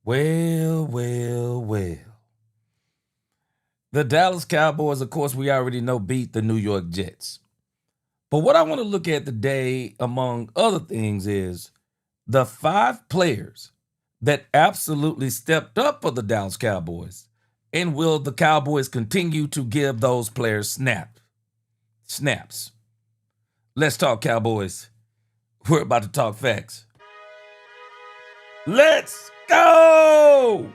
Well, well, well. The Dallas Cowboys, of course, we already know beat the New York Jets. But what I want to look at today, among other things, is the 5 players that absolutely stepped up for the Dallas Cowboys. And will the Cowboys continue to give those players snaps? Let's talk Cowboys. We're about to talk facts. Let's go!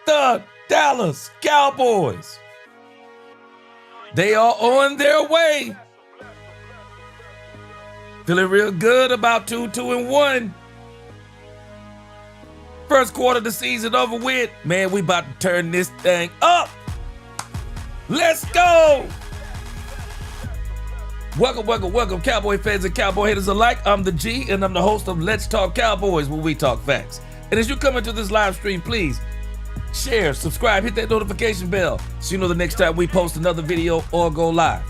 The Dallas Cowboys. They are on their way. Feeling real good about 2-1. First quarter of the season over with. Man, we about to turn this thing up. Let's go. Welcome, Cowboy fans and Cowboy haters alike. I'm the G, and I'm the host of Let's Talk Cowboys, where we talk facts. And as you come into this live stream, please share, subscribe, hit that notification bell so you know the next time we post another video or go live.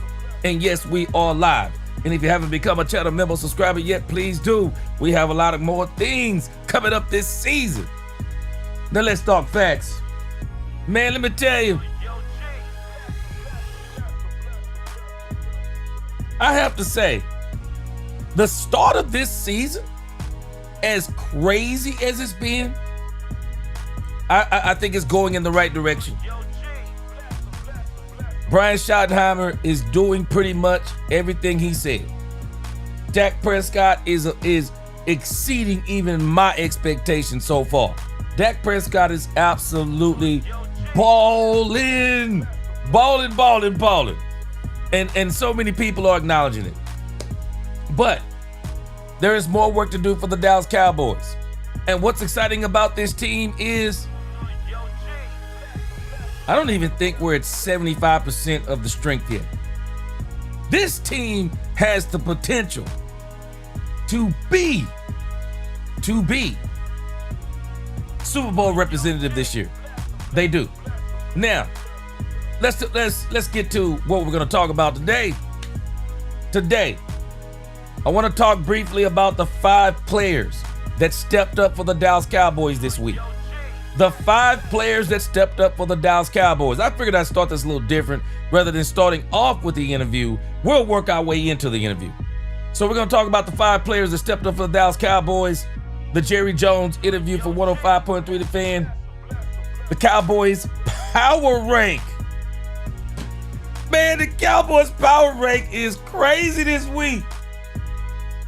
And yes, we are live. And if you haven't become a channel member subscriber yet, please do. We have a lot of more things coming up this season. Now let's talk facts. Man, let me tell you, I have to say, the start of this season, as crazy as it's been, I think it's going in the right direction. Brian Schottenheimer is doing pretty much everything he said. Dak Prescott is exceeding even my expectations so far. Dak Prescott is absolutely balling. And so many people are acknowledging it. But there is more work to do for the Dallas Cowboys. And what's exciting about this team is I don't even think we're at 75% of the strength yet. This team has the potential to be Super Bowl representative this year. They do. Now, let's get to what we're going to talk about today. Today, I want to talk briefly about the 5 players that stepped up for the Dallas Cowboys this week. The 5 players that stepped up for the Dallas Cowboys. I figured I'd start this a little different. Rather than starting off with the interview, we'll work our way into the interview. So we're going to talk about the 5 players that stepped up for the Dallas Cowboys. The Jerry Jones interview for 105.3 The Fan. The Cowboys power rank. Man, the Cowboys power rank is crazy this week.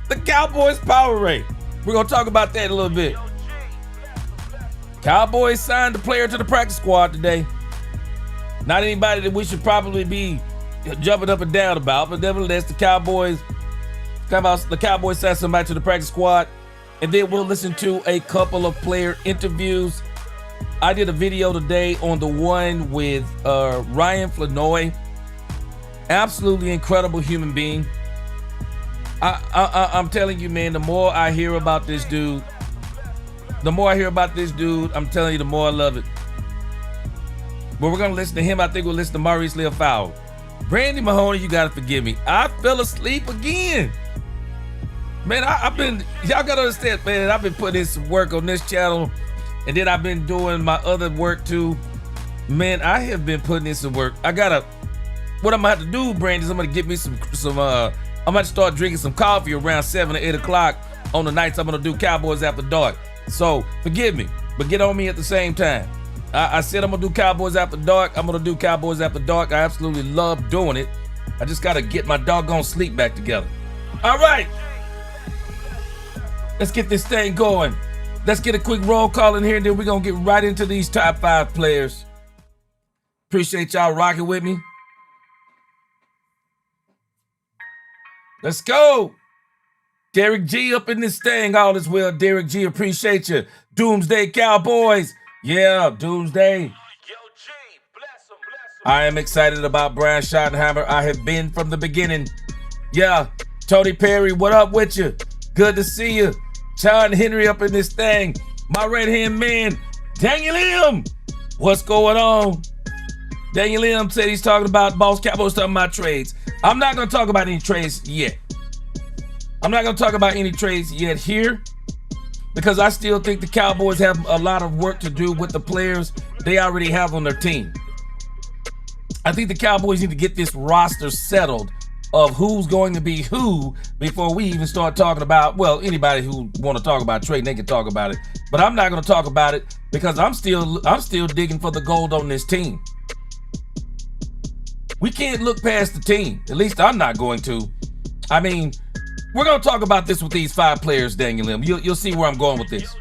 The Cowboys power rank. We're going to talk about that a little bit. Cowboys signed a player to the practice squad today. Not anybody that we should probably be jumping up and down about, but nevertheless, the Cowboys signed somebody to the practice squad. And then we'll listen to a couple of player interviews. I did a video today on the one with Ryan Flanoy. Absolutely incredible human being. I'm telling you, man, the more I hear about this dude, I'm telling you, the more I love it. But we're going to listen to him. I think we'll listen to Maurice Leofau. Brandy Mahoney, you got to forgive me. I fell asleep again. Man, y'all got to understand, man, I've been putting in some work on this channel, and then I've been doing my other work too. Man, I have been putting in some work. What I'm going to have to do, Brandy, is I'm going to get me I'm going to start drinking some coffee around 7 or 8 o'clock on the nights I'm going to do Cowboys After Dark. So forgive me, but get on me at the same time. I said I'm going to do Cowboys After Dark. I'm going to do Cowboys After Dark. I absolutely love doing it. I just got to get my doggone sleep back together. All right. Let's get this thing going. Let's get a quick roll call in here, and then we're going to get right into these top 5 players. Appreciate y'all rocking with me. Let's go. Derek G up in this thing. All is well. Derek G, appreciate you. Doomsday Cowboys. Yeah, Doomsday. I am excited about Brian Schottenheimer. I have been from the beginning. Yeah, Tony Perry, what up with you? Good to see you. John Henry up in this thing. My right-hand man, Daniel M. What's going on? Daniel M said he's talking about Boss Cowboys talking about trades. I'm not going to talk about any trades yet. I'm not going to talk about any trades yet here because I still think the Cowboys have a lot of work to do with the players they already have on their team. I think the Cowboys need to get this roster settled of who's going to be who before we even start talking about, well, anybody who want to talk about trading, they can talk about it. But I'm not going to talk about it because I'm still digging for the gold on this team. We can't look past the team. At least I'm not going to. I mean, we're going to talk about this with these 5 players, Daniel Lim. You'll see where I'm going with this.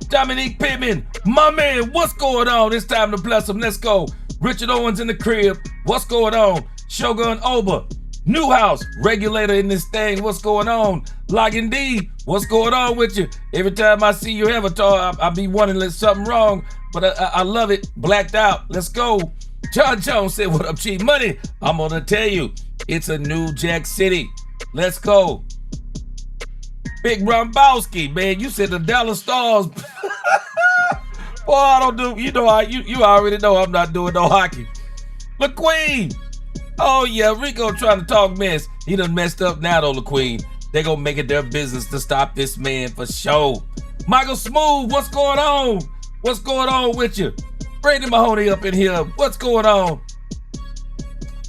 Dominique Pittman, my man, what's going on? It's time to bless him. Let's go. Richard Owens in the crib. What's going on? Shogun Oba, Newhouse, regulator in this thing. What's going on? Logging D, what's going on with you? Every time I see your avatar, I be wondering there's something wrong, but I love it. Blacked out. Let's go. John Jones said, what up, Chief Money? I'm going to tell you, it's a new Jack City. Let's go. Big Rombowski, man, you said the Dallas Stars. Boy, I don't do, you already know I'm not doing no hockey. LaQueen. Oh, yeah, Rico trying to talk mess. He done messed up now, though, LaQueen. They gonna make it their business to stop this man for sure. Michael Smooth, what's going on? What's going on with you? Brady Mahoney up in here. What's going on?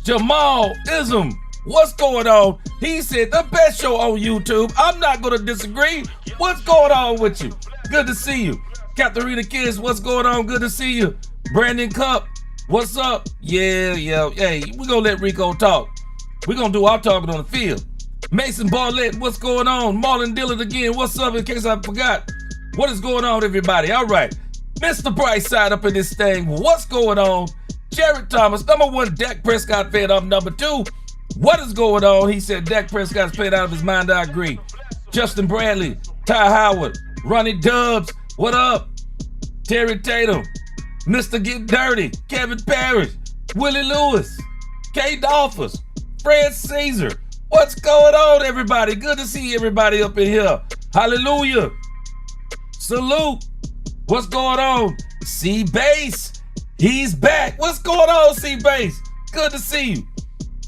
Jamal Ism, what's going on? He said the best show on YouTube. I'm not gonna disagree. What's going on with you? Good to see you. Katharina Kiss, what's going on? Good to see you. Brandon Cup, what's up? Yeah. Hey, we're gonna let Rico talk. We're gonna do our talking on the field. Mason Barlett, what's going on? Marlon Dillard again, what's up in case I forgot? What is going on, everybody? All right. Mr. Brightside up in this thing. What's going on? Jared Thomas, number 1 Dak Prescott fan. I'm number 2. What is going on? He said Dak Prescott's played out of his mind. I agree. Justin Bradley, Ty Howard, Ronnie Dubs, what up? Terry Tatum, Mr. Get Dirty, Kevin Parrish, Willie Lewis, K. Dolphus, Fred Caesar. What's going on, everybody? Good to see everybody up in here. Hallelujah. Salute. What's going on? C-Base. He's back. What's going on, C-Base? Good to see you.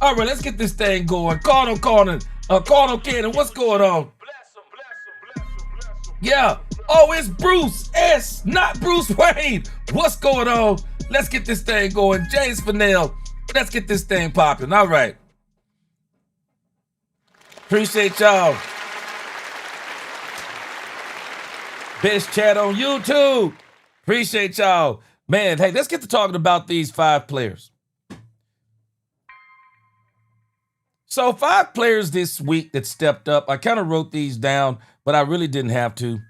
All right, let's get this thing going. Cardinal Cannon, what's going on? Yeah. Oh, it's Bruce S., not Bruce Wayne. What's going on? Let's get this thing going. James Fennell, let's get this thing popping. All right. Appreciate y'all. Best chat on YouTube. Appreciate y'all. Man, hey, let's get to talking about these 5 players. So 5 players this week that stepped up. I kind of wrote these down, but I really didn't have to.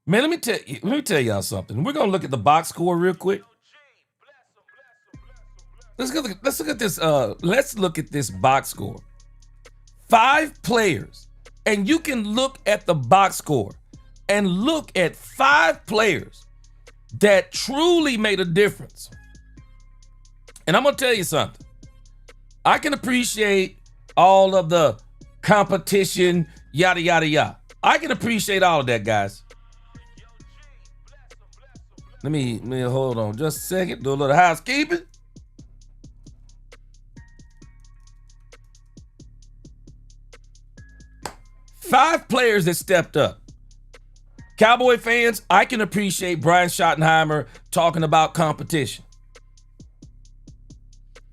Man, let me tell y'all something. We're gonna look at the box score real quick. Let's look at this. Let's look at this box score. 5 players, and you can look at the box score and look at 5 players that truly made a difference. And I'm gonna tell you something. I can appreciate all of the competition, yada yada yada. I can appreciate all of that, guys. Let me hold on just a second. Do a little housekeeping. Five players that stepped up. Cowboy fans, I can appreciate Brian Schottenheimer talking about competition.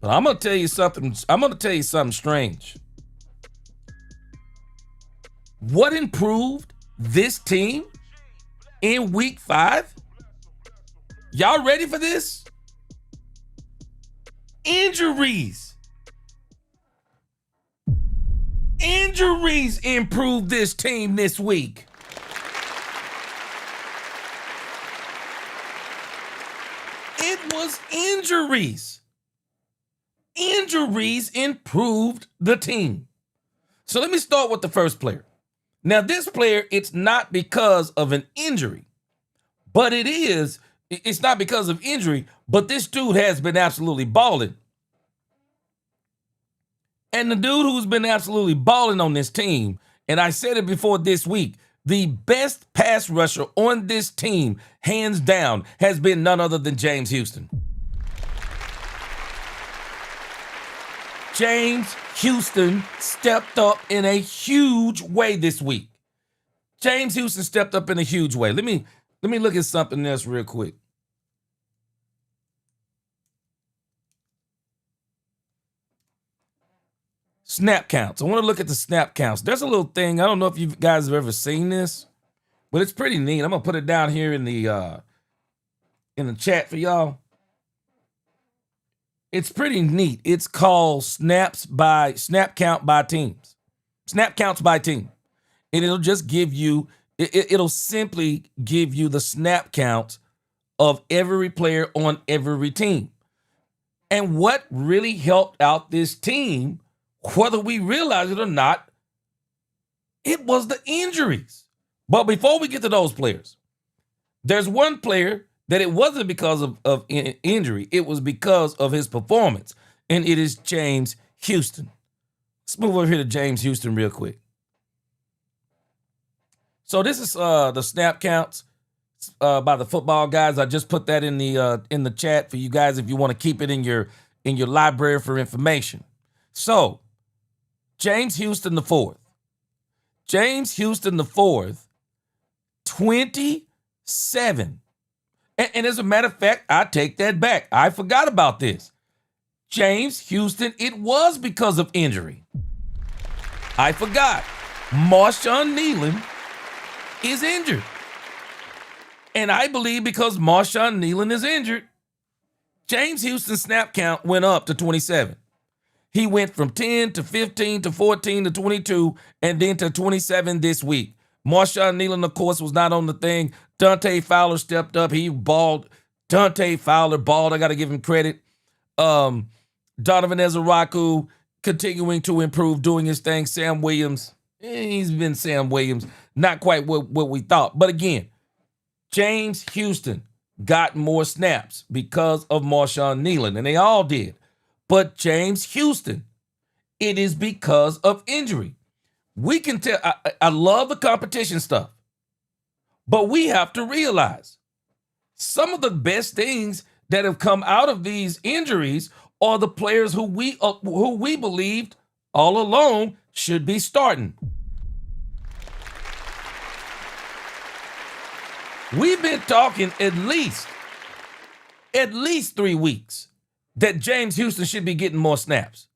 But I'm going to tell you something. I'm going to tell you something strange. What improved this team in week 5? Y'all ready for this? Injuries. Injuries improved this team this week. It was injuries. Injuries improved the team. So let me start with the first player. Now, this player, it's not because of an injury, but it's not because of injury, but this dude has been absolutely balling. And the dude who's been absolutely balling on this team, and I said it before this week, the best pass rusher on this team, hands down, has been none other than James Houston. James Houston stepped up in a huge way this week. James Houston stepped up in a huge way. Let me look at something else real quick. Snap counts. I want to look at the snap counts. There's a little thing. I don't know if you guys have ever seen this, but it's pretty neat. I'm gonna put it down here in the chat for y'all. It's pretty neat. It's called snap count by teams. Snap counts by team. And it'll just give you, it'll simply give you the snap count of every player on every team. And what really helped out this team, whether we realize it or not, it was the injuries. But before we get to those players, there's one player that it wasn't because of injury. It was because of his performance. And it is James Houston. Let's move over here to James Houston real quick. So this is the snap counts by the football guys. I just put that in the chat for you guys if you want to keep it in your library for information. So James Houston the fourth. James Houston the fourth, 27. And as a matter of fact, I take that back. I forgot about this. James Houston, it was because of injury. I forgot. Marshawn Nealon is injured. And I believe because Marshawn Nealon is injured, James Houston's snap count went up to 27. He went from 10 to 15 to 14 to 22 and then to 27 this week. Marshawn Nealon, of course, was not on the thing. Dante Fowler stepped up. He balled. Dante Fowler balled. I got to give him credit. Donovan Ezeraku continuing to improve, doing his thing. Sam Williams, he's been Sam Williams. Not quite what we thought. But again, James Houston got more snaps because of Marshawn Nealon, and they all did. But James Houston, it is because of injury. We can tell, I love the competition stuff, but we have to realize some of the best things that have come out of these injuries are the players who we believed all along should be starting. We've been talking at least 3 weeks that James Houston should be getting more snaps.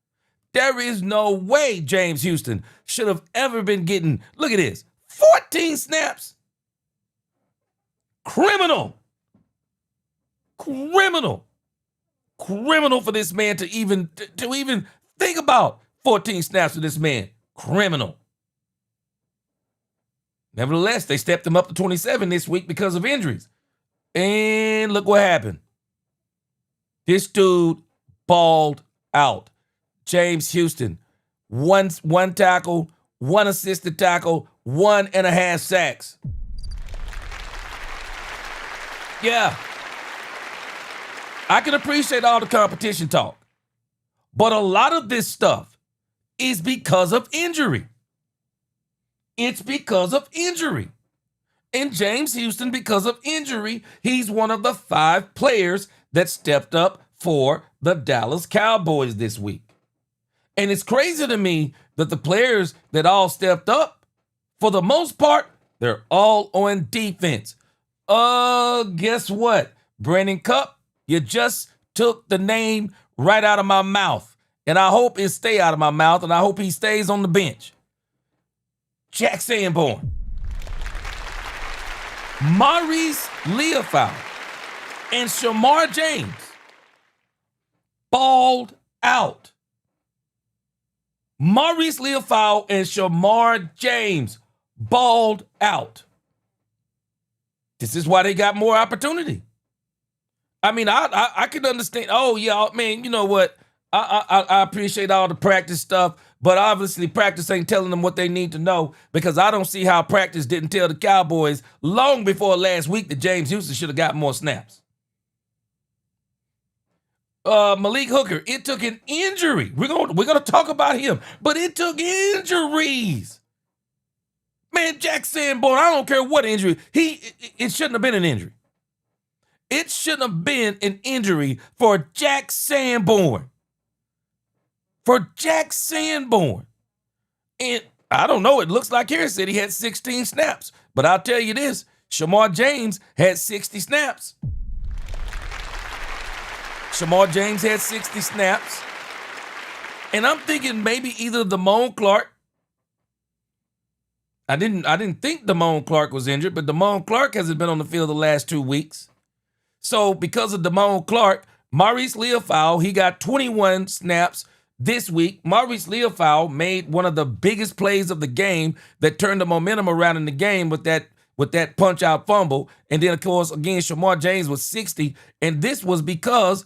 There is no way James Houston should have ever been getting, look at this, 14 snaps. Criminal for this man to even think about 14 snaps for this man. Criminal. Nevertheless, they stepped him up to 27 this week because of injuries. And look what happened. This dude balled out. James Houston, one tackle, one assisted tackle, 1.5 sacks. Yeah. I can appreciate all the competition talk, but a lot of this stuff is because of injury. It's because of injury. And James Houston, because of injury, he's one of the 5 players that stepped up for the Dallas Cowboys this week. And it's crazy to me that the players that all stepped up, for the most part, they're all on defense. Guess what? Brandon Cup, you just took the name right out of my mouth. And I hope it stay out of my mouth, and I hope he stays on the bench. Jack Sanborn. Maurice Leofau and Shamar James balled out. Maurice Leofau and Shamar James balled out. This is why they got more opportunity. I mean, I can understand. Oh, yeah, man, you know what? I appreciate all the practice stuff, but obviously practice ain't telling them what they need to know, because I don't see how practice didn't tell the Cowboys long before last week that James Houston should have got more snaps. Malik Hooker, it took an injury. We're gonna talk about him, but it took injuries. Man, Jack Sanborn, I don't care what injury. It shouldn't have been an injury. It shouldn't have been an injury for Jack Sanborn. for Jack Sanborn. And I don't know, it looks like here said he had 16 snaps. But I'll tell you this, Shamar James had 60 snaps. Shamar James had 60 snaps. And I'm thinking maybe either Damone Clark. I didn't think Damone Clark was injured, but Damone Clark hasn't been on the field the last 2 weeks. So because of Damone Clark, Maurice Leofau, he got 21 snaps this week. Maurice Leofau made one of the biggest plays of the game that turned the momentum around in the game with that punch-out fumble. And then, of course, again, Shamar James was 60. And this was because,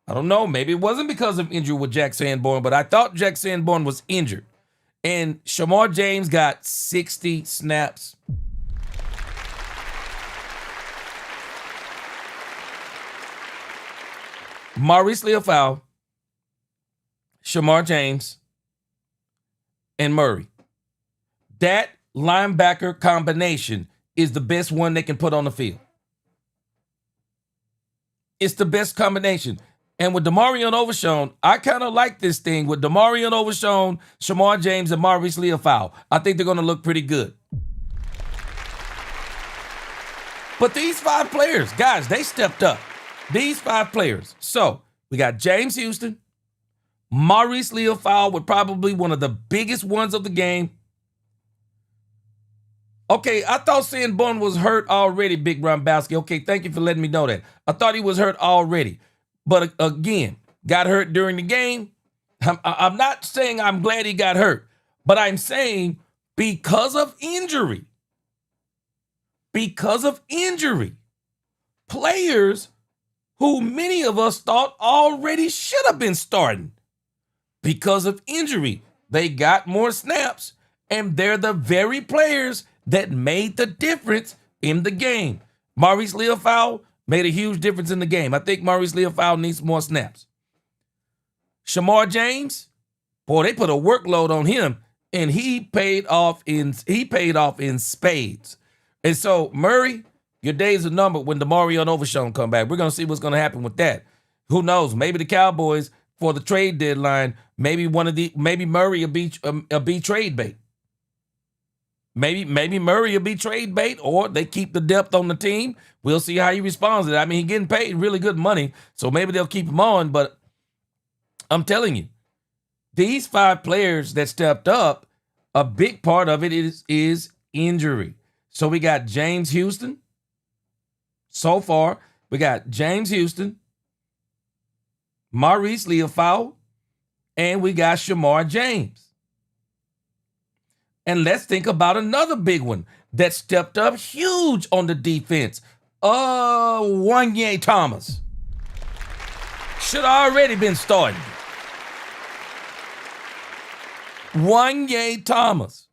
I don't know, maybe it wasn't because of injury with Jack Sanborn, but I thought Jack Sanborn was injured. And Shamar James got 60 snaps. Maurice Leofau, Shamar James, and Murray. That linebacker combination is the best one they can put on the field. It's the best combination. And with Demarion Overshown, I kind of like this thing with Demarion Overshown, Shamar James, and Maurice Leofau. I think they're going to look pretty good. But these 5 players, guys, they stepped up. These 5 players. So we got James Houston, Maurice Leofau with probably one of the biggest ones of the game. Okay, I thought Sanborn was hurt already, Big Brombowski. Okay, thank you for letting me know that. I thought he was hurt already. But again, got hurt during the game. I'm not saying I'm glad he got hurt, but I'm saying because of injury, players who many of us thought already should have been starting, because of injury, they got more snaps, and they're the very players that made the difference in the game. Maurice Leofau made a huge difference in the game. I think Maurice Leofau needs more snaps. Shamar James, boy, they put a workload on him, and he paid off in spades. And so, Murray, your days are numbered when Demarion Overshown come back. We're going to see what's going to happen with that. Who knows? Maybe the Cowboys, for the trade deadline, maybe Murray will be trade bait. Maybe Murray will be trade bait, or they keep the depth on the team. We'll see how he responds to that. I mean, he's getting paid really good money, so maybe they'll keep him on. But I'm telling you, these 5 players that stepped up, a big part of it is injury. So we got James Houston. So far, we got James Houston, Maurice Leofau, and we got Shamar James. And let's think about another big one that stepped up huge on the defense. Wanye Thomas. Should have already been starting. Wanye Thomas.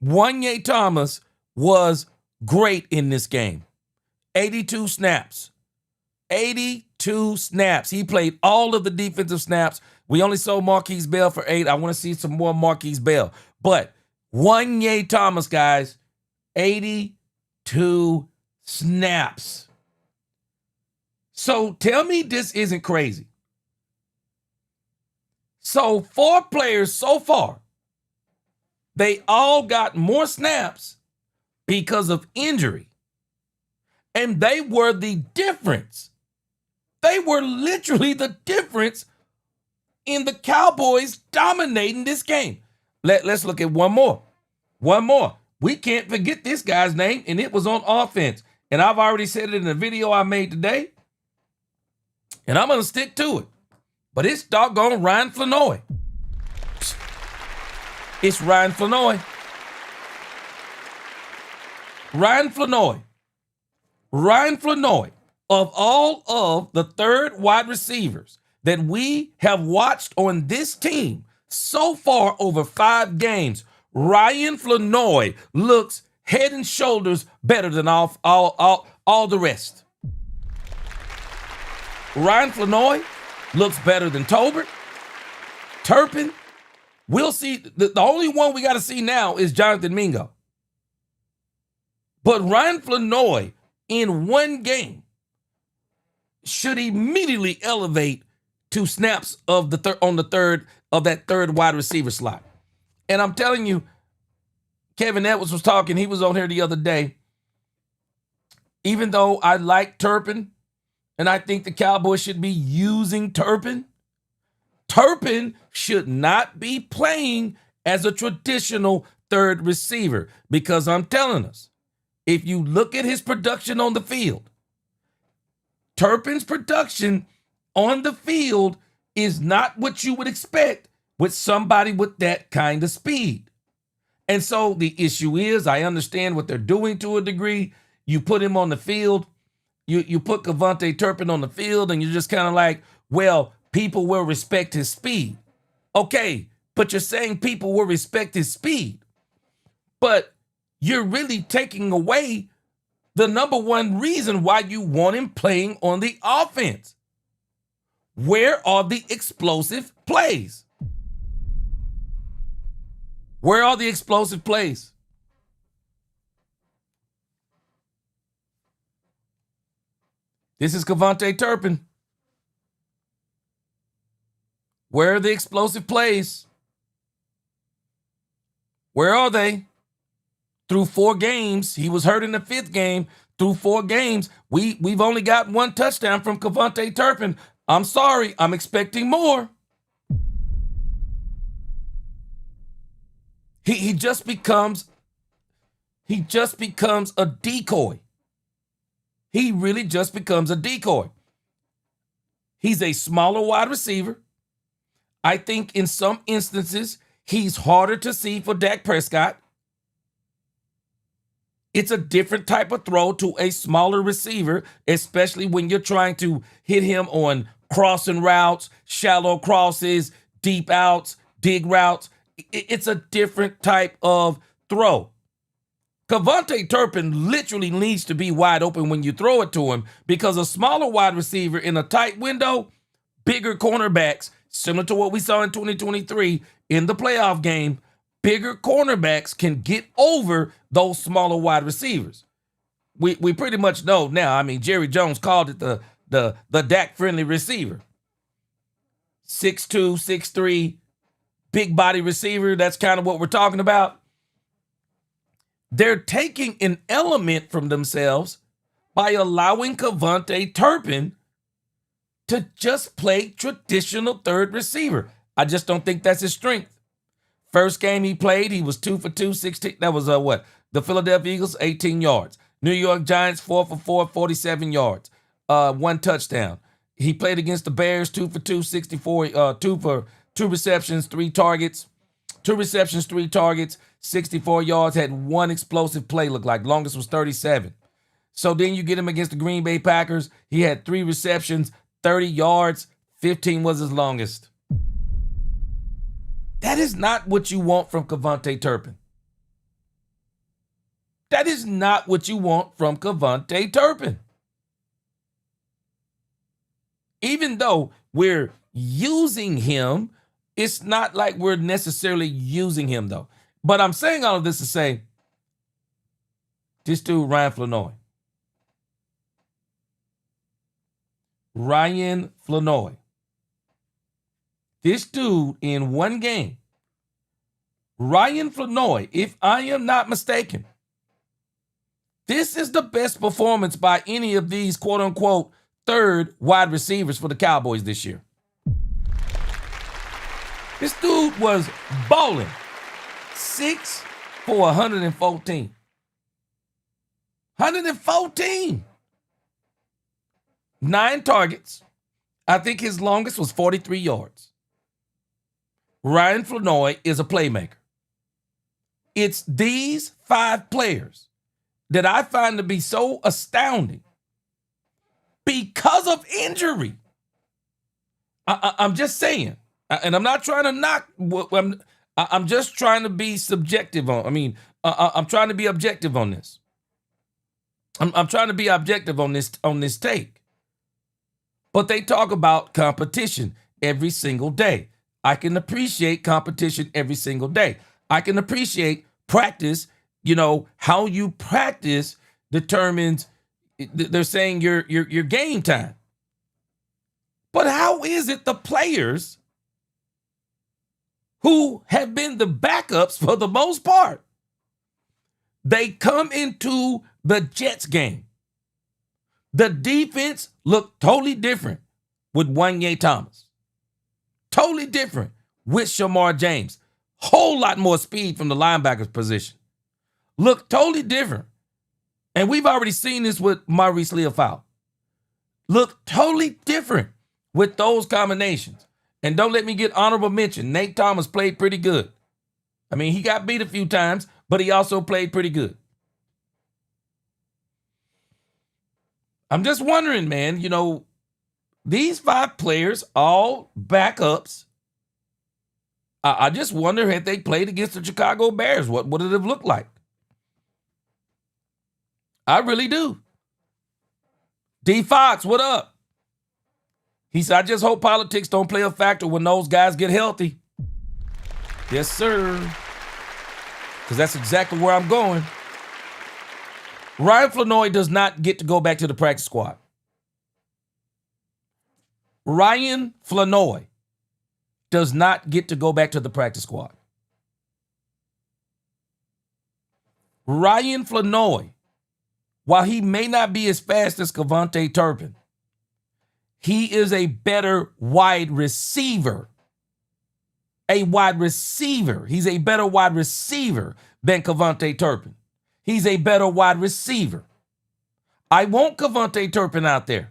Wanye Thomas was great in this game. 82 snaps. 82 snaps. He played all of the defensive snaps. We only saw Marquise Bell for 8. I want to see some more Marquise Bell. But Wanye Thomas, guys, 82 snaps. So tell me this isn't crazy. So 4 players so far, they all got more snaps because of injury. And they were the difference. They were literally the difference in the Cowboys dominating this game. Let's look at one more. One more. We can't forget this guy's name, and it was on offense. And I've already said it in the video I made today, and I'm going to stick to it. But it's doggone Ryan Flanoy. It's Ryan Flanoy. Ryan Flanoy. Ryan Flanoy, of all of the 3rd wide receivers that we have watched on this team so far over 5 games, Ryan Flanoy looks head and shoulders better than all the rest. Ryan Flanoy looks better than Tolbert, Turpin. We'll see. The only one we got to see now is Jonathan Mingo. But Ryan Flanoy in one game should immediately elevate to snaps of that third wide receiver slot. And I'm telling you, Kevin Edwards was talking. He was on here the other day. Even though I like Turpin, and I think the Cowboys should be using Turpin, Turpin should not be playing as a traditional third receiver, because I'm telling us, if you look at his production on the field, Turpin's production on the field is not what you would expect with somebody with that kind of speed. And so the issue is, I understand what they're doing to a degree. You put him on the field, you put Cavante Turpin on the field, and you're just kind of like, well, people will respect his speed. Okay, but you're saying people will respect his speed, but you're really taking away the number one reason why you want him playing on the offense. Where are the explosive plays? Where are the explosive plays? This is Cavante Turpin. Where are the explosive plays? Where are they? Through 4 games, he was hurt in the 5th game. Through 4 games, we've only got 1 touchdown from Cavante Turpin. I'm sorry, I'm expecting more. He just becomes a decoy. He really just becomes a decoy. He's a smaller wide receiver. I think in some instances, he's harder to see for Dak Prescott. It's a different type of throw to a smaller receiver, especially when you're trying to hit him on crossing routes, shallow crosses, deep outs, dig routes. It's a different type of throw. Cavante Turpin literally needs to be wide open when you throw it to him, because a smaller wide receiver in a tight window, bigger cornerbacks, similar to what we saw in 2023 in the playoff game, bigger cornerbacks can get over those smaller wide receivers. We pretty much know now. I mean, Jerry Jones called it the Dak-friendly receiver. 6'2", 6'3", big body receiver. That's kind of what we're talking about. They're taking an element from themselves by allowing Cavante Turpin to just play traditional third receiver. I just don't think that's his strength. First game he played, he was 2 for 2, 16. That was the Philadelphia Eagles, 18 yards. New York Giants, 4 for 4, 47 yards. 1 touchdown. He played against the Bears, 2 for 2, 64. 2 receptions, 3 targets. 2 receptions, 3 targets, 64 yards. Had 1 explosive play, looked like. Longest was 37. So then you get him against the Green Bay Packers. He had 3 receptions, 30 yards. 15 was his longest. That is not what you want from Cavante Turpin. That is not what you want from Cavante Turpin. Even though we're using him, it's not like we're necessarily using him, though. But I'm saying all of this to say, this dude, Ryan Flanoy. Ryan Flanoy. This dude in 1 game, Ryan Flanoy, if I am not mistaken, this is the best performance by any of these quote-unquote third wide receivers for the Cowboys this year. This dude was balling. 6 for 114. 114. 9 targets. I think his longest was 43 yards. Ryan Flanoy is a playmaker. It's these 5 players that I find to be so astounding because of injury. I'm just saying, and I'm not trying to knock. I'm just trying to be subjective on. I'm trying to be objective on this. I'm trying to be objective on this take. But they talk about competition every single day. I can appreciate competition every single day. I can appreciate practice. You know, how you practice determines, they're saying your game time. But how is it the players who have been the backups for the most part, they come into the Jets game? The defense looked totally different with Wanye Thomas. Totally different with Shamar James. Whole lot more speed from the linebackers position. Looked totally different. And we've already seen this with Maurice Leafau. Looked totally different with those combinations. And don't let me get honorable mention. Nate Thomas played pretty good. I mean, he got beat a few times, but he also played pretty good. I'm just wondering, man, you know, these 5 players, all backups, I just wonder if they played against the Chicago Bears, what would it have looked like? I really do. D. Fox, what up? He said, I just hope politics don't play a factor when those guys get healthy. Yes, sir. Because that's exactly where I'm going. Ryan Flanoy does not get to go back to the practice squad. Ryan Flanoy does not get to go back to the practice squad. Ryan Flanoy, while he may not be as fast as Kevontae Turpin, he is a better wide receiver. A wide receiver. He's a better wide receiver than Kevontae Turpin. He's a better wide receiver. I want Kevontae Turpin out there,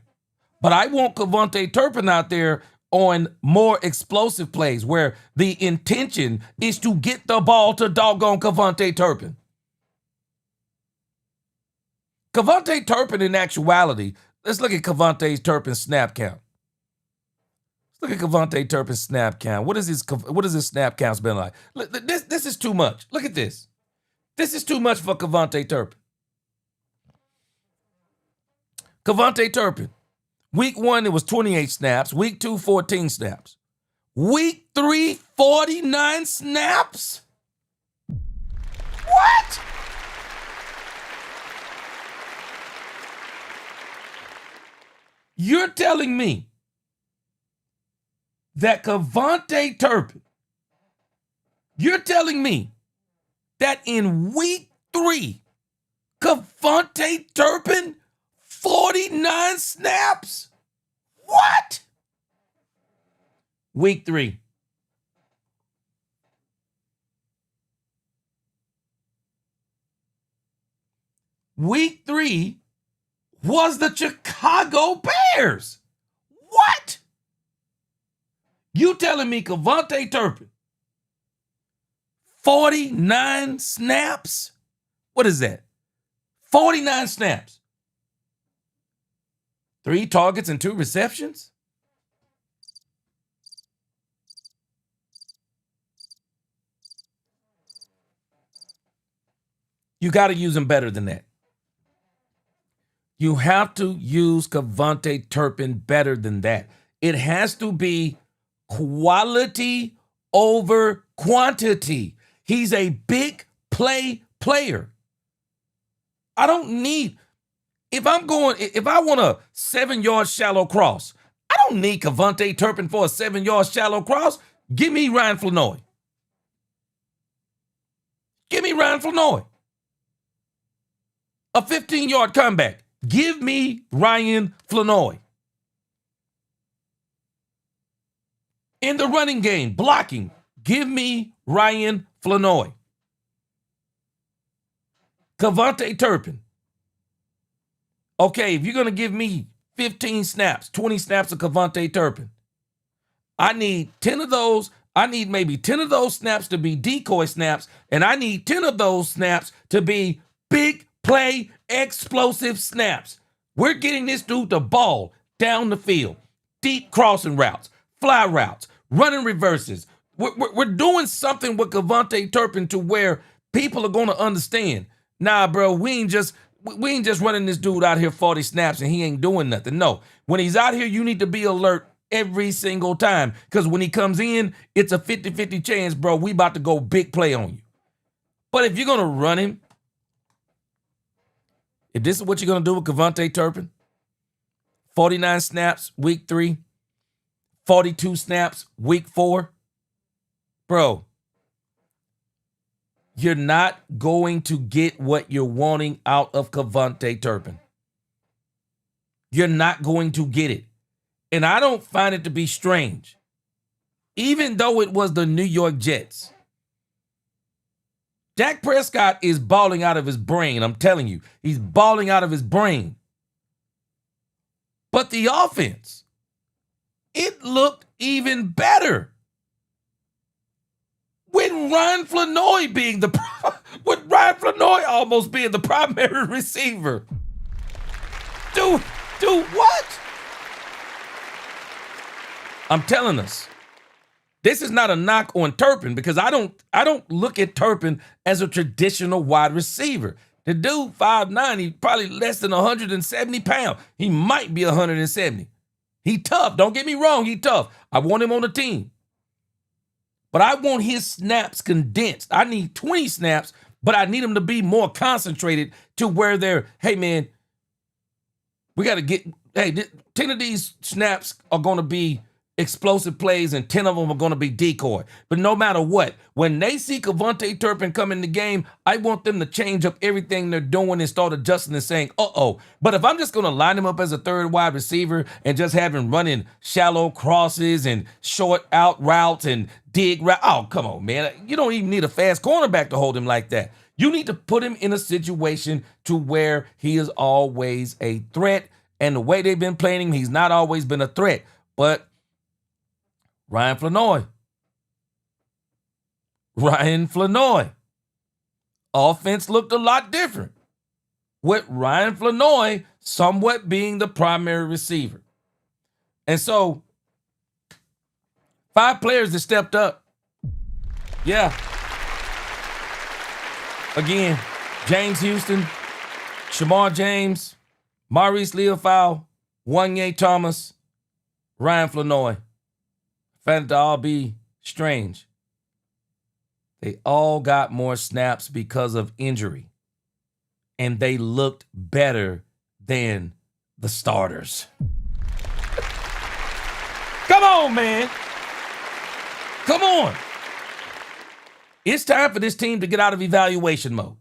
but I want Kevontae Turpin out there on more explosive plays where the intention is to get the ball to doggone Kevontae Turpin. Kevontae Turpin, in actuality, let's look at Kevontae Turpin's snap count. Let's look at Kevontae Turpin's snap count. What is his snap count's been like? This is too much. Look at this. This is too much for Kevontae Turpin. Kevontae Turpin. Week 1, it was 28 snaps. Week 2, 14 snaps. Week 3, 49 snaps? What? You're telling me that Kevontae Turpin, you're telling me that in week 3, Kevontae Turpin, 49 snaps? What? Week 3. Week 3 was the Chicago Bears. What? You telling me Kevontae Turpin, 49 snaps? What is that? 49 snaps. 3 targets and 2 receptions? You got to use him better than that. You have to use Kevontae Turpin better than that. It has to be quality over quantity. He's a big play player. I don't need, if I want a 7-yard shallow cross, I don't need Kevontae Turpin for a 7-yard shallow cross. Give me Ryan Flanoy. Give me Ryan Flanoy. A 15-yard comeback. Give me Ryan Flanoy. In the running game, blocking, give me Ryan Flanoy. Kevontae Turpin. Okay, if you're going to give me 15 snaps, 20 snaps of Kevontae Turpin, I need 10 of those. I need maybe 10 of those snaps to be decoy snaps, and I need 10 of those snaps to be big play, explosive snaps. We're getting this dude the ball down the field, deep crossing routes, fly routes, running reverses. We're doing something with Kevontae Turpin to where people are going to understand. Nah, bro, we ain't just running this dude out here 40 snaps and he ain't doing nothing. No, when he's out here, you need to be alert every single time, because when he comes in, it's a 50-50 chance, bro, we about to go big play on you. But if you're going to run him, if this is what you're going to do with Kevontae Turpin, 49 snaps, week 3, 42 snaps week 4. Bro, you're not going to get what you're wanting out of Cavontae Turpin. You're not going to get it. And I don't find it to be strange. Even though it was the New York Jets. Dak Prescott is balling out of his brain. I'm telling you, he's balling out of his brain. But the offense, it looked even better. With Ryan Flanoy almost being the primary receiver. Dude, what? I'm telling us, this is not a knock on Turpin because I don't look at Turpin as a traditional wide receiver. The dude 5'9", he's probably less than 170 pounds. He might be 170. He tough. Don't get me wrong. He tough. I want him on the team. But I want his snaps condensed. I need 20 snaps, but I need him to be more concentrated to where they're, hey, man, we got to get, 10 of these snaps are going to be explosive plays and 10 of them are going to be decoy. But no matter what, when they see Cavontae Turpin come in the game, I want them to change up everything they're doing and start adjusting and saying, uh-oh. But if I'm just going to line him up as a third wide receiver and just have him running shallow crosses and short out routes and dig routes, oh, come on, man. You don't even need a fast cornerback to hold him like that. You need to put him in a situation to where he is always a threat. And the way they've been playing him, he's not always been a threat. But Ryan Flanoy. Offense looked a lot different with Ryan Flanoy somewhat being the primary receiver. And so 5 players that stepped up. Yeah. Again, James Houston, Shamar James, Maurice Leofau, Wanye Thomas, Ryan Flanoy. Found it to all be strange. They all got more snaps because of injury. And they looked better than the starters. Come on, man. Come on. It's time for this team to get out of evaluation mode.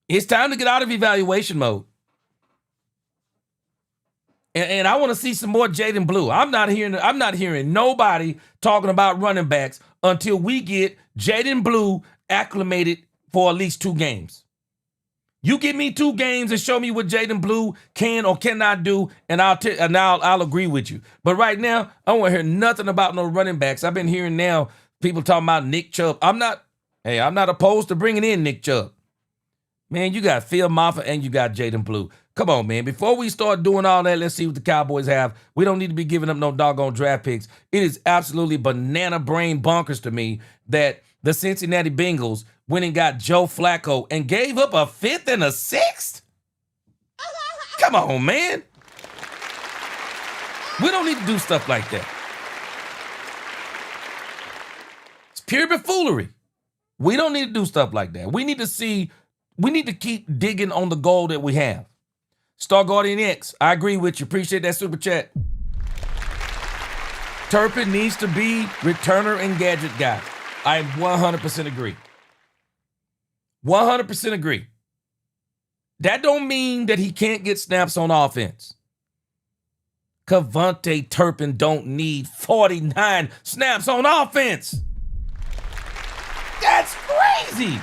It's time to get out of evaluation mode. And I want to see some more Jaden Blue. I'm not hearing nobody talking about running backs until we get Jaden Blue acclimated for at least 2 games. You give me 2 games and show me what Jaden Blue can or cannot do, and I'll agree with you. But right now, I don't want to hear nothing about no running backs. I've been hearing now people talking about Nick Chubb. I'm not opposed to bringing in Nick Chubb. Man, you got Phil Maffa and you got Jaden Blue. Come on, man. Before we start doing all that, let's see what the Cowboys have. We don't need to be giving up no doggone draft picks. It is absolutely banana brain bonkers to me that the Cincinnati Bengals went and got Joe Flacco and gave up a 5th and a 6th? Come on, man. We don't need to do stuff like that. It's pure buffoonery. We don't need to do stuff like that. We need to keep digging on the goal that we have. Star Guardian X, I agree with you. Appreciate that super chat. Turpin needs to be returner and gadget guy. I 100% agree. 100% agree. That don't mean that he can't get snaps on offense. Cavontae Turpin don't need 49 snaps on offense. That's crazy.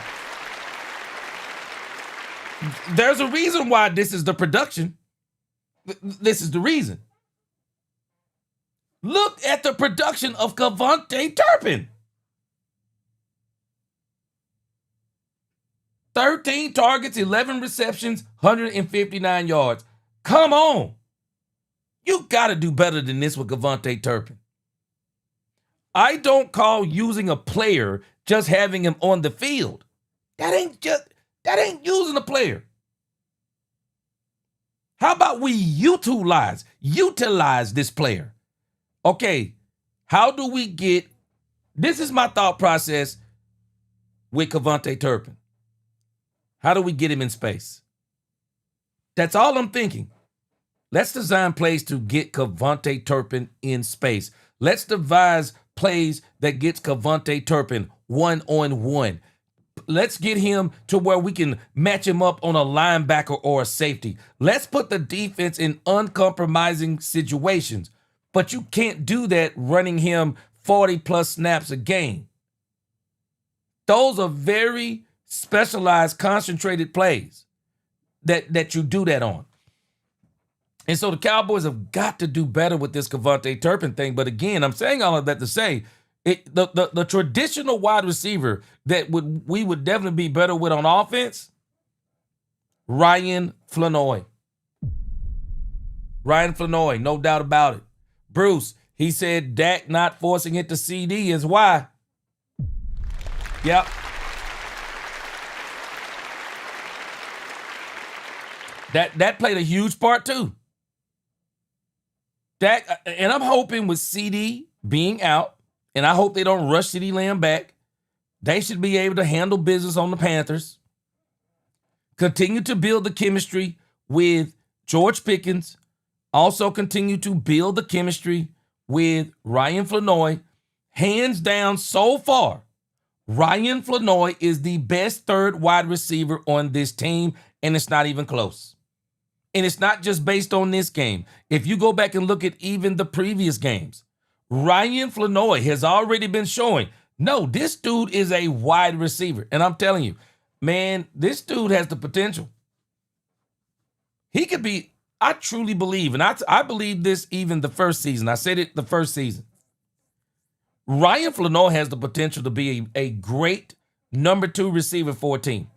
There's a reason why this is the production. This is the reason. Look at the production of Cavontae Turpin. 13 targets, 11 receptions, 159 yards. Come on. You got to do better than this with Cavontae Turpin. I don't call using a player just having him on the field. That ain't using a player. How about we utilize this player? Okay, how do we get, this is my thought process with Cavontae Turpin. How do we get him in space? That's all I'm thinking. Let's design plays to get Cavontae Turpin in space. Let's devise plays that gets Cavontae Turpin one-on-one. Let's get him to where we can match him up on a linebacker or a safety. Let's put the defense in uncompromising situations. But you can't do that running him 40-plus snaps a game. Those are very specialized, concentrated plays that you do that on. And so the Cowboys have got to do better with this Cavontae Turpin thing. But again, I'm saying all of that to say the traditional wide receiver that we would definitely be better with on offense, Ryan Flanoy. Ryan Flanoy, no doubt about it. Bruce, he said Dak not forcing it to CD is why. Yep. That played a huge part too. Dak, and I'm hoping with CD being out, and I hope they don't rush CD Lamb back, they should be able to handle business on the Panthers. Continue to build the chemistry with George Pickens. Also continue to build the chemistry with Ryan Flanoy. Hands down, so far, Ryan Flanoy is the best third wide receiver on this team, and it's not even close. And it's not just based on this game. If you go back and look at even the previous games, Ryan Flanoy has already been showing, no, this dude is a wide receiver. And I'm telling you, man, this dude has the potential. He could be, I truly believe, and I believe this even the first season. I said it the first season. Ryan Flanoy has the potential to be a great number 2 receiver for a team.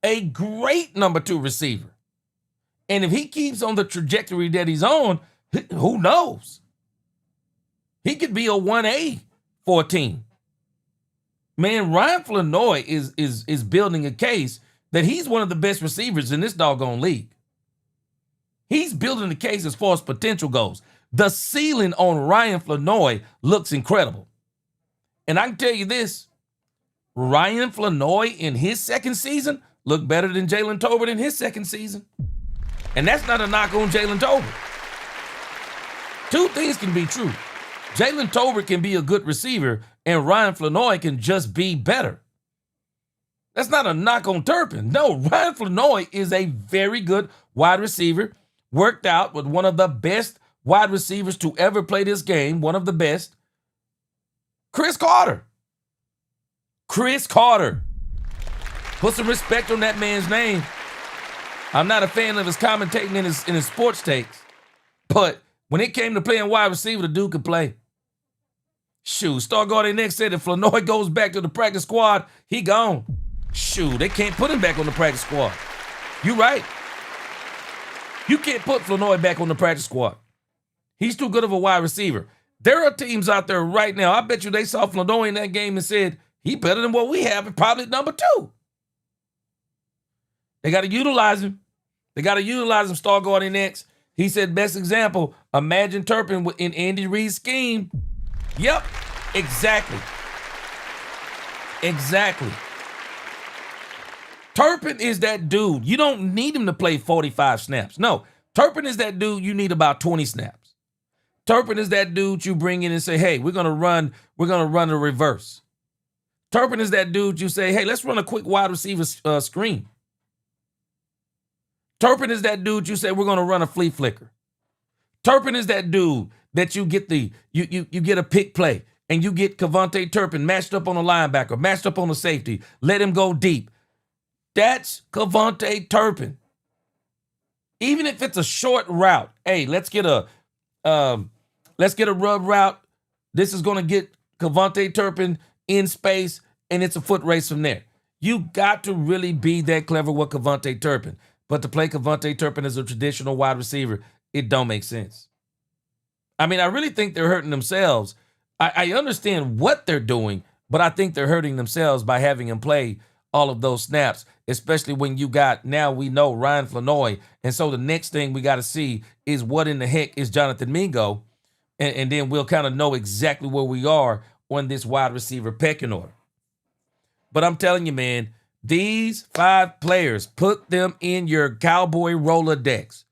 A great number 2 receiver. And if he keeps on the trajectory that he's on, who knows? He could be a 1A for a team. Man, Ryan Flanoy is building a case that he's one of the best receivers in this doggone league. He's building a case as far as potential goes. The ceiling on Ryan Flanoy looks incredible. And I can tell you this, Ryan Flanoy in his second season looked better than Jalen Tolbert in his second season. And that's not a knock on Jalen Tolbert. Two things can be true. Jalen Tolbert can be a good receiver, and Ryan Flanoy can just be better. That's not a knock on Turpin. No, Ryan Flanoy is a very good wide receiver, worked out with one of the best wide receivers to ever play this game, one of the best, Chris Carter. Chris Carter. Put some respect on that man's name. I'm not a fan of his commentating in his sports takes, but when it came to playing wide receiver, the dude could play. Shoot, Star Guardian Nick said if Flanoy goes back to the practice squad, he gone. Shoot, they can't put him back on the practice squad. You right. You can't put Flanoy back on the practice squad. He's too good of a wide receiver. There are teams out there right now, I bet you they saw Flanoy in that game and said, he better than what we have, and probably number 2. They got to utilize him. They got to utilize him, Star Guardian X. He said, best example, imagine Turpin in Andy Reid's scheme. Yep, exactly. Exactly. Turpin is that dude. You don't need him to play 45 snaps. No, Turpin is that dude you need about 20 snaps. Turpin is that dude you bring in and say, hey, we're gonna run a reverse. Turpin is that dude you say, hey, let's run a quick wide receiver screen. Turpin is that dude you say we're gonna run a flea flicker. Turpin is that dude that you get you get a pick play and you get Cavontae Turpin matched up on a linebacker, matched up on a safety, let him go deep. That's Cavontae Turpin. Even if it's a short route, hey, let's get a rub route. This is gonna get Cavontae Turpin in space, and it's a foot race from there. You got to really be that clever with Cavontae Turpin. But to play Cavontae Turpin as a traditional wide receiver, it don't make sense. I mean, I really think they're hurting themselves. I understand what they're doing, but I think they're hurting themselves by having him play all of those snaps, especially when you got, now we know, Ryan Flanoy. And so the next thing we got to see is what in the heck is Jonathan Mingo, and then we'll kind of know exactly where we are on this wide receiver pecking order. But I'm telling you, man, these 5 players, put them in your Cowboy Rolodex.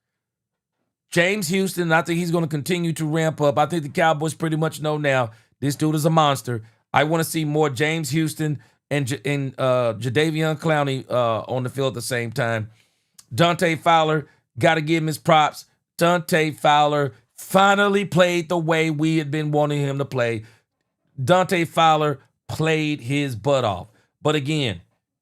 James Houston, I think he's going to continue to ramp up. I think the Cowboys pretty much know now this dude is a monster. I want to see more James Houston and Jadeveon Clowney on the field at the same time. Dante Fowler, got to give him his props. Dante Fowler finally played the way we had been wanting him to play. Dante Fowler played his butt off. But again,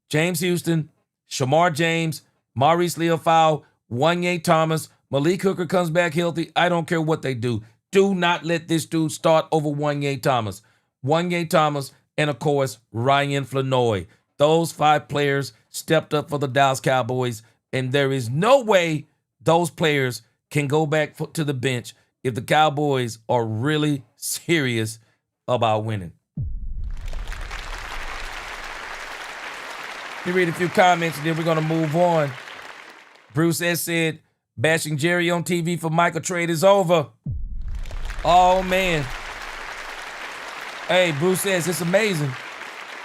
James Houston, Shamar James, Maurice Leofau, Wanye Thomas, Malik Hooker comes back healthy. I don't care what they do. Do not let this dude start over Wanye Thomas. Wanye Thomas and, of course, Ryan Flanoy. Those 5 players stepped up for the Dallas Cowboys, and there is no way those players can go back to the bench if the Cowboys are really serious about winning. Let me read a few comments, and then we're going to move on. Bruce S. said, bashing Jerry on TV for Michael trade is over. Oh, man. Hey, Bruce says, it's amazing.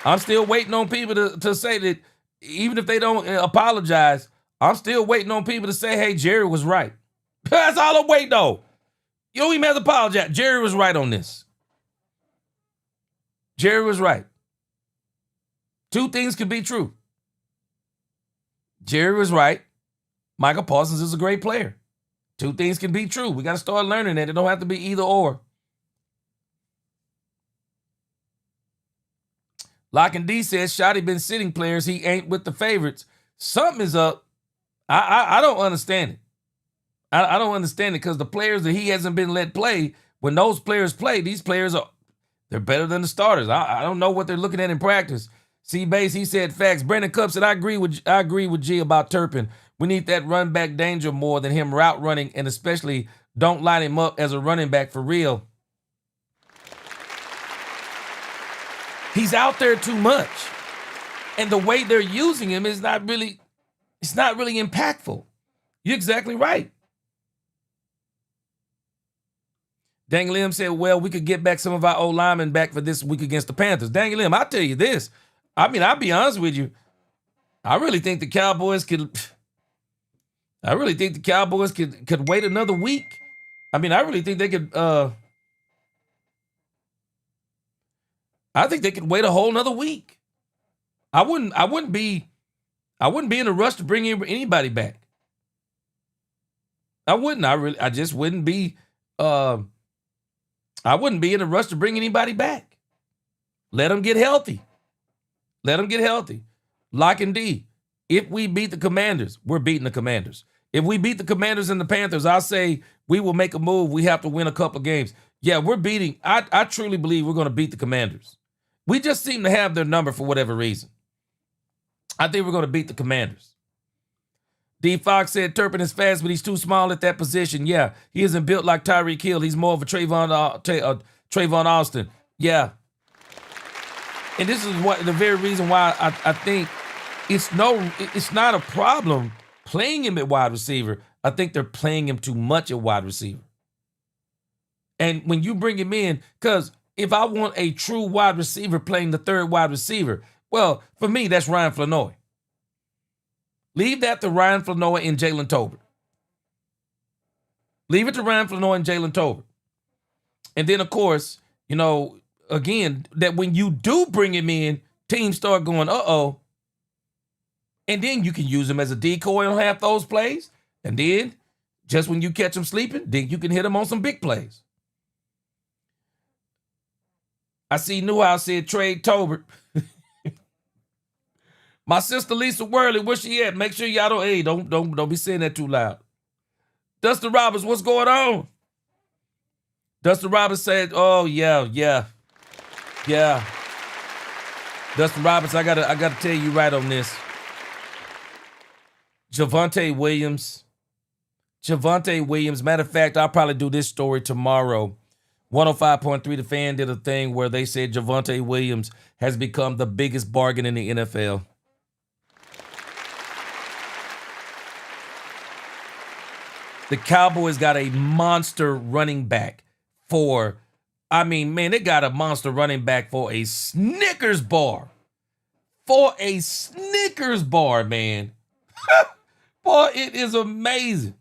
I'm still waiting on people to say that, even if they don't apologize, I'm still waiting on people to say, hey, Jerry was right. That's all I'm waiting on. You don't even have to apologize. Jerry was right on this. Jerry was right. 2 things can be true. Jerry was right. Michael Parsons is a great player. 2 things can be true. We got to start learning that. It don't have to be either or. Lock and D says, Shotty been sitting players. He ain't with the favorites. Something is up. I don't understand it. I don't understand it because the players that he hasn't been let play, when those players play, these players they're better than the starters. I don't know what they're looking at in practice. C-Base, he said facts. Brandon Cupp said, I agree with G about Turpin. We need that run back danger more than him route running, and especially don't line him up as a running back for real. He's out there too much. And the way they're using him is not really impactful. You're exactly right. Dang Lim said, well, we could get back some of our old linemen back for this week against the Panthers. Dang Lim, I'll tell you this. I mean, I'll be honest with you. I really think the Cowboys could wait another week. I mean, I really think they could I think they could wait a whole nother week. I wouldn't be in a rush to bring anybody back. I wouldn't. I just wouldn't be I wouldn't be in a rush to bring anybody back. Let them get healthy. Lock and D. If we beat the Commanders, we're beating the Commanders. If we beat the Commanders and the Panthers, I'll say we will make a move. We have to win a couple games. Yeah, we're beating. I truly believe we're going to beat the Commanders. We just seem to have their number for whatever reason. I think we're going to beat the Commanders. D. Fox said Turpin is fast, but he's too small at that position. Yeah, he isn't built like Tyreek Hill. He's more of a Trayvon Austin. Yeah. And this is the very reason why I think it's not a problem playing him at wide receiver. I think they're playing him too much at wide receiver. And when you bring him in, because if I want a true wide receiver playing the third wide receiver, well, for me, that's Ryan Flanoy. Leave that to Ryan Flanoy and Jalen Tolbert. Leave it to Ryan Flanoy and Jalen Tolbert. And then, of course, again, that when you do bring him in, teams start going, uh-oh. And then you can use him as a decoy on half those plays. And then, just when you catch him sleeping, then you can hit him on some big plays. I see Newhouse said trade Tolbert. My sister Lisa Worley, where she at? Make sure y'all don't be saying that too loud. Dustin Roberts, what's going on? Dustin Roberts said, oh yeah. Dustin Roberts, I gotta tell you right on this. Javonte Williams. Matter of fact, I'll probably do this story tomorrow. 105.3 The Fan did a thing where they said Javonte Williams has become the biggest bargain in the NFL. The Cowboys got a monster running back they got a monster running back for a Snickers bar. Man. Boy, it is amazing.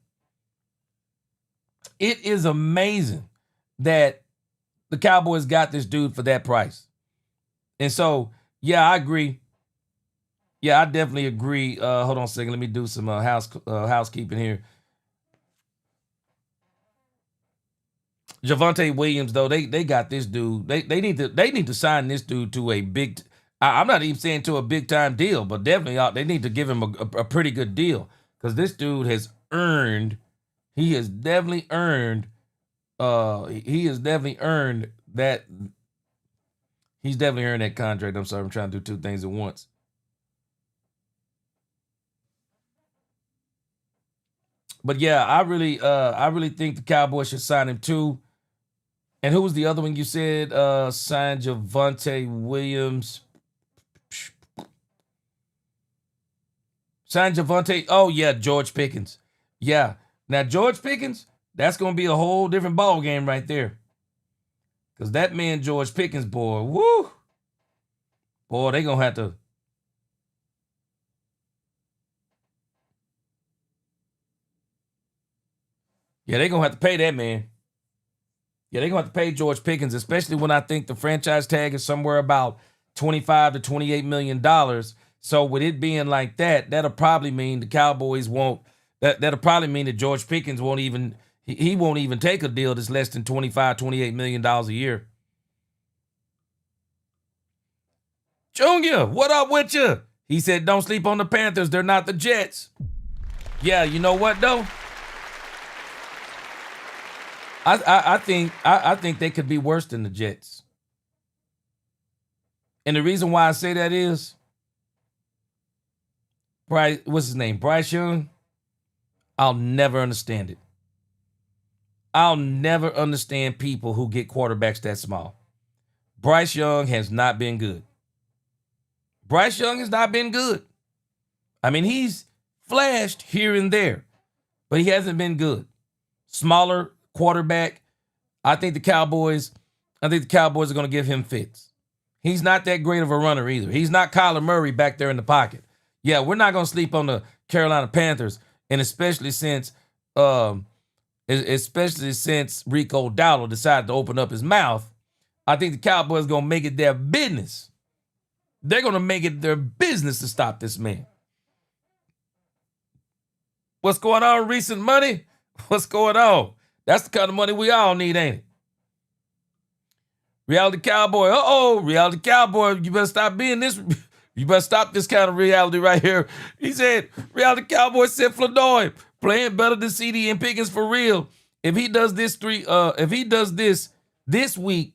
It is amazing that the Cowboys got this dude for that price. And so, yeah, I agree. Yeah, I definitely agree. Hold on a second. Let me do some housekeeping here. Javonte Williams, though, they got this dude. They need to sign this dude to a big. I'm not even saying to a big time deal, but definitely they need to give him a pretty good deal because this dude has earned. He has definitely earned. He has definitely earned that. He's definitely earned that contract. I'm sorry, I'm trying to do two things at once. But yeah, I really think the Cowboys should sign him too. And who was the other one you said signed Javonte Williams? Signed Javonte. Oh, yeah, George Pickens. Yeah. Now, George Pickens, that's going to be a whole different ball game right there. Because that man, George Pickens, boy, woo. Boy, they going to have to. Yeah, they going to have to pay that man. Yeah, they're going to have to pay George Pickens, especially when I think the franchise tag is somewhere about $25 to $28 million. So with it being like that, that'll probably mean the Cowboys won't. That'll probably mean that George Pickens won't even. He won't even take a deal that's less than $25, $28 million a year. Junior, what up with you? He said, don't sleep on the Panthers. They're not the Jets. Yeah, you know what, though? I think they could be worse than the Jets. And the reason why I say that is what's his name? Bryce Young. I'll never understand it. I'll never understand people who get quarterbacks that small. Bryce Young has not been good. Bryce Young has not been good. I mean, he's flashed here and there, but he hasn't been good. Smaller quarterback. I think the Cowboys are going to give him fits. He's not that great of a runner either. He's not Kyler Murray back there in the pocket. Yeah, we're not going to sleep on the Carolina Panthers, and especially since Rico Dowdle decided to open up his mouth. I think the Cowboys are going to make it their business. They're going to make it their business to stop this man. What's going on, recent money? What's going on? That's the kind of money we all need, ain't it? Reality Cowboy. Reality Cowboy. You better stop being this. You better stop this kind of reality right here. He said, Reality Cowboy said Flournoy playing better than CD and Pickens for real. If he does this this week,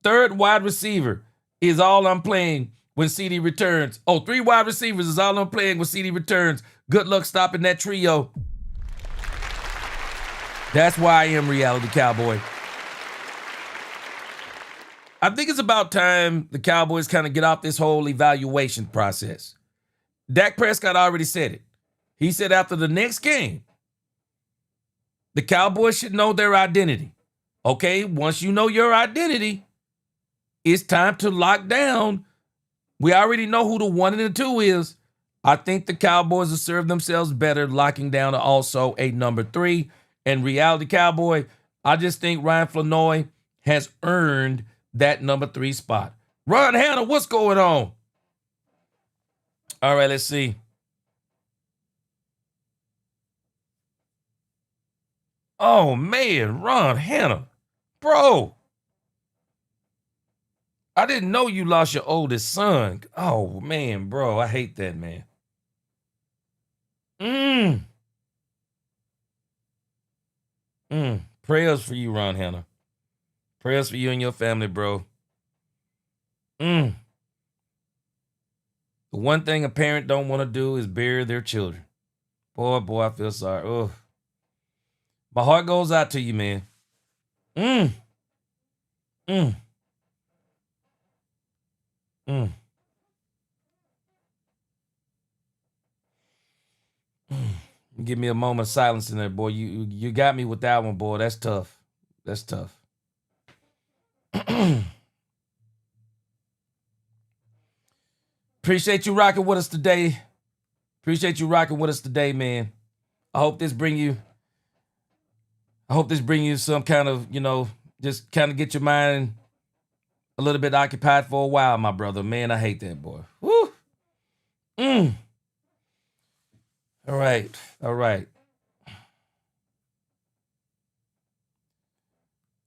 third wide receiver is all I'm playing when CD returns. 3 wide receivers is all I'm playing when CD returns. Good luck stopping that trio. That's why I am Reality Cowboy. I think it's about time the Cowboys kind of get off this whole evaluation process. Dak Prescott already said it. He said after the next game, the Cowboys should know their identity. Okay, once you know your identity, it's time to lock down. We already know who the 1 and the 2 is. I think the Cowboys will serve themselves better locking down also a number 3. And Reality Cowboy, I just think Ryan Flournoy has earned that number 3 spot. Ron Hanna, what's going on? All right, let's see. Oh, man, Ron Hanna. Bro. I didn't know you lost your oldest son. Oh, man, bro. I hate that, man. Prayers for you, Ron Hanna. Prayers for you and your family, bro. The one thing a parent don't want to do is bury their children. Boy, I feel sorry. Ugh. My heart goes out to you, man. Give me a moment of silence in there, boy. You got me with that one, boy. That's tough. That's tough. Appreciate you rocking with us today. Man. I hope this bring you I hope this brings you some kind of, just kind of get your mind a little bit occupied for a while, my brother. Man, I hate that boy. Woo. All right. All right.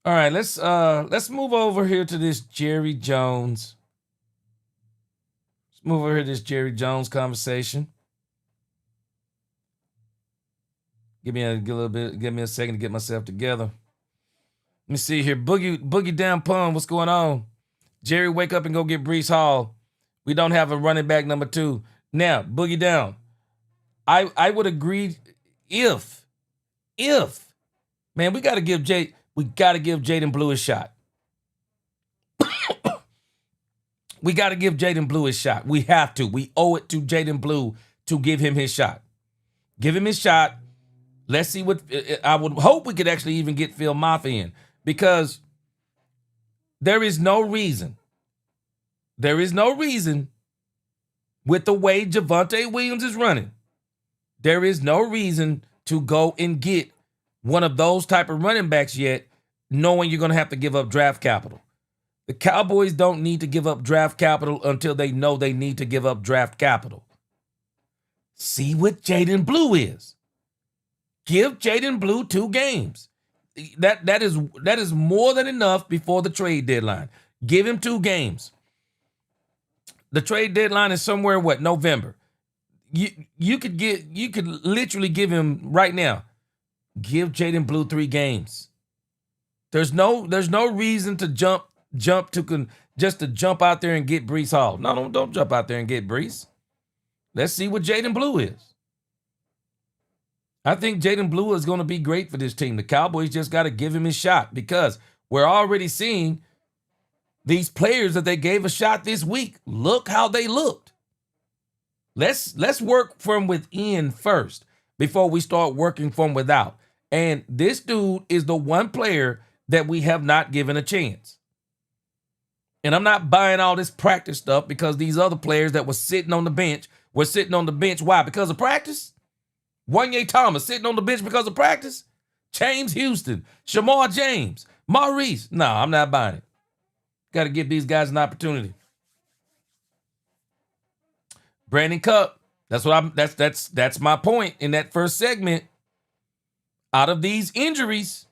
All right, let's move over here to this Jerry Jones. Let's move over here to this Jerry Jones conversation. Give me a second to get myself together. Let me see here. Boogie down pun, what's going on? Jerry, wake up and go get Breece Hall. We don't have a running back number 2. Now, Boogie down. I would agree if man, we gotta give Jaden Blue a shot. We got to give Jaden Blue his shot. We have to. We owe it to Jaden Blue to give him his shot. Give him his shot. Let's see what I would hope we could actually even get Phil Maffa in, because there is no reason with the way Javonte Williams is running. There is no reason to go and get one of those type of running backs yet, knowing you're going to have to give up draft capital. The Cowboys don't need to give up draft capital until they know they need to give up draft capital. See what Jaden Blue is. Give Jaden Blue 2 games. That is more than enough before the trade deadline. Give him 2 games. The trade deadline is somewhere, November. You could literally give him right now. Give Jaden Blue 3 games. There's no reason to jump out there and get Breece Hall. No, don't jump out there and get Breece. Let's see what Jaden Blue is. I think Jaden Blue is going to be great for this team. The Cowboys just got to give him his shot, because we're already seeing these players that they gave a shot this week. Look how they looked. Let's work from within first before we start working from without. And this dude is the one player that we have not given a chance. And I'm not buying all this practice stuff because these other players that were sitting on the bench were sitting on the bench. Why? Because of practice? Wanye Thomas sitting on the bench because of practice? James Houston, Shamar James, Maurice. No, I'm not buying it. Got to give these guys an opportunity. Brandon Cup. That's my point in that first segment. Out of these injuries,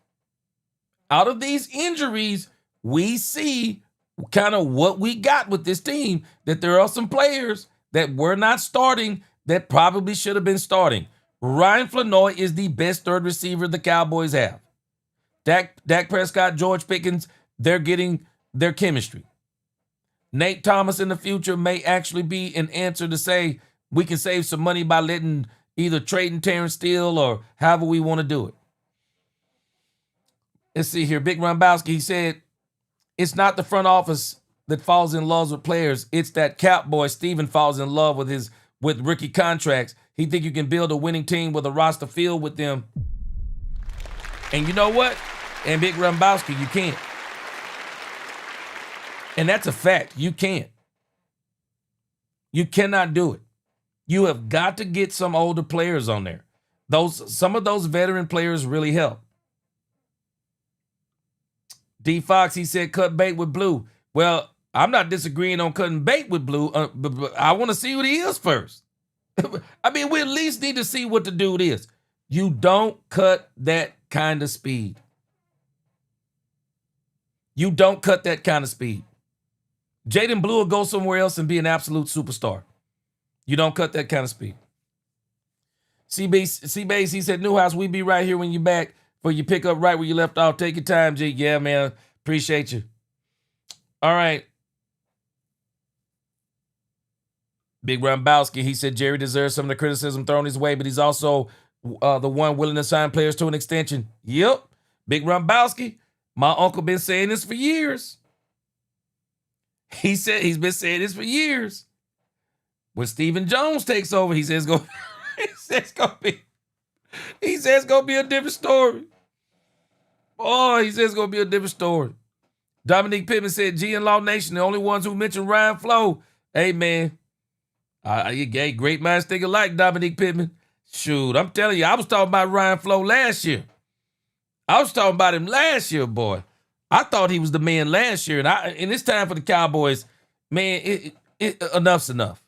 we see kind of what we got with this team, that there are some players that were not starting that probably should have been starting. Ryan Flanoy is the best third receiver the Cowboys have. Dak Prescott, George Pickens, they're getting their chemistry. Nate Thomas in the future may actually be an answer to say we can save some money by either trading Terrence Steele or however we want to do it. Let's see here. Big Rumbowski, he said, it's not the front office that falls in love with players. It's that cap boy Steven falls in love with rookie contracts. He think you can build a winning team with a roster filled with them. And you know what? And Big Rumbowski, you can't. And that's a fact. You can't. You cannot do it. You have got to get some older players on there. Some of those veteran players really help. D Fox, he said, cut bait with Blue. Well, I'm not disagreeing on cutting bait with Blue, but I want to see what he is first. I mean, we at least need to see what the dude is. You don't cut that kind of speed. You don't cut that kind of speed. Jaden Blue will go somewhere else and be an absolute superstar. You don't cut that kind of speed. C-Base, he said, Newhouse, we be right here when you're back for you pick up right where you left off. Take your time, G. Yeah, man. Appreciate you. All right. Big Rumbowski, he said Jerry deserves some of the criticism thrown his way, but he's also the one willing to sign players to an extension. Yep. Big Rumbowski, my uncle been saying this for years. He said he's been saying this for years. When Stephen Jones takes over, he says it's gonna be a different story. Oh, he says it's gonna be a different story. Dominique Pittman said, G and Law Nation, the only ones who mentioned Ryan Flo. Hey, man. Great minds think alike, Dominique Pittman. Shoot, I'm telling you, I was talking about Ryan Flo last year. I was talking about him last year, boy. I thought he was the man last year, and it's time for the Cowboys, man. Enough's enough.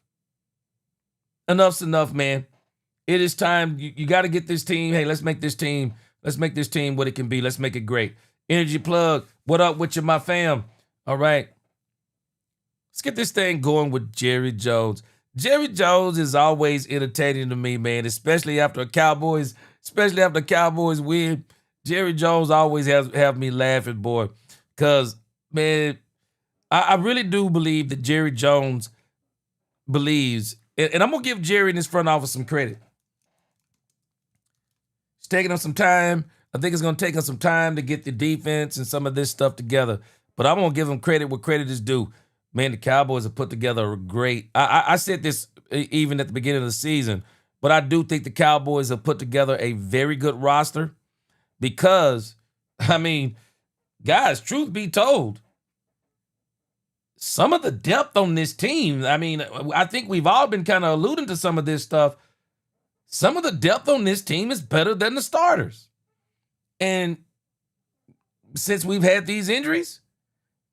Enough's enough, man. It is time. You got to get this team. Hey, let's make this team. Let's make this team what it can be. Let's make it great. Energy Plug, what up with you, my fam? All right. Let's get this thing going with Jerry Jones. Jerry Jones is always entertaining to me, man, especially after a Cowboys win. Jerry Jones always have me laughing, boy, because, man, I really do believe that Jerry Jones believes, and I'm going to give Jerry in his front office some credit. It's taking him some time. I think it's going to take him some time to get the defense and some of this stuff together, but I'm going to give him credit where credit is due. Man, the Cowboys have put together a great, I said this even at the beginning of the season, but I do think the Cowboys have put together a very good roster because, I mean, guys, truth be told, some of the depth on this team, I mean, I think we've all been kind of alluding to some of this stuff. Some of the depth on this team is better than the starters. And since we've had these injuries,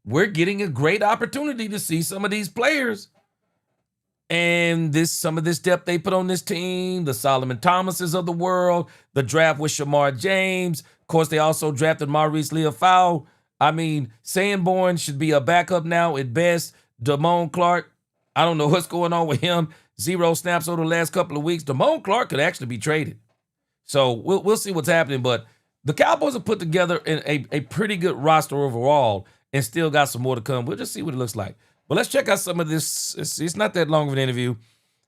we're getting a great opportunity to see some of these players and some of this depth they put on this team, the Solomon Thomases of the world, the draft with Shamar James. Of course, they also drafted Maurice Leafau. I mean, Sanborn should be a backup now at best. Damone Clark, I don't know what's going on with him. 0 snaps over the last couple of weeks. Damone Clark could actually be traded. So we'll see what's happening. But the Cowboys have put together a pretty good roster overall and still got some more to come. We'll just see what it looks like. But let's check out some of this. It's not that long of an interview.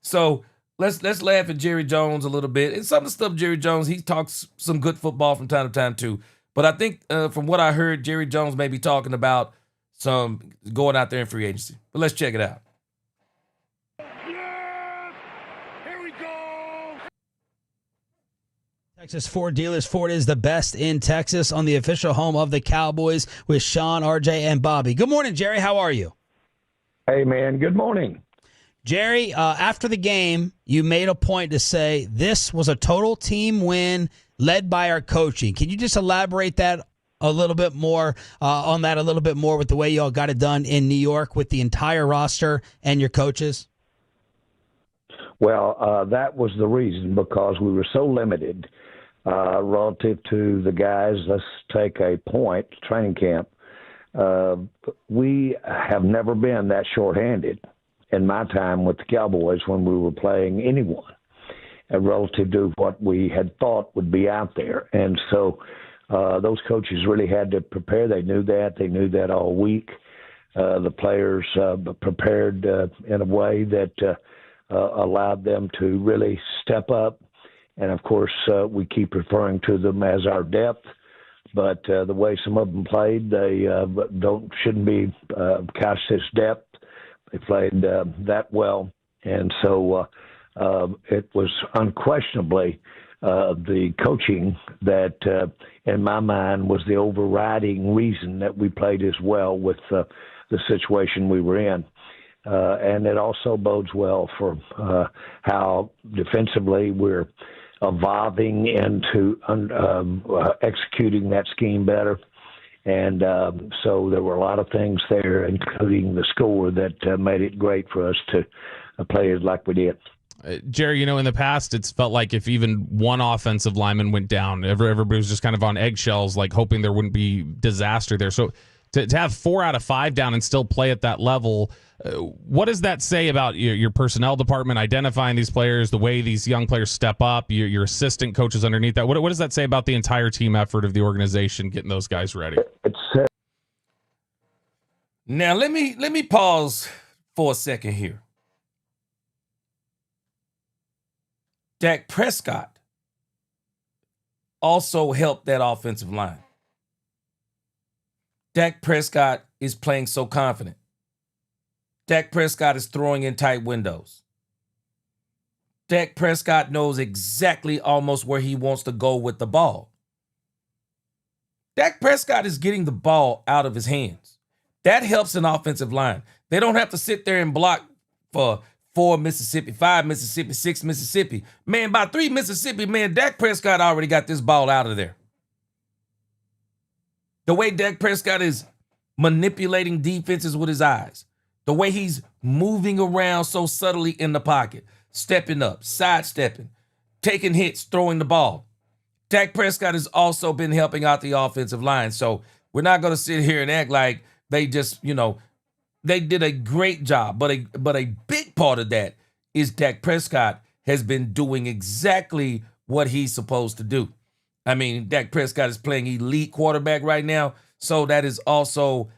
So let's laugh at Jerry Jones a little bit. And some of the stuff Jerry Jones, he talks some good football from time to time too. But I think from what I heard, Jerry Jones may be talking about some going out there in free agency. But let's check it out. Texas Ford Dealers. Ford is the best in Texas on the official home of the Cowboys with Sean, RJ, and Bobby. Good morning, Jerry. How are you? Hey, man. Good morning. Jerry, after the game, you made a point to say this was a total team win led by our coaching. Can you just elaborate that a little bit more on that a little bit more with the way y'all got it done in New York with the entire roster and your coaches? Well, that was the reason, because we were so limited relative to the guys. Let's take a point, training camp. We have never been that shorthanded in my time with the Cowboys when we were playing anyone relative to what we had thought would be out there. And so those coaches really had to prepare. They knew that. They knew that all week. The players prepared in a way that allowed them to really step up. And, of course, we keep referring to them as our depth. But the way some of them played, they shouldn't be couched as depth. They played that well. And so it was unquestionably the coaching that, in my mind, was the overriding reason that we played as well with the situation we were in. And it also bodes well for how defensively we're evolving into executing that scheme better. And so there were a lot of things there, including the score, that made it great for us to play it like we did. Jerry, in the past, it's felt like if even one offensive lineman went down, everybody was just kind of on eggshells, like hoping there wouldn't be disaster there. So to have 4 out of 5 down and still play at that level, what does that say about your personnel department, identifying these players, the way these young players step up, your assistant coaches underneath that? What does that say about the entire team effort of the organization getting those guys ready? Now, let me pause for a second here. Dak Prescott also helped that offensive line. Dak Prescott is playing so confident. Dak Prescott is throwing in tight windows. Dak Prescott knows exactly almost where he wants to go with the ball. Dak Prescott is getting the ball out of his hands. That helps an offensive line. They don't have to sit there and block for 4 Mississippi, 5 Mississippi, 6 Mississippi. Man, by 3 Mississippi, man, Dak Prescott already got this ball out of there. The way Dak Prescott is manipulating defenses with his eyes. The way he's moving around so subtly in the pocket, stepping up, sidestepping, taking hits, throwing the ball. Dak Prescott has also been helping out the offensive line. So we're not going to sit here and act like they just, they did a great job. But a big part of that is Dak Prescott has been doing exactly what he's supposed to do. I mean, Dak Prescott is playing elite quarterback right now. So that is also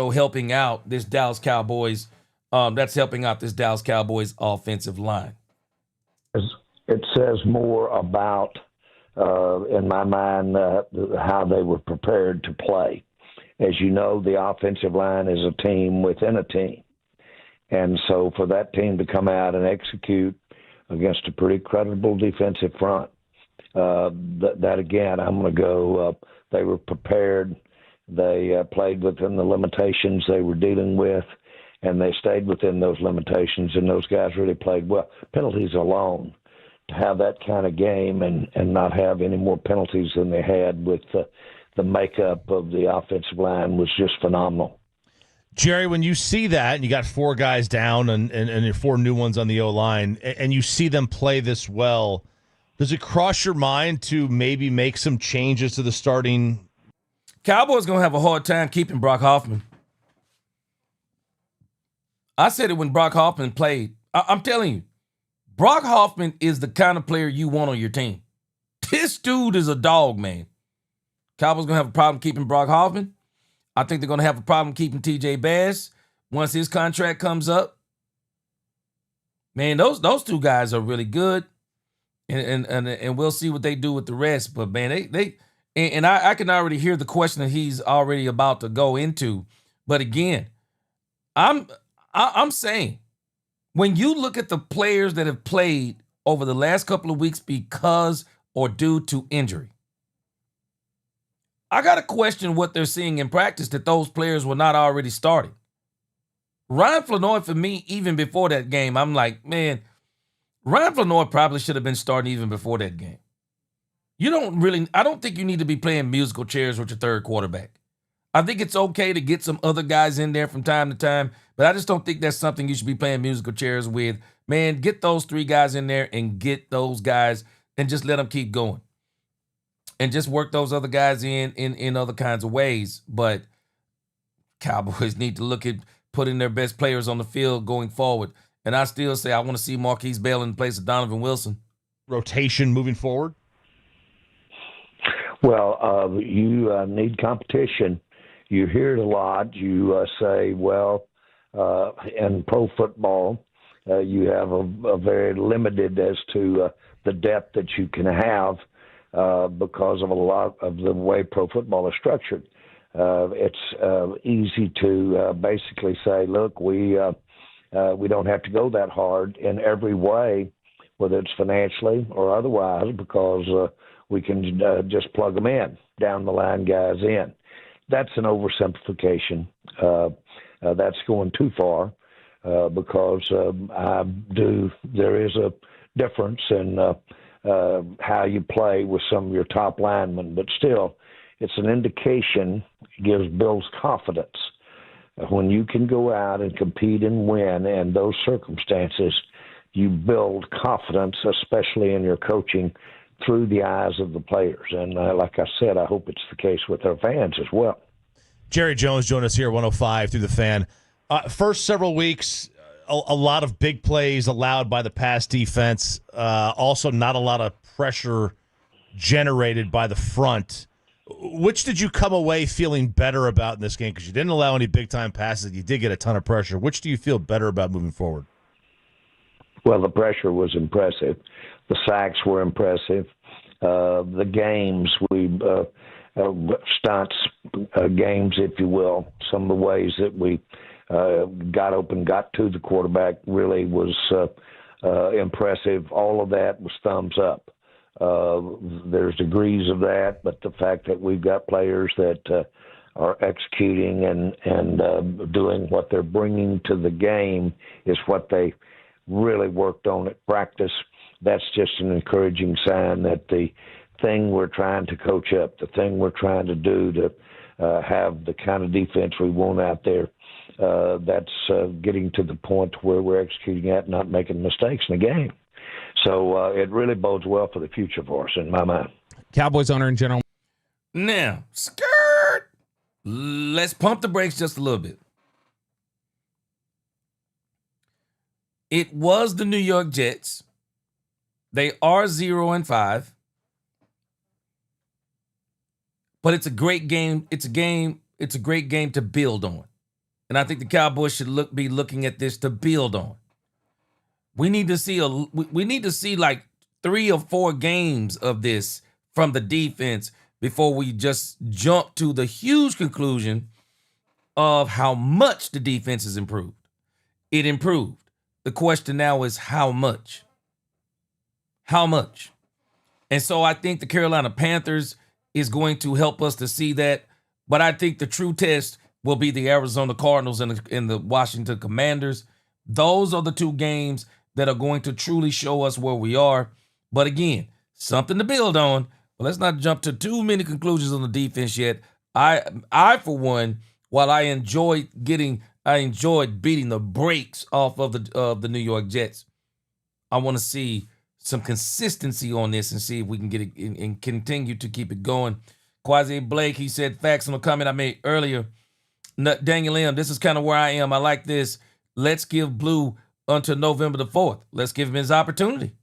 helping out this Dallas Cowboys. That's helping out this Dallas Cowboys offensive line. It says more about, in my mind, how they were prepared to play. As you know, the offensive line is a team within a team. And so for that team to come out and execute against a pretty credible defensive front, that again, I'm going to go, they were prepared. They played within the limitations they were dealing with, and they stayed within those limitations, and those guys really played well. Penalties alone, to have that kind of game and not have any more penalties than they had with the makeup of the offensive line was just phenomenal. Jerry, when you see that, and you got 4 guys down and 4 new ones on the O-line, and you see them play this well, does it cross your mind to maybe make some changes to the starting? Cowboys going to have a hard time keeping Brock Hoffman. I said it when Brock Hoffman played. I'm telling you, Brock Hoffman is the kind of player you want on your team. This dude is a dog, man. Cowboys going to have a problem keeping Brock Hoffman. I think they're going to have a problem keeping TJ Bass once his contract comes up. Man, those 2 guys are really good. And we'll see what they do with the rest. But, man, I can already hear the question that he's already about to go into. But, again, I'm saying, when you look at the players that have played over the last couple of weeks because or due to injury, I got to question what they're seeing in practice that those players were not already starting. Ryan Flanoy, for me, even before that game, I'm like, man, Ryan Flanoy probably should have been starting even before that game. I don't think you need to be playing musical chairs with your third quarterback. I think it's okay to get some other guys in there from time to time, but I just don't think that's something you should be playing musical chairs with. Man, get those 3 guys in there and get those guys and just let them keep going. And just work those other guys in other kinds of ways. But Cowboys need to look at putting their best players on the field going forward. And I still say I want to see Marquise Bell in place of Donovan Wilson. Rotation moving forward? Well, you need competition. You hear it a lot. You say, well, in pro football, you have a very limited as to the depth that you can have because of a lot of the way pro football is structured. It's easy to basically say, look, we don't have to go that hard in every way, whether it's financially or otherwise, because we can just plug them in, down the line guys in. That's an oversimplification. That's going too far because there is a difference in how you play with some of your top linemen, but still, it's an indication, builds confidence. When you can go out and compete and win in those circumstances, you build confidence, especially in your coaching, through the eyes of the players. And like I said, I hope it's the case with our fans as well. Jerry Jones joined us here at 105 through the Fan. First several weeks, a lot of big plays allowed by the pass defense. Also, not a lot of pressure generated by the front. Which did you come away feeling better about in this game? Because you didn't allow any big-time passes. You did get a ton of pressure. Which do you feel better about moving forward? Well, the pressure was impressive. The sacks were impressive. The games, stunts games, if you will, some of the ways that we got open, got to the quarterback really was impressive. All of that was thumbs up. There's degrees of that, but the fact that we've got players that are executing and doing what they're bringing to the game is what they really worked on at practice. That's just an encouraging sign that the thing we're trying to coach up, the thing we're trying to do to have the kind of defense we want out there. That's getting to the point where we're executing at, not making mistakes in the game. So it really bodes well for the future for us, in my mind. Cowboys owner and general. Now, skirt. Let's pump the brakes just a little bit. It was the New York Jets. They are 0-5. But it's a great game. It's a great game to build on. And I think the Cowboys should be looking at this to build on. We need to see like 3 or 4 games of this from the defense before we just jump to the huge conclusion of how much the defense has improved. It improved. The question now is how much? How much? And so I think the Carolina Panthers is going to help us to see that. But I think the true test will be the Arizona Cardinals and the Washington Commanders. Those are the 2 games that are going to truly show us where we are. But again, something to build on. But let's not jump to too many conclusions on the defense yet. I for one, while I enjoyed beating the brakes off of the New York Jets, I want to see some consistency on this and see if we can get it and continue to keep it going. Quasi Blake, he said facts on a comment I made earlier. Daniel M., this is kind of where I am. I like this. Let's give Blue until November the 4th. Let's give him his opportunity.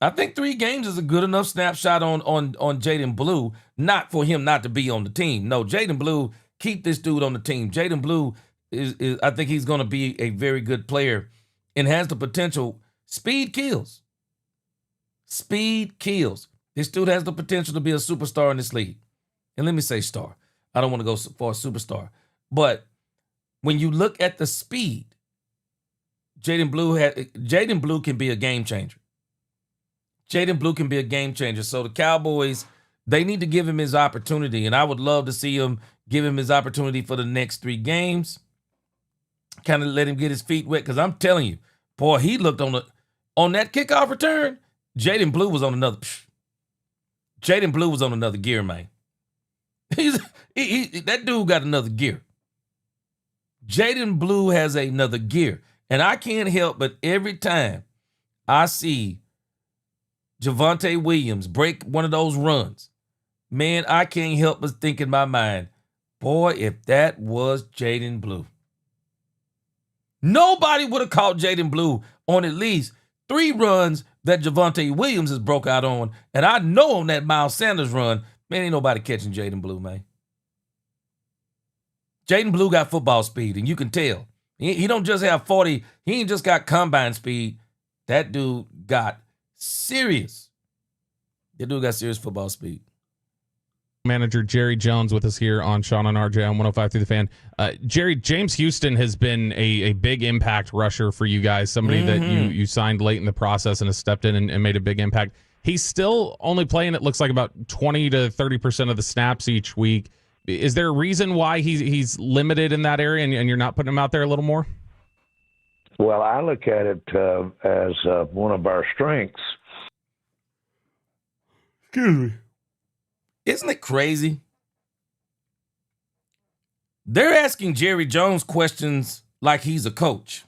I think 3 games is a good enough snapshot on Jaden Blue, not for him not to be on the team. No, Jaden Blue, keep this dude on the team. Jaden Blue is I think he's going to be a very good player and has the potential. Speed kills. Speed kills. This dude has the potential to be a superstar in this league. And let me say star. I don't want to go for a superstar. But when you look at the speed, Jaden Blue can be a game changer. Jaden Blue can be a game changer. So the Cowboys, they need to give him his opportunity. And I would love to see him give him his opportunity for the next 3 games. Kind of let him get his feet wet. Because I'm telling you, boy, he looked on that kickoff return. Jaden Blue was on another. Jaden Blue was on another gear, man. That dude got another gear. Jaden Blue has another gear. And I can't help but every time I see Javonte Williams break one of those runs, man, I can't help but think in my mind, boy, if that was Jaden Blue. Nobody would have caught Jaden Blue on at least 3 runs that Javonte Williams has broke out on. And I know on that Miles Sanders run, man, ain't nobody catching Jaden Blue, man. Jaden Blue got football speed, and you can tell. He don't just have 40. He ain't just got combine speed. That dude got serious. That dude got serious football speed. Manager Jerry Jones with us here on Sean and RJ on 105 through the Fan. Jerry, James Houston has been a big impact rusher for you guys, somebody that you signed late in the process and has stepped in and made a big impact. He's still only playing, it looks like, about 20 to 30% of the snaps each week. Is there a reason why he's limited in that area and you're not putting him out there a little more? Well, I look at it as one of our strengths. Excuse me. Isn't it crazy? They're asking Jerry Jones questions like he's a coach.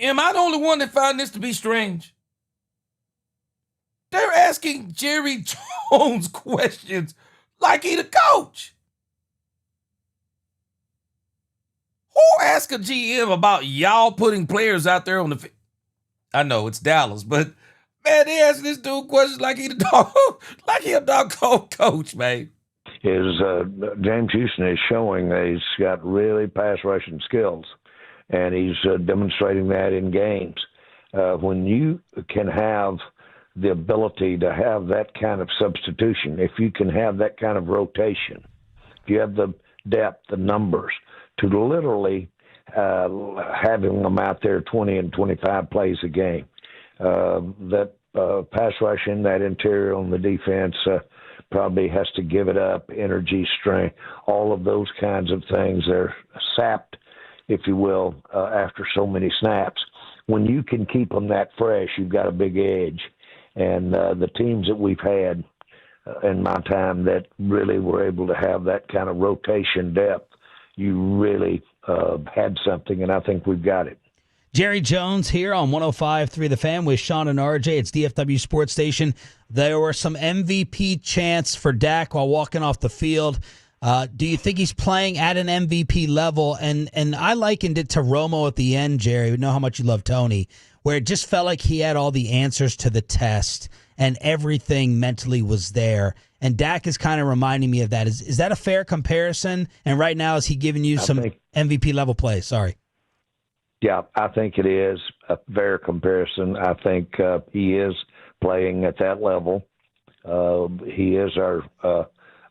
Am I the only one that found this to be strange? They're asking Jerry Jones questions like he's a coach. Who asked a GM about y'all putting players out there on the field? I know it's Dallas, but man, they asking this dude questions like he a doggone coach, man. James Houston is showing that he's got really pass rushing skills, and he's demonstrating that in games. When you can have the ability to have that kind of substitution, if you can have that kind of rotation, if you have the depth, the numbers, to literally having them out there 20 and 25 plays a game, that pass rushing, that interior on the defense probably has to give it up, energy, strength, all of those kinds of things. They're sapped, if you will, after so many snaps. when you can keep them that fresh, you've got a big edge. And the teams that we've had in my time that really were able to have that kind of rotation depth, you really had something, and I think we've got it. Jerry Jones here on 105.3 The Fan with Sean and RJ. It's DFW Sports Station. There were some MVP chants for Dak while walking off the field. Do you think he's playing at an MVP level? And I likened it to Romo at the end, Jerry. We know how much you love Tony, where it just felt like he had all the answers to the test and everything mentally was there. And Dak is kind of reminding me of that. Is that a fair comparison? And right now, is he giving you some MVP level play? Sorry. Yeah, I think it is a fair comparison. I think he is playing at that level. He is our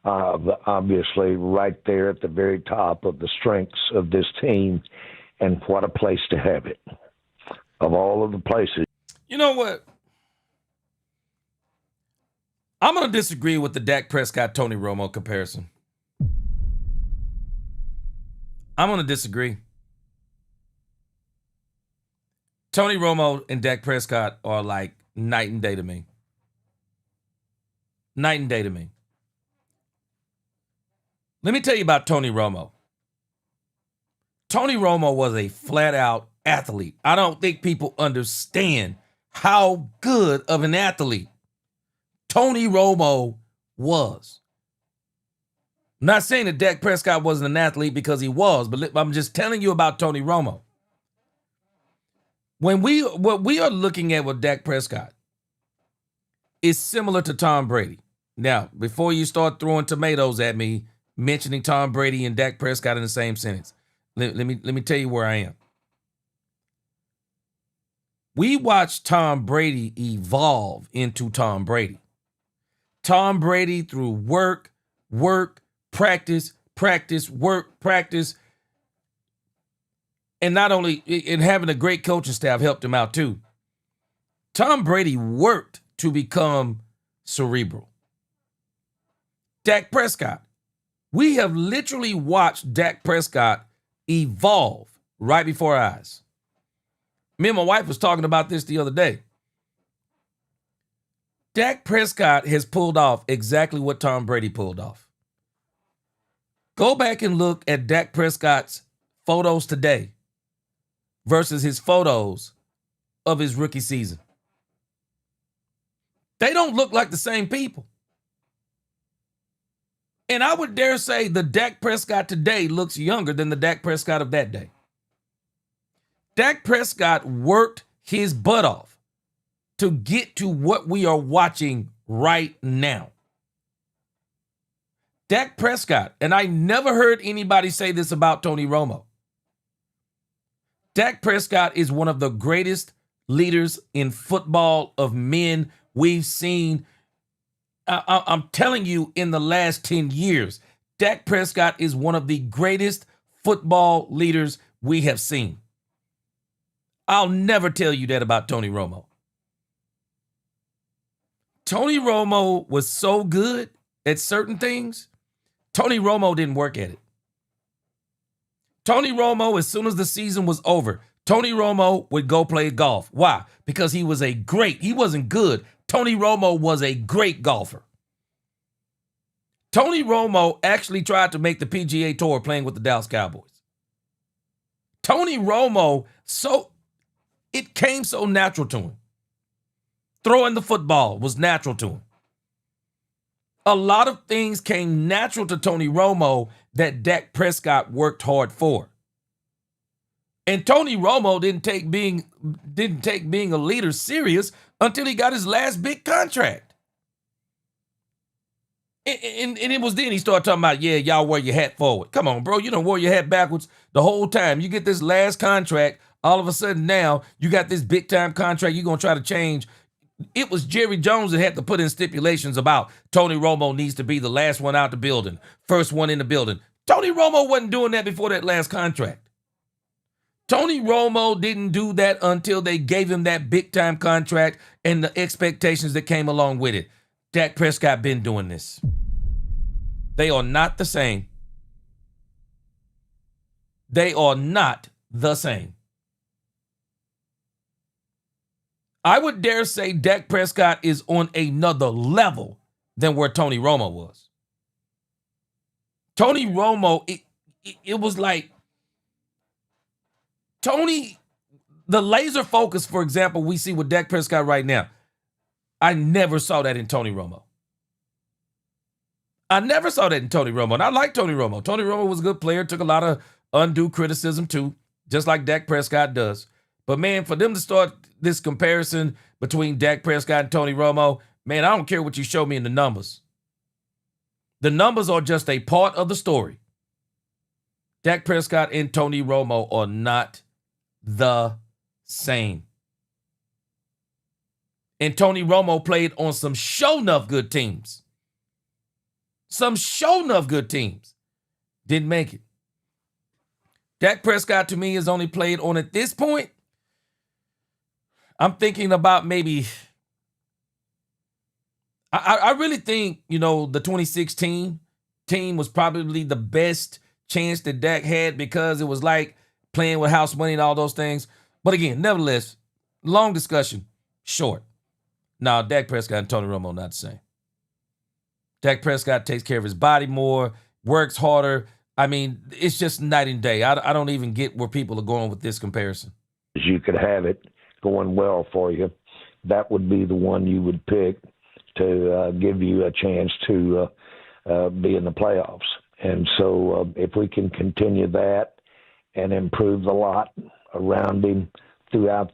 obviously right there at the very top of the strengths of this team, and what a place to have it. Of all of the places. You know what? I'm going to disagree with the Dak Prescott-Tony Romo comparison. I'm going to disagree. Tony Romo and Dak Prescott are like night and day to me. Night and day to me. Let me tell you about Tony Romo. Tony Romo was a flat-out athlete. I don't think people understand how good of an athlete Tony Romo was. I'm not saying that Dak Prescott wasn't an athlete, because he was, but I'm just telling you about Tony Romo. What we are looking at with Dak Prescott is similar to Tom Brady. Now, before you start throwing tomatoes at me, mentioning Tom Brady and Dak Prescott in the same sentence, let me tell you where I am. We watched Tom Brady evolve into Tom Brady. Tom Brady, through work, practice, work, practice, and not only in having a great coaching staff helped him out too. Tom Brady worked to become cerebral. Dak Prescott. We have literally watched Dak Prescott evolve right before our eyes. Me and my wife was talking about this the other day. Dak Prescott has pulled off exactly what Tom Brady pulled off. Go back and look at Dak Prescott's photos today versus his photos of his rookie season. They don't look like the same people. And I would dare say the Dak Prescott today looks younger than the Dak Prescott of that day. Dak Prescott worked his butt off to get to what we are watching right now. Dak Prescott, and I never heard anybody say this about Tony Romo. Dak Prescott is one of the greatest leaders in football of men we've seen. I'm telling you, in the last 10 years, Dak Prescott is one of the greatest football leaders we have seen. I'll never tell you that about Tony Romo. Tony Romo was so good at certain things, Tony Romo didn't work at it. Tony Romo, as soon as the season was over, Tony Romo would go play golf. Why? Because he wasn't good. Tony Romo was a great golfer. Tony Romo actually tried to make the PGA Tour playing with the Dallas Cowboys. Tony Romo, it came so natural to him. Throwing the football was natural to him. A lot of things came natural to Tony Romo that Dak Prescott worked hard for. And Tony Romo didn't take being a leader serious until he got his last big contract. And it was then he started talking about, yeah, y'all wear your hat forward. Come on, bro, you done wore your hat backwards the whole time. You get this last contract, all of a sudden now you got this big time contract you're going to try to change. It was Jerry Jones that had to put in stipulations about Tony Romo needs to be the last one out the building, first one in the building. Tony Romo wasn't doing that before that last contract. Tony Romo didn't do that until they gave him that big-time contract and the expectations that came along with it. Dak Prescott been doing this. They are not the same. They are not the same. I would dare say Dak Prescott is on another level than where Tony Romo was. Tony Romo, it was like Tony, the laser focus, for example, we see with Dak Prescott right now. I never saw that in Tony Romo. I never saw that in Tony Romo. And I like Tony Romo. Tony Romo was a good player, took a lot of undue criticism too, just like Dak Prescott does. But man, for them to start this comparison between Dak Prescott and Tony Romo, man, I don't care what you show me in the numbers. The numbers are just a part of the story. Dak Prescott and Tony Romo are not the same. And Tony Romo played on some show-nuff good teams. Some show-nuff good teams. Didn't make it. Dak Prescott, to me, has only played on, at this point, I'm thinking about maybe, I really think, the 2016 team was probably the best chance that Dak had because it was like playing with house money and all those things. But again, nevertheless, long discussion, short. Now, Dak Prescott and Tony Romo not the same. Dak Prescott takes care of his body more, works harder. I mean, it's just night and day. I don't even get where people are going with this comparison. You could have it going well for you. That would be the one you would pick to give you a chance to be in the playoffs. And so if we can continue that and improve a lot around him throughout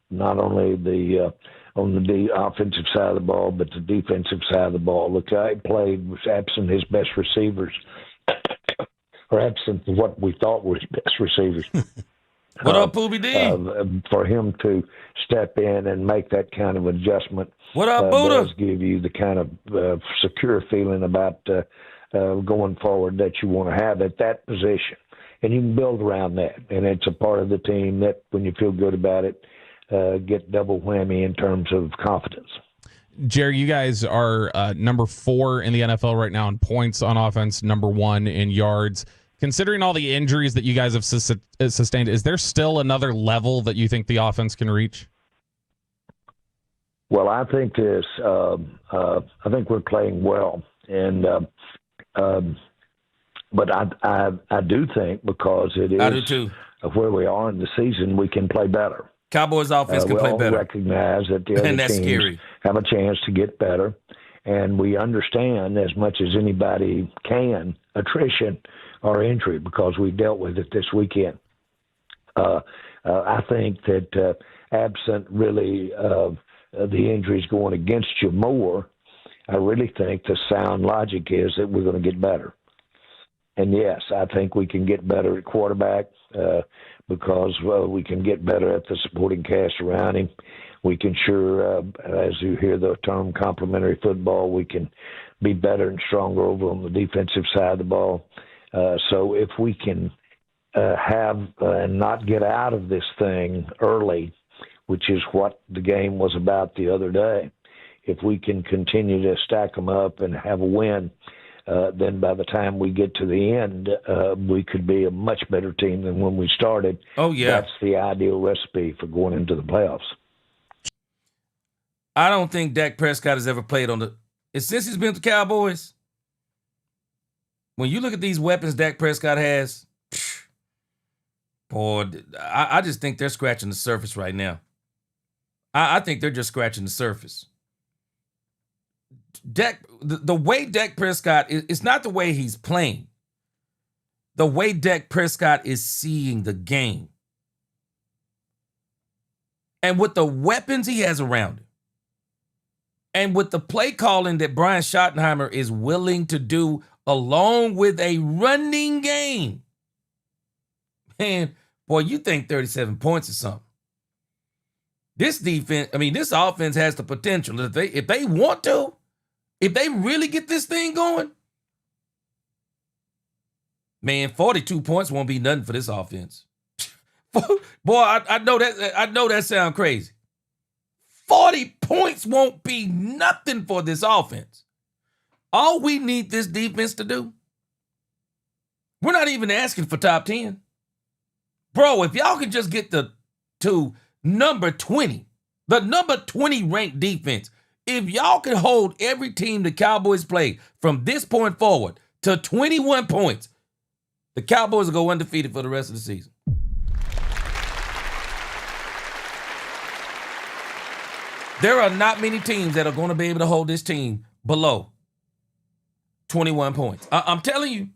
not only on the offensive side of the ball, but the defensive side of the ball. Look, I played was absent his best receivers, or absent what we thought were his best receivers. What up, Poobie D? For him to step in and make that kind of adjustment, what up, Buddha? Does give you the kind of secure feeling about going forward that you want to have at that position. And you can build around that. And it's a part of the team that when you feel good about it, get double whammy in terms of confidence. Jerry, you guys are number 4 in the NFL right now in points on offense, number 1 in yards. Considering all the injuries that you guys have sustained, is there still another level that you think the offense can reach? Well, I think this. I think we're playing well, and but I do think because it is I do too. Where we are in the season, we can play better. Cowboys offense can play better. We recognize that the other And that's teams scary. have a chance to get better, and we understand as much as anybody can attrition or injury because we dealt with it this weekend. I think that absent really the injuries going against you more, I really think the sound logic is that we're going to get better. And yes, I think we can get better at quarterback because we can get better at the supporting cast around him. We can as you hear the term complementary football, we can be better and stronger over on the defensive side of the ball. So if we can have and not get out of this thing early, which is what the game was about the other day, if we can continue to stack them up and have a win, then by the time we get to the end, we could be a much better team than when we started. Oh, yeah. That's the ideal recipe for going into the playoffs. I don't think Dak Prescott has ever played since he's been with the Cowboys. When you look at these weapons Dak Prescott has, boy, I just think they're scratching the surface right now. I think they're just scratching the surface. The way Dak Prescott it's not the way he's playing. The way Dak Prescott is seeing the game. And with the weapons he has around him, and with the play calling that Brian Schottenheimer is willing to do along with a running game, man, boy, you think 37 points is something. This offense has the potential. If they want to, if they really get this thing going, man, 42 points won't be nothing for this offense. Boy, I know that sounds crazy. 40 points won't be nothing for this offense. All we need this defense to do, we're not even asking for top 10. Bro, if y'all can just get to number 20, The number 20 ranked defense. If y'all can hold every team the Cowboys play from this point forward to 21 points, the Cowboys will go undefeated for the rest of the season. There are not many teams that are going to be able to hold this team below 21 points. I'm telling you,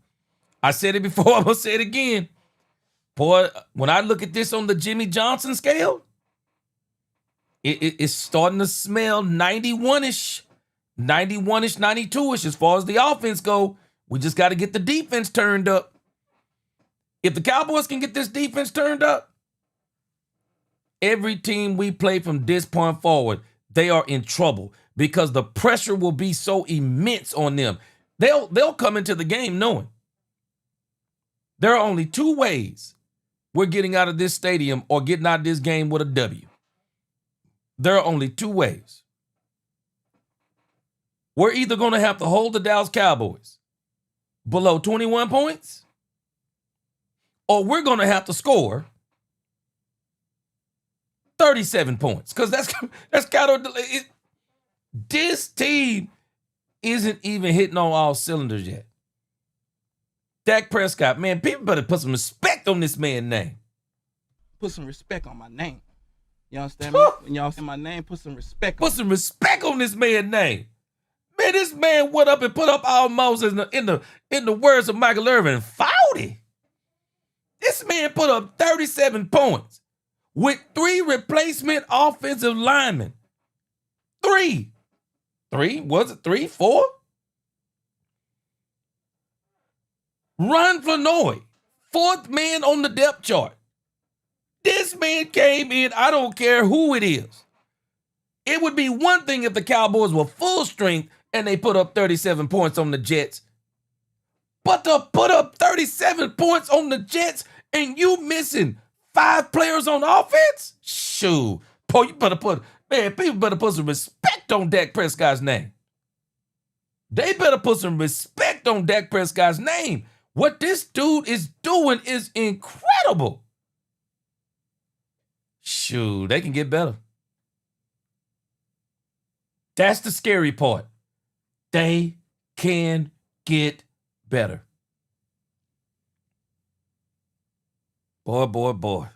I said it before, I'm going to say it again. Boy, when I look at this on the Jimmy Johnson scale, it's starting to smell 91-ish, 92-ish as far as the offense go. We just got to get the defense turned up. If the Cowboys can get this defense turned up, every team we play from this point forward, they are in trouble because the pressure will be so immense on them. They'll come into the game knowing there are only two ways we're getting out of this stadium or getting out of this game with a W. There are only two ways. We're either going to have to hold the Dallas Cowboys below 21 points, or we're going to have to score 37 points. Because that's kind of this team isn't even hitting on all cylinders yet. Dak Prescott, man, people better put some respect on this man's name. Put some respect on my name. You understand me? When y'all say my name, put some respect on Put some respect on this man's name. Man, this man went up and put up almost in the words of Michael Irvin, 40. This man put up 37 points with 3 replacement offensive linemen. 3. Was it 3, 4? Ron Flanoy, 4th man on the depth chart. This man came in, I don't care who it is. It would be one thing if the Cowboys were full strength and they put up 37 points on the Jets. But to put up 37 points on the Jets and you missing 5 players on offense? Shoot. Boy, people better put some respect on Dak Prescott's name. They better put some respect on Dak Prescott's name. What this dude is doing is incredible. Shoot, they can get better. That's the scary part. They can get better. Boy.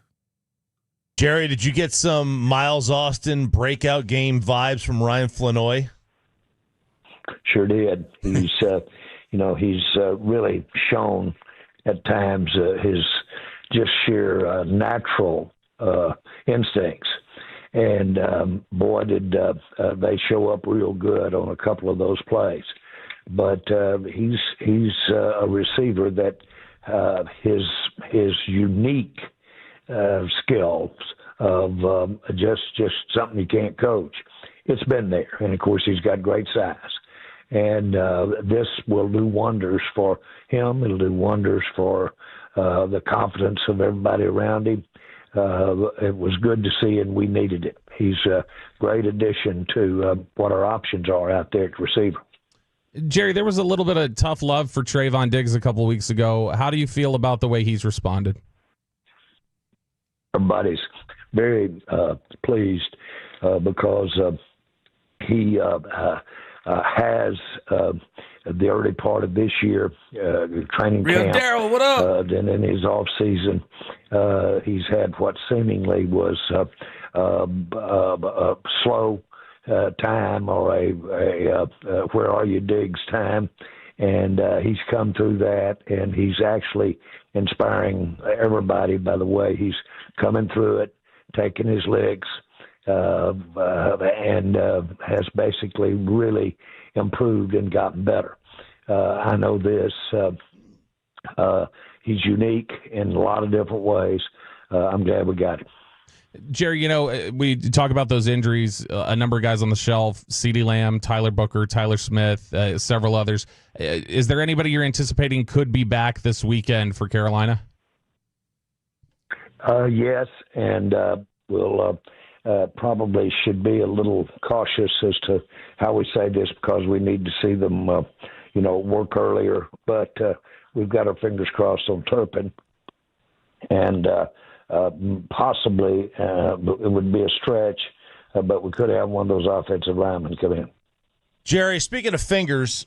Jerry, did you get some Miles Austin breakout game vibes from Ryan Flanoy? Sure did. He's, he's really shown at times his just sheer natural instincts. And boy, did they show up real good on a couple of those plays. But he's a receiver that his unique skills of just something you can't coach. It's been there, and of course he's got great size. And this will do wonders for him. It'll do wonders for the confidence of everybody around him. It was good to see, and we needed it. He's a great addition to what our options are out there at receiver. Jerry, there was a little bit of tough love for Trayvon Diggs a couple weeks ago. How do you feel about the way he's responded? Everybody's very pleased because he has the early part of this year training Real camp. Darryl, what up? Then in his off season, he's had what seemingly was a slow time or a where are you Diggs time, and he's come through that, and he's actually inspiring everybody by the way he's coming through it, taking his licks, and has basically really improved and gotten better. I know this. He's unique in a lot of different ways. I'm glad we got him. Jerry, we talk about those injuries, a number of guys on the shelf, CeeDee Lamb, Tyler Booker, Tyler Smith, several others. Is there anybody you're anticipating could be back this weekend for Carolina? Yes, and we'll probably should be a little cautious as to how we say this because we need to see them, work earlier. But we've got our fingers crossed on Turpin, and possibly it would be a stretch but we could have one of those offensive linemen come in. Jerry, speaking of fingers,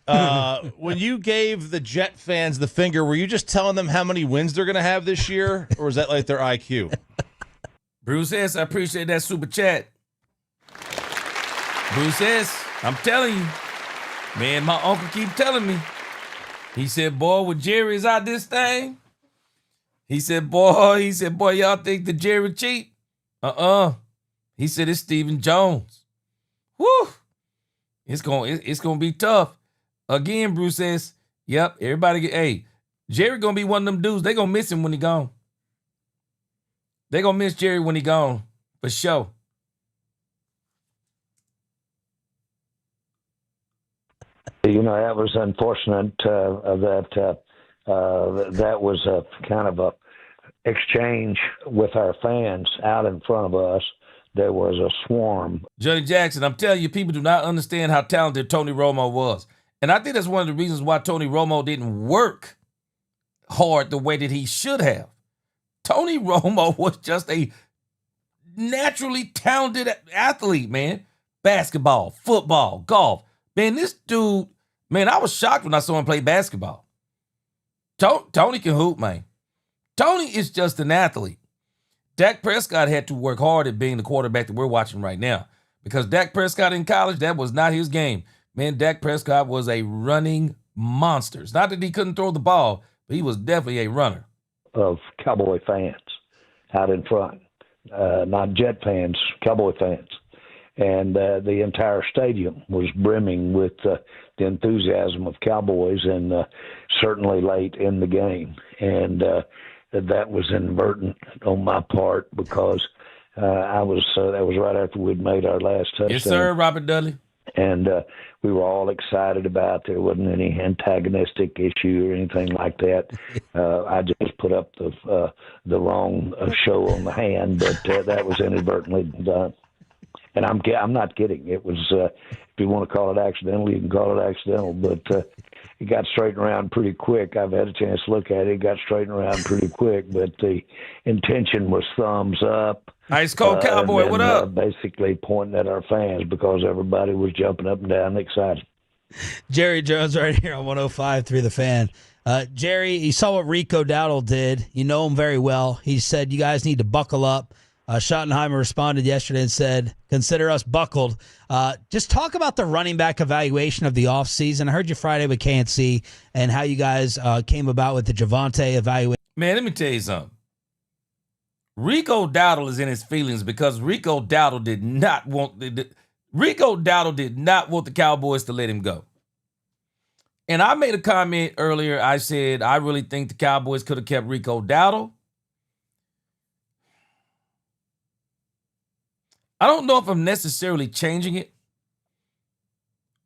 when you gave the Jet fans the finger, were you just telling them how many wins they're going to have this year, or was that like their IQ? Bruce S., I appreciate that super chat. Bruce S., I'm telling you, man, my uncle keep telling me. He said, boy, when Jerry's out this thing, he said, boy, y'all think the Jerry cheat? He said, it's Stephen Jones. Woo! It's gonna be tough. Again, Bruce says, yep, everybody hey, Jerry gonna be one of them dudes. They gonna miss him when he gone. They gonna miss Jerry when he gone, for sure. You know, that was unfortunate that was a kind of a exchange with our fans out in front of us. There was a swarm. Johnny Jackson, I'm telling you, people do not understand how talented Tony Romo was. And I think that's one of the reasons why Tony Romo didn't work hard the way that he should have. Tony Romo was just a naturally talented athlete, man. Basketball, football, golf. Man, this dude, man, I was shocked when I saw him play basketball. Tony can hoop, man. Tony is just an athlete. Dak Prescott had to work hard at being the quarterback that we're watching right now, because Dak Prescott in college, that was not his game. Man, Dak Prescott was a running monster. It's not that he couldn't throw the ball, but he was definitely a runner. Of Cowboy fans out in front, not Jet fans, Cowboy fans. And the entire stadium was brimming with the enthusiasm of Cowboys, and certainly late in the game. And that was inadvertent on my part, because that was right after we'd made our last touchdown. Yes, sir, Robert Dudley. And we were all excited about it. There wasn't any antagonistic issue or anything like that. I just put up the wrong show on the hand, but that was inadvertently done. And I'm not kidding. It was, if you want to call it accidental, you can call it accidental, but it got straightened around pretty quick. I've had a chance to look at it. It got straightened around pretty quick, but the intention was thumbs up. Ice Cold Cowboy, then, what up? Basically pointing at our fans, because everybody was jumping up and down excited. Jerry Jones right here on 105 through the Fan. Jerry, you saw what Rico Dowdle did. You know him very well. He said, you guys need to buckle up. Schottenheimer responded yesterday and said, consider us buckled. Just talk about the running back evaluation of the offseason. I heard you Friday with KNC and how you guys came about with the Javonte evaluation. Man, let me tell you something. Rico Dowdle is in his feelings because Rico Dowdle did not want the Cowboys to let him go. And I made a comment earlier. I said, I really think the Cowboys could have kept Rico Dowdle. I don't know if I'm necessarily changing it,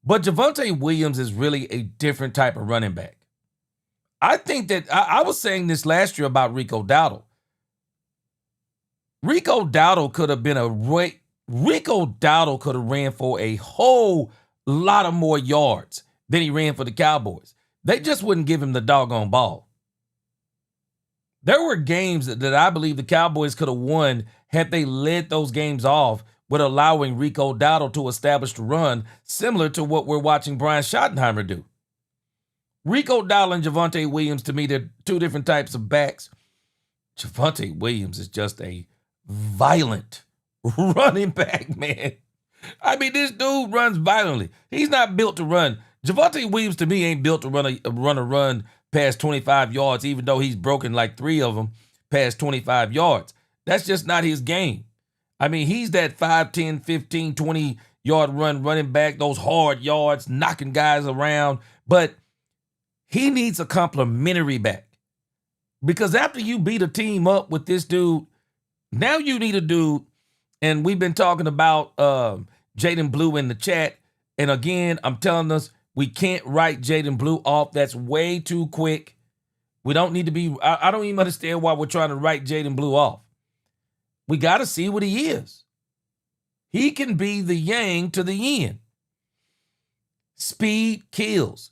but Javonte Williams is really a different type of running back. I think that I was saying this last year about Rico Dowdle. Rico Dowdle could have ran for a whole lot of more yards than he ran for the Cowboys. They just wouldn't give him the doggone ball. There were games that I believe the Cowboys could have won had they led those games off with allowing Rico Dowdle to establish the run, similar to what we're watching Brian Schottenheimer do. Rico Dowdle and Javonte Williams, to me, they're two different types of backs. Javonte Williams is just a violent running back, man. I mean, this dude runs violently. He's not built to run. Javonte Williams, to me, ain't built to run a run past 25 yards, even though he's broken like 3 of them past 25 yards. That's just not his game. I mean, he's that 5, 10, 15, 20-yard running back, those hard yards, knocking guys around. But he needs a complimentary back. Because after you beat a team up with this dude, now you need a dude, and we've been talking about Jaden Blue in the chat. And again, I'm telling us, we can't write Jaden Blue off. That's way too quick. We don't need to be, I don't even understand why we're trying to write Jaden Blue off. We got to see what he is. He can be the yang to the yin. Speed kills.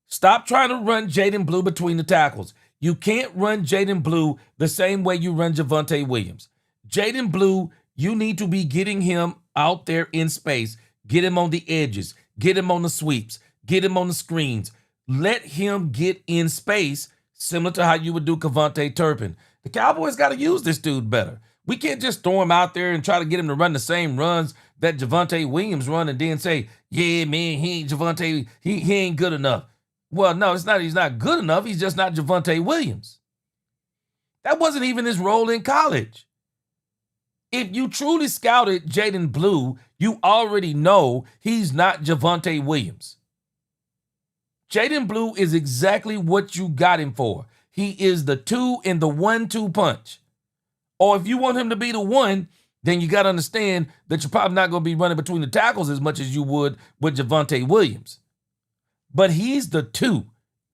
Stop trying to run Jaden Blue between the tackles. You can't run Jaden Blue the same way you run Javonte Williams. Jaden Blue, you need to be getting him out there in space. Get him on the edges. Get him on the sweeps. Get him on the screens. Let him get in space, similar to how you would do Kevontae Turpin. The Cowboys got to use this dude better. We can't just throw him out there and try to get him to run the same runs that Javonte Williams run and then say, yeah, man, he ain't Javonte, he ain't good enough. Well, no, it's not he's not good enough. He's just not Javonte Williams. That wasn't even his role in college. If you truly scouted Jaden Blue, you already know he's not Javonte Williams. Jaden Blue is exactly what you got him for. He is the 2 in the 1-2 punch. Or if you want him to be the 1, then you got to understand that you're probably not going to be running between the tackles as much as you would with Javonte Williams. But he's the 2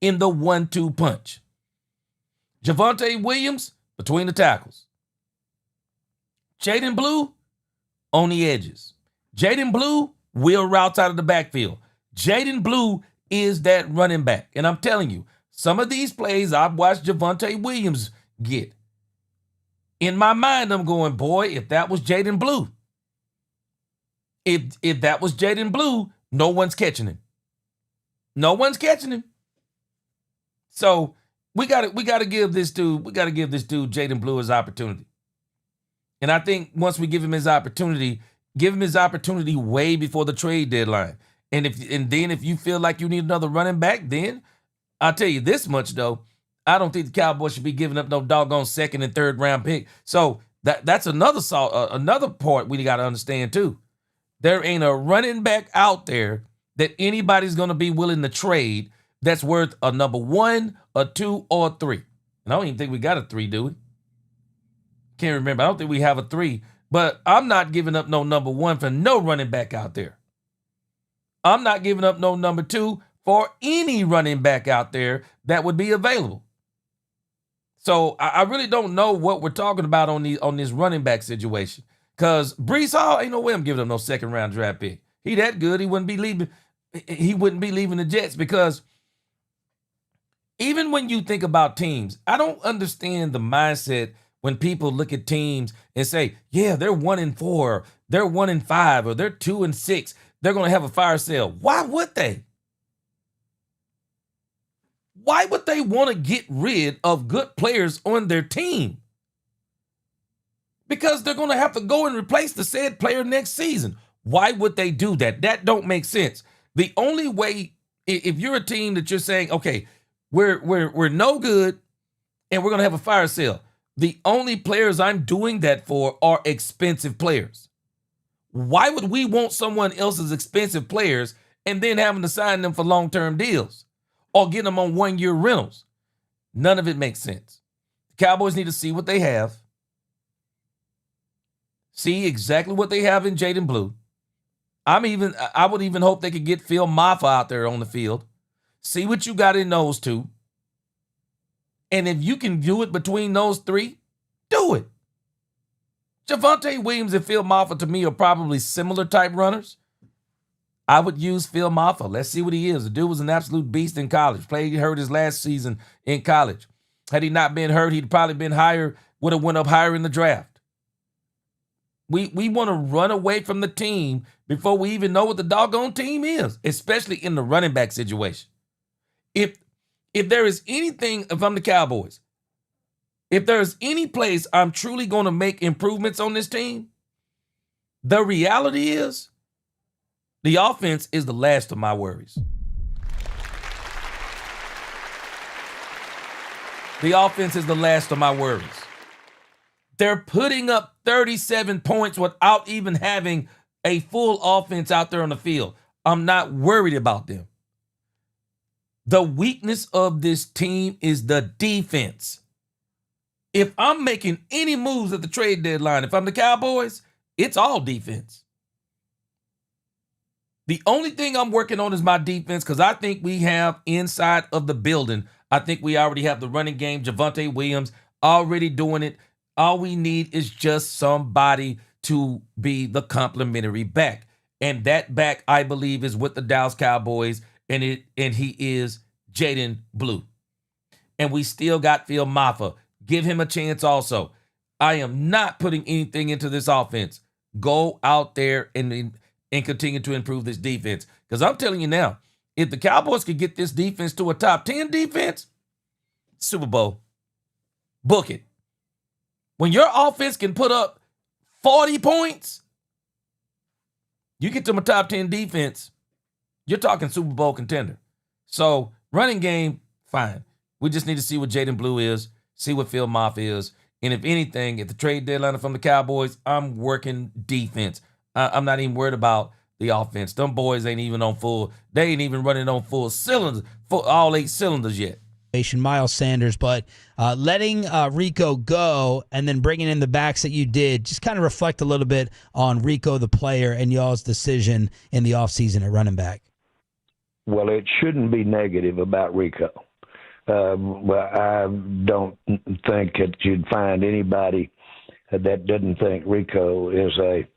in the 1-2 punch. Javonte Williams between the tackles. Jaden Blue on the edges. Jaden Blue wheel routes out of the backfield. Jaden Blue is that running back. And I'm telling you, some of these plays I've watched Javonte Williams get. In my mind, I'm going, boy, if that was Jaden Blue, if that was Jaden Blue, no one's catching him. No one's catching him. So we gotta give this dude Jaden Blue his opportunity. And I think once we give him his opportunity way before the trade deadline. And then if you feel like you need another running back, then I'll tell you this much though. I don't think the Cowboys should be giving up no doggone second and third round pick. So that's another part we got to understand too. There ain't a running back out there that anybody's going to be willing to trade that's worth a number 1, a 2, or a 3. And I don't even think we got a 3, do we? Can't remember. I don't think we have a 3. But I'm not giving up no number 1 for no running back out there. I'm not giving up no number 2 for any running back out there that would be available. So I really don't know what we're talking about on this running back situation. Because Breece Hall, ain't no way I'm giving him no second round draft pick. He that good, he wouldn't be leaving the Jets, because even when you think about teams, I don't understand the mindset when people look at teams and say, yeah, they're 1-4, they're 1-5, or they're 2-6. They're going to have a fire sale. Why would they? Why would they want to get rid of good players on their team? Because they're going to have to go and replace the said player next season. Why would they do that? That don't make sense. The only way, if you're a team that you're saying, okay, we're no good and we're going to have a fire sale, the only players I'm doing that for are expensive players. Why would we want someone else's expensive players and then having to sign them for long-term deals or get them on 1-year rentals? None of it makes sense. The Cowboys need to see what they have. See exactly what they have in Jaden Blue. I would even hope they could get Phil Maffa out there on the field. See what you got in those two. And if you can do it between those 3, do it. Javonte Williams and Phil Maffa, to me, are probably similar type runners. I would use Phil Maffa. Let's see what he is. The dude was an absolute beast in college. Played hurt his last season in college. Had he not been hurt, he'd probably been higher, would have went up higher in the draft. We want to run away from the team before we even know what the doggone team is, especially in the running back situation. If there is anything, if I'm the Cowboys, if there's any place I'm truly going to make improvements on this team, the reality is the offense is the last of my worries. The offense is the last of my worries. They're putting up 37 points without even having a full offense out there on the field. I'm not worried about them. The weakness of this team is the defense. If I'm making any moves at the trade deadline, if I'm the Cowboys, it's all defense. The only thing I'm working on is my defense, because I think we have inside of the building, I think we already have the running game. Javonte Williams already doing it. All we need is just somebody to be the complimentary back. And that back, I believe, is with the Dallas Cowboys, and he is Jaden Blue. And we still got Phil Maffa. Give him a chance also. I am not putting anything into this offense go out there and continue to improve this defense. Because I'm telling you now, if the Cowboys could get this defense to a top 10 defense, Super Bowl, book it. When your offense can put up 40 points, you get to a top 10 defense, you're talking Super Bowl contender. So running game, fine. We just need to see what Jaden Blue is, see what Phil Moff is. And if anything, if the trade deadline from the Cowboys, I'm working defense. I'm not even worried about the offense. Them boys ain't even on full. They ain't even running on full cylinders, all 8 cylinders yet. Miles Sanders, but letting Rico go and then bringing in the backs that you did, just kind of reflect a little bit on Rico the player and y'all's decision in the offseason at running back. Well, it shouldn't be negative about Rico. Well, I don't think that you'd find anybody that didn't think Rico is a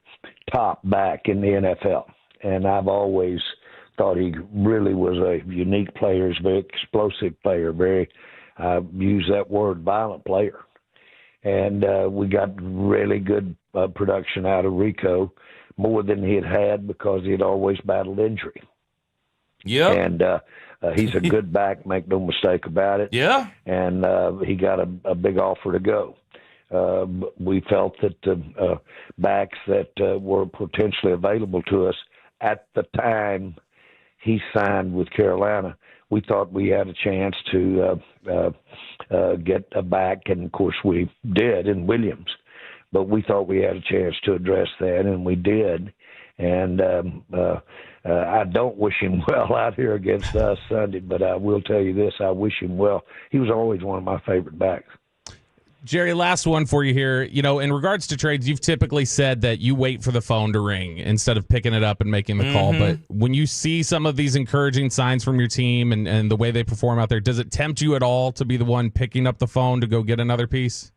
top back in the NFL. And I've always thought he really was a unique player. He's a very explosive player, use that word, violent player. And we got really good production out of Rico, more than he had because he had always battled injury. Yeah. And he's a good back, make no mistake about it. Yeah. And he got a big offer to go. We felt that the backs that were potentially available to us at the time he signed with Carolina, we thought we had a chance to get a back, and of course we did in Williams. But we thought we had a chance to address that, and we did. And I don't wish him well out here against us Sunday, but I will tell you this, I wish him well. He was always one of my favorite backs. Jerry, last one for you here. You know, in regards to trades, you've typically said that you wait for the phone to ring instead of picking it up and making the call. But when you see some of these encouraging signs from your team and the way they perform out there, does it tempt you at all to be the one picking up the phone to go get another piece?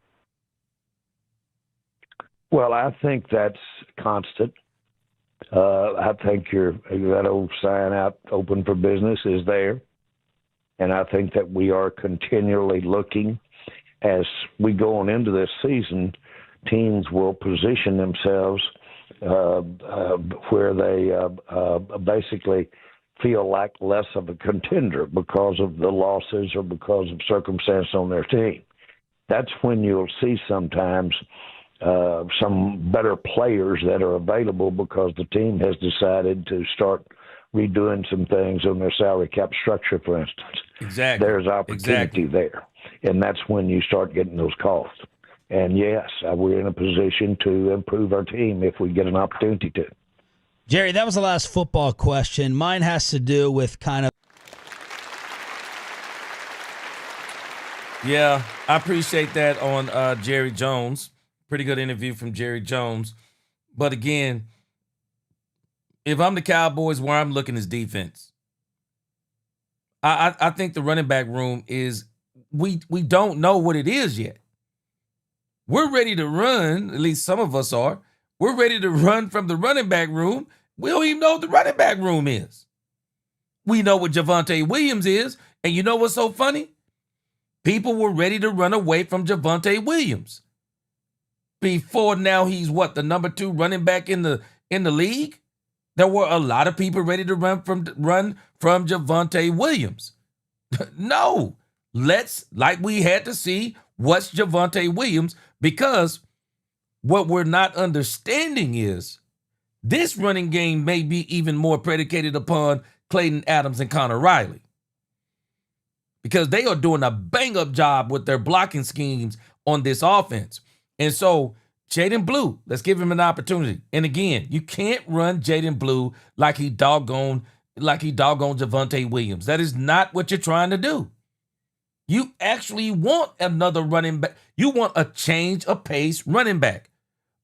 Well, I think that's constant. I think that old sign out, open for business, is there. And I think that we are continually looking. As we go on into this season, teams will position themselves where they basically feel like less of a contender because of the losses or because of circumstance on their team. That's when you'll see sometimes some better players that are available because the team has decided to start redoing some things on their salary cap structure, for instance. Exactly. There's opportunity there. And that's when you start getting those calls. And yes, we're in a position to improve our team if we get an opportunity to. Jerry, that was the last football question. Mine has to do with kind of. Yeah, I appreciate that on Jerry Jones. Pretty good interview from Jerry Jones. But again, if I'm the Cowboys, where I'm looking is defense. I think the running back room is, we don't know what it is yet. We're ready to run, at least some of us are. We're ready to run from the running back room. We don't even know what the running back room is. We know what Javonte Williams is, and you know what's so funny? People were ready to run away from Javonte Williams. Before now, he's what, the number 2 running back in the league? There were a lot of people ready to run from Javonte Williams. No, like we had to see what's Javonte Williams, because what we're not understanding is this running game may be even more predicated upon Clayton Adams and Connor Riley, because they are doing a bang-up job with their blocking schemes on this offense. And so Jaden Blue, let's give him an opportunity. And again, you can't run Jaden Blue like he doggone Javonte Williams. That is not what you're trying to do. You actually want another running back. You want a change of pace running back.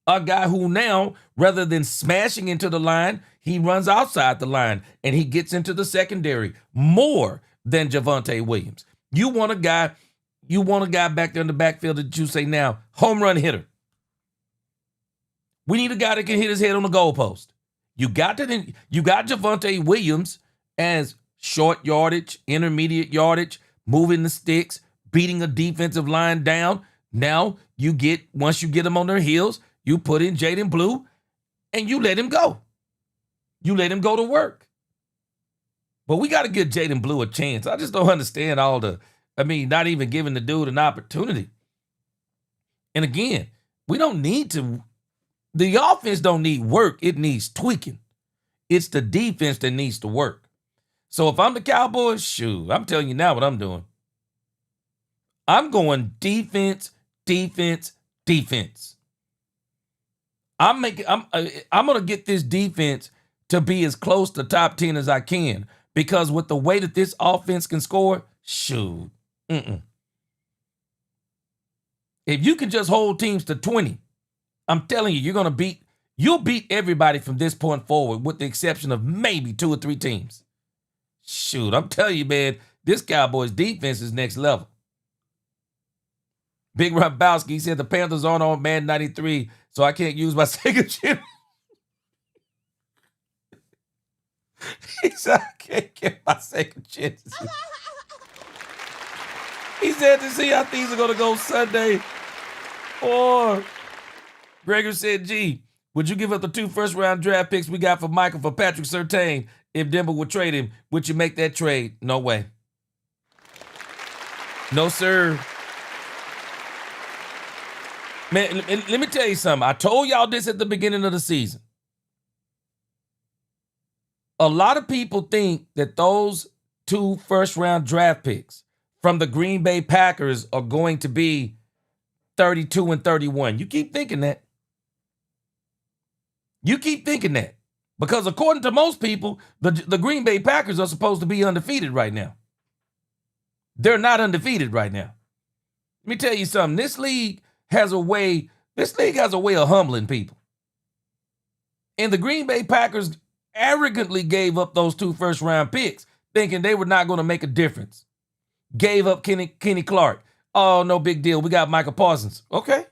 A guy who now, rather than smashing into the line, he runs outside the line and he gets into the secondary more than Javonte Williams. You want a guy back there in the backfield that you say now, home run hitter. We need a guy that can hit his head on the goalpost. You got Javonte Williams as short yardage, intermediate yardage, moving the sticks, beating a defensive line down. Now once you get them on their heels, you put in Jaden Blue, and you let him go. You let him go to work. But we got to give Jaden Blue a chance. I just don't understand not even giving the dude an opportunity. And again, we don't need to, the offense don't need work. It needs tweaking. It's the defense that needs to work. So if I'm the Cowboys, shoot, I'm telling you now what I'm doing. I'm going defense, defense, defense. I'm going to get this defense to be as close to top 10 as I can, because with the way that this offense can score, shoot. If you can just hold teams to 20, I'm telling you, you'll beat everybody from this point forward, with the exception of maybe 2 or 3 teams. Shoot, I'm telling you, man, this Cowboys defense is next level. Big Rabowski said the Panthers aren't on Madden 93, so I can't use my second gen. He said I can't get my second chances. He said to see how things are going to go Sunday. Or Gregor said, G, would you give up the 2 first-round draft picks we got for Michael for Patrick Surtain if Denver would trade him? Would you make that trade? No way. No, sir. Man, let me tell you something. I told y'all this at the beginning of the season. A lot of people think that those 2 first-round draft picks from the Green Bay Packers are going to be 32 and 31. You keep thinking that. You keep thinking that. Because according to most people, the Green Bay Packers are supposed to be undefeated right now. They're not undefeated right now. Let me tell you something. This league has a way of humbling people. And the Green Bay Packers arrogantly gave up those 2 first-round picks, thinking they were not going to make a difference. Gave up Kenny Clark. Oh, no big deal. We got Michael Parsons. Okay.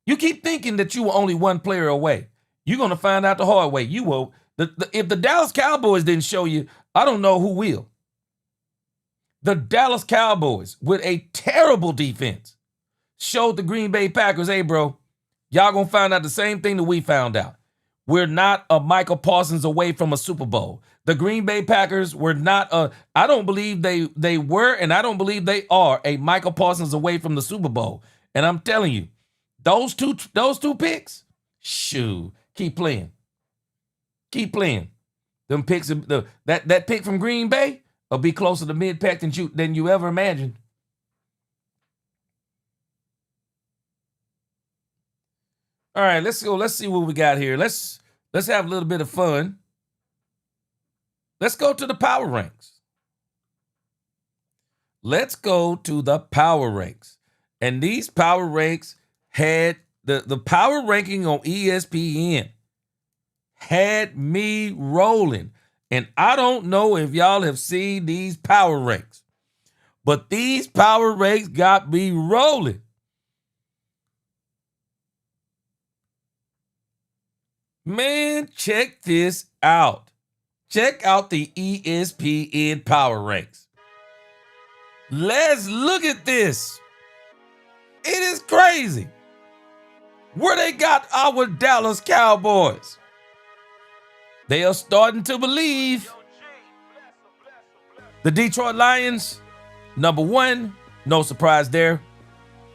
You keep thinking that you were only one player away. You're going to find out the hard way. You will. If the Dallas Cowboys didn't show you, I don't know who will. The Dallas Cowboys, with a terrible defense, showed the Green Bay Packers, hey, bro, y'all going to find out the same thing that we found out. We're not a Michael Parsons away from a Super Bowl. The Green Bay Packers were not I don't believe they were, and I don't believe they are a Michael Parsons away from the Super Bowl. And I'm telling you, those two picks, shoo, keep playing. Keep playing. Them picks, that pick from Green Bay will be closer to mid-pack than you ever imagined. All right, let's go. Let's see what we got here. Let's have a little bit of fun. Let's go to the power ranks. Let's go to the power ranks. And these power ranks had the power ranking on ESPN had me rolling. And I don't know if y'all have seen these power ranks, but these power ranks got me rolling. Man, check this out. Check out the ESPN power ranks. Let's look at this. It is crazy where they got our Dallas Cowboys. They are starting to believe. The Detroit Lions, number 1, no surprise there.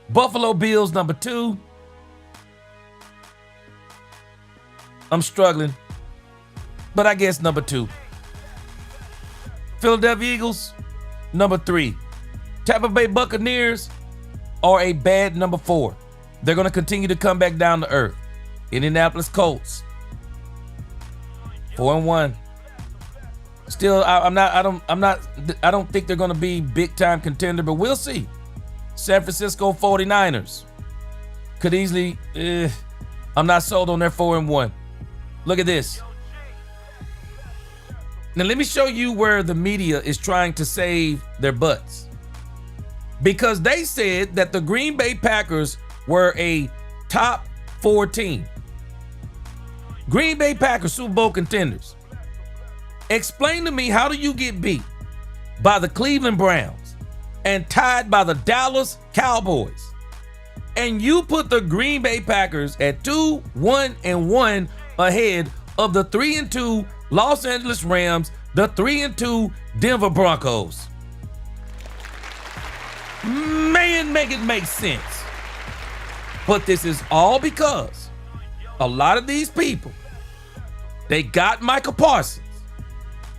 Buffalo Bills, number 2. I'm struggling, but I guess number 2. Philadelphia Eagles, number 3. Tampa Bay Buccaneers are a bad number 4. They're going to continue to come back down to earth. Indianapolis Colts, 4-1. Still, I don't think they're going to be big time contender, but we'll see. San Francisco 49ers could easily. I'm not sold on their 4-1. Look at this. Now let me show you where the media is trying to save their butts, because they said that the Green Bay Packers were a top 4 team. Green Bay Packers, Super Bowl contenders. Explain to me, how do you get beat by the Cleveland Browns and tied by the Dallas Cowboys And you put the Green Bay Packers at 2-1-1 ahead of the 3-2 Los Angeles Rams, the 3-2 Denver Broncos. Man, make it make sense. But this is all because a lot of these people, they got Michael Parsons.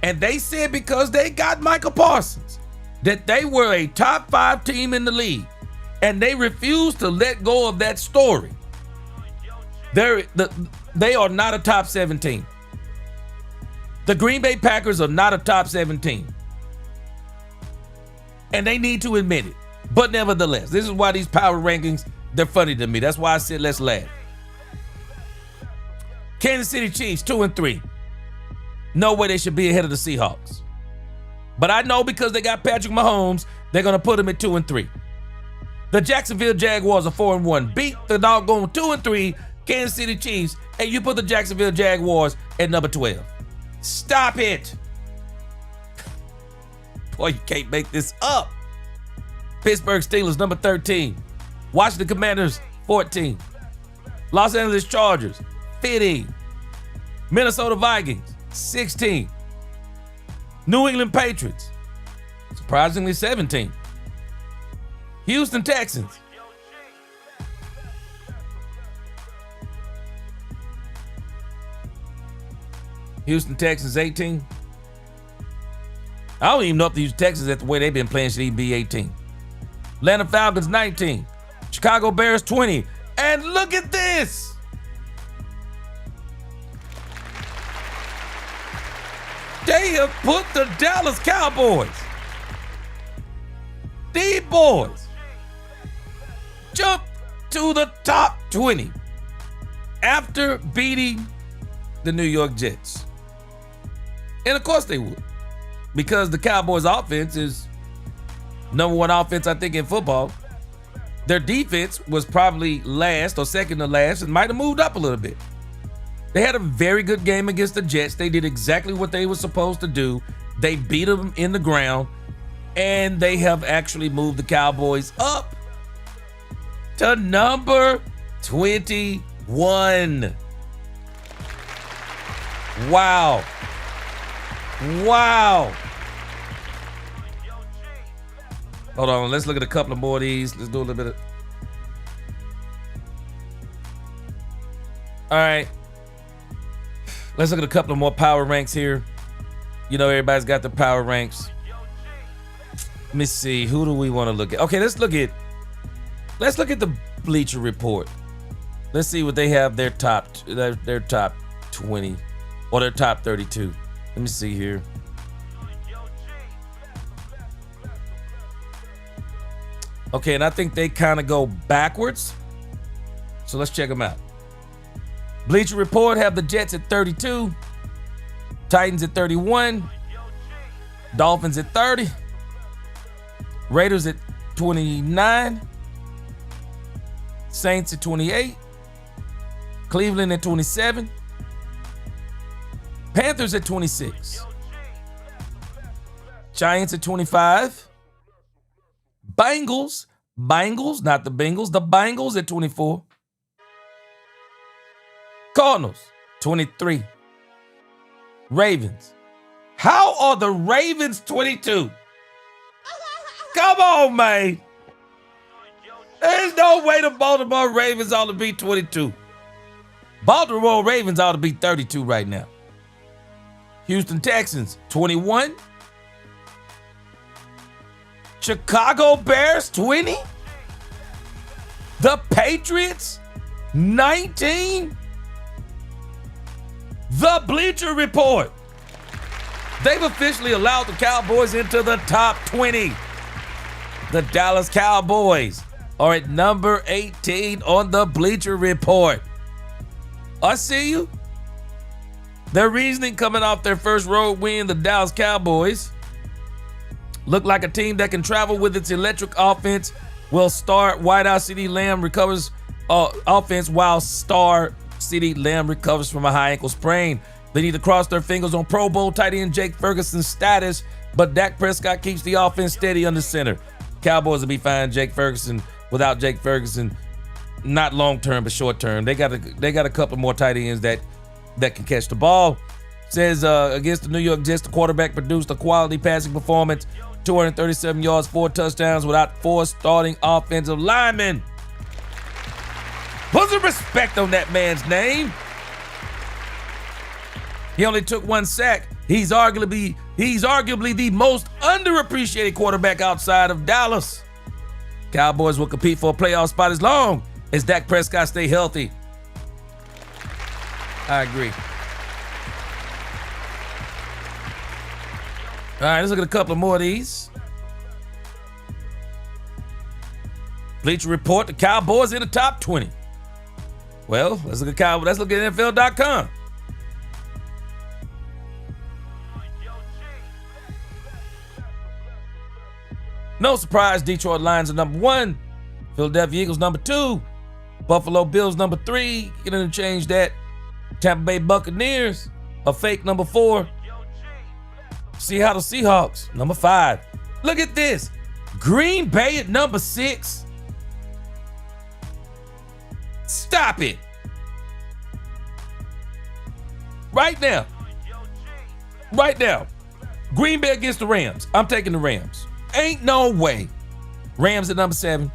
And they said because they got Michael Parsons that they were a top 5 team in the league. And they refused to let go of that story. They are not a top 7 team. The Green Bay Packers are not a top 7 team. And they need to admit it. But nevertheless, this is why these power rankings, they're funny to me. That's why I said let's laugh. Kansas City Chiefs, 2-3. No way they should be ahead of the Seahawks. But I know because they got Patrick Mahomes, they're going to put them at 2-3. The Jacksonville Jaguars are 4-1. Beat the doggone 2-3 Kansas City Chiefs, and you put the Jacksonville Jaguars at number 12. Stop it. Boy, you can't make this up. Pittsburgh Steelers, number 13. Washington Commanders, 14. Los Angeles Chargers, 15. Minnesota Vikings, 16. New England Patriots, surprisingly 17. Houston Texans, Houston Texans, 18. I don't even know if the Houston Texans, at the way they've been playing, should even be 18. Atlanta Falcons, 19. Chicago Bears, 20. And look at this. They have put the Dallas Cowboys. These boys jumped to the top 20 after beating the New York Jets. And of course they would, because the Cowboys offense is number 1 offense, I think, in football. Their defense was probably last or second to last and might have moved up a little bit. They had a very good game against the Jets. They did exactly what they were supposed to do. They beat them in the ground, and they have actually moved the Cowboys up to number 21. Wow. Wow. Hold on, let's look at a couple of more of these. Let's do a little bit of... All right. Let's look at a couple of more power ranks here. You know, everybody's got the power ranks. Let me see. Who do we want to look at? Okay, let's look at the Bleacher Report. Let's see what they have their top 20 or their top 32. Let me see here. Okay, and I think they kind of go backwards. So let's check them out. Bleacher Report have the Jets at 32, Titans at 31, Dolphins at 30, Raiders at 29, Saints at 28, Cleveland at 27, Panthers at 26, Giants at 25, Bengals, not the Bengals, the Bengals at 24, Cardinals, 23. Ravens. How are the Ravens 22? Come on, man. There's no way the Baltimore Ravens ought to be 22. Baltimore Ravens ought to be 32 right now. Houston Texans, 21. Chicago Bears, 20. The Patriots, 19. The Bleacher Report. They've officially allowed the Cowboys into the top 20. The Dallas Cowboys are at number 18 on the Bleacher Report. I see you. Their reasoning coming off their first road win, the Dallas Cowboys look like a team that can travel with its electric offense. Will start wideout CeeDee Lamb recovers offense while star CeeDee Lamb recovers from a high ankle sprain. They need to cross their fingers on Pro Bowl tight end Jake Ferguson's status, but Dak Prescott keeps the offense steady under center. Cowboys will be fine. Without Jake Ferguson, not long term, but short term. They got a couple more tight ends that can catch the ball. Says against the New York Jets, the quarterback produced a quality passing performance, 237 yards, 4 touchdowns without 4 starting offensive linemen. Put some respect on that man's name. He only took 1 sack. He's arguably the most underappreciated quarterback outside of Dallas. Cowboys will compete for a playoff spot as long as Dak Prescott stay healthy. I agree. All right, let's look at a couple more of these. Bleacher Report, the Cowboys in the top 20. Well, let's look at NFL.com. No surprise, Detroit Lions are number 1. Philadelphia Eagles number 2. Buffalo Bills number 3. You can interchange that. Tampa Bay Buccaneers, a fake number 4. Seattle Seahawks, number 5. Look at this. Green Bay at number 6. Stop it. Right now. Right now. Green Bay against the Rams. I'm taking the Rams. Ain't no way. Rams at number 7.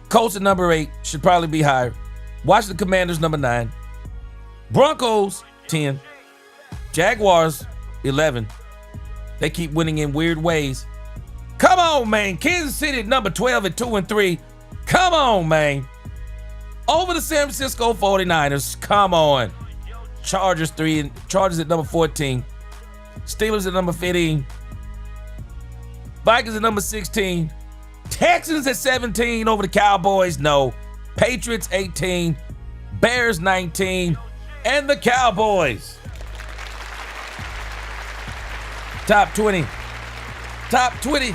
Colts at number 8. Should probably be higher. Washington Commanders number 9. Broncos 10. Jaguars 11. They keep winning in weird ways. Come on, man. Kansas City at number 12 at 2-3. Come on, man. Over the San Francisco 49ers. Come on. Chargers at number 14. Steelers at number 15. Vikings at number 16. Texans at 17 over the Cowboys. No. Patriots 18. Bears 19. And the Cowboys. Top 20. Top 20.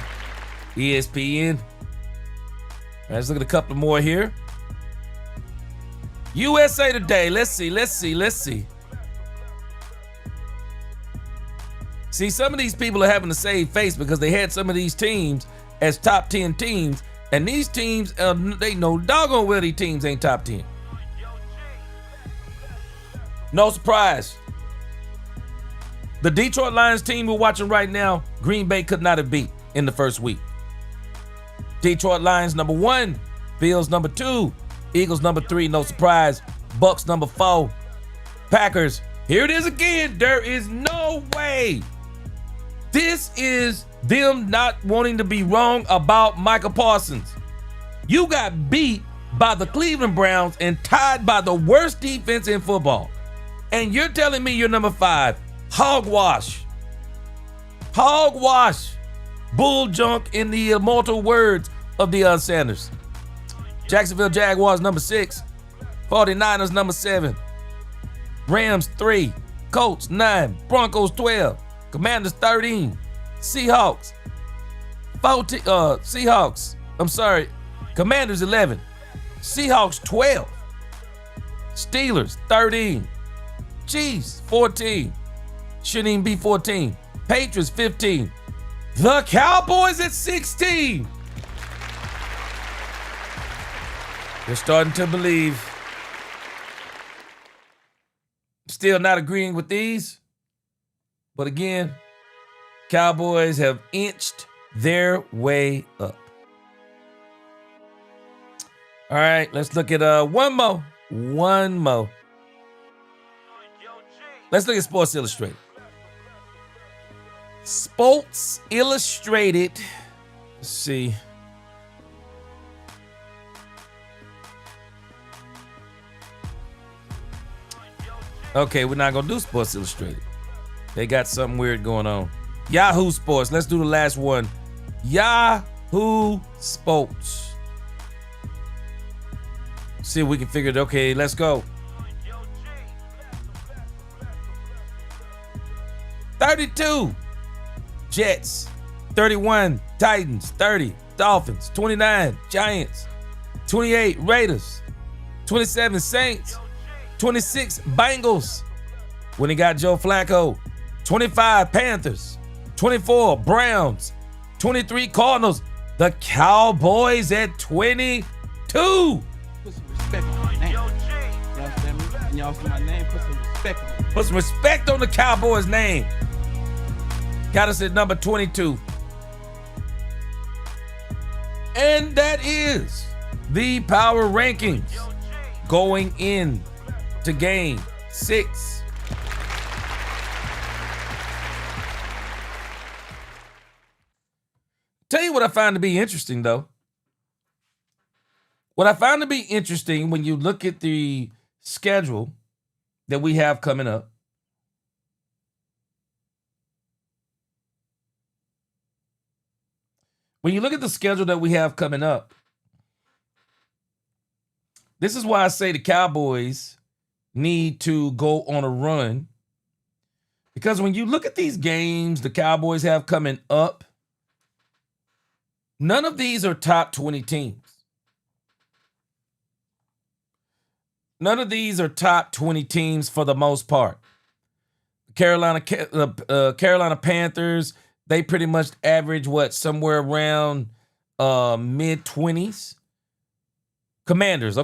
ESPN. Let's look at a couple more here. USA Today. Let's see. See, some of these people are having to save face because they had some of these teams as top 10 teams, and these teams, they know doggone well these teams ain't top 10. No surprise. The Detroit Lions team we're watching right now, Green Bay could not have beat in the first week. Detroit Lions number 1, Bills number 2, Eagles number 3, no surprise. Bucks number 4, Packers. Here it is again. There is no way. This is them not wanting to be wrong about Micah Parsons. You got beat by the Cleveland Browns and tied by the worst defense in football. And you're telling me you're number 5. Hogwash. Hogwash. Bull junk in the immortal words of Deion Sanders. Jacksonville Jaguars number 6. 49ers number 7. Rams 3. Colts 9. Broncos 12. Commanders 13. Seahawks 14. Commanders 11. Seahawks 12. Steelers 13. Chiefs 14. Shouldn't even be 14. Patriots 15. The Cowboys at 16. They're starting to believe. Still not agreeing with these. But again, Cowboys have inched their way up. All right, let's look at one more. Let's look at Sports Illustrated. Sports Illustrated. Let's see. Okay, we're not going to do Sports Illustrated. They got something weird going on. Yahoo Sports. Let's do the last one. Yahoo Sports. See if we can figure it. Okay, let's go. 32 Jets. 31 Titans. 30 Dolphins. 29 Giants. 28 Raiders. 27 Saints. 26 Bengals when he got Joe Flacco. 25 Panthers. 24 Browns. 23 Cardinals. The Cowboys at 22. y'all see my name, put some respect on it. Put some respect on the Cowboys' name. Got us at number 22. And that is the power rankings going in to game 6. Tell you what I find to be interesting, though. What I found to be interesting when you look at the schedule that we have coming up, when you look at the schedule that we have coming up, this is why I say the Cowboys need to go on a run. Because when you look at these games the Cowboys have coming up, none of these are top 20 teams. None of these are top 20 teams for the most part. Carolina Panthers, they pretty much average somewhere around mid-20s. Commanders,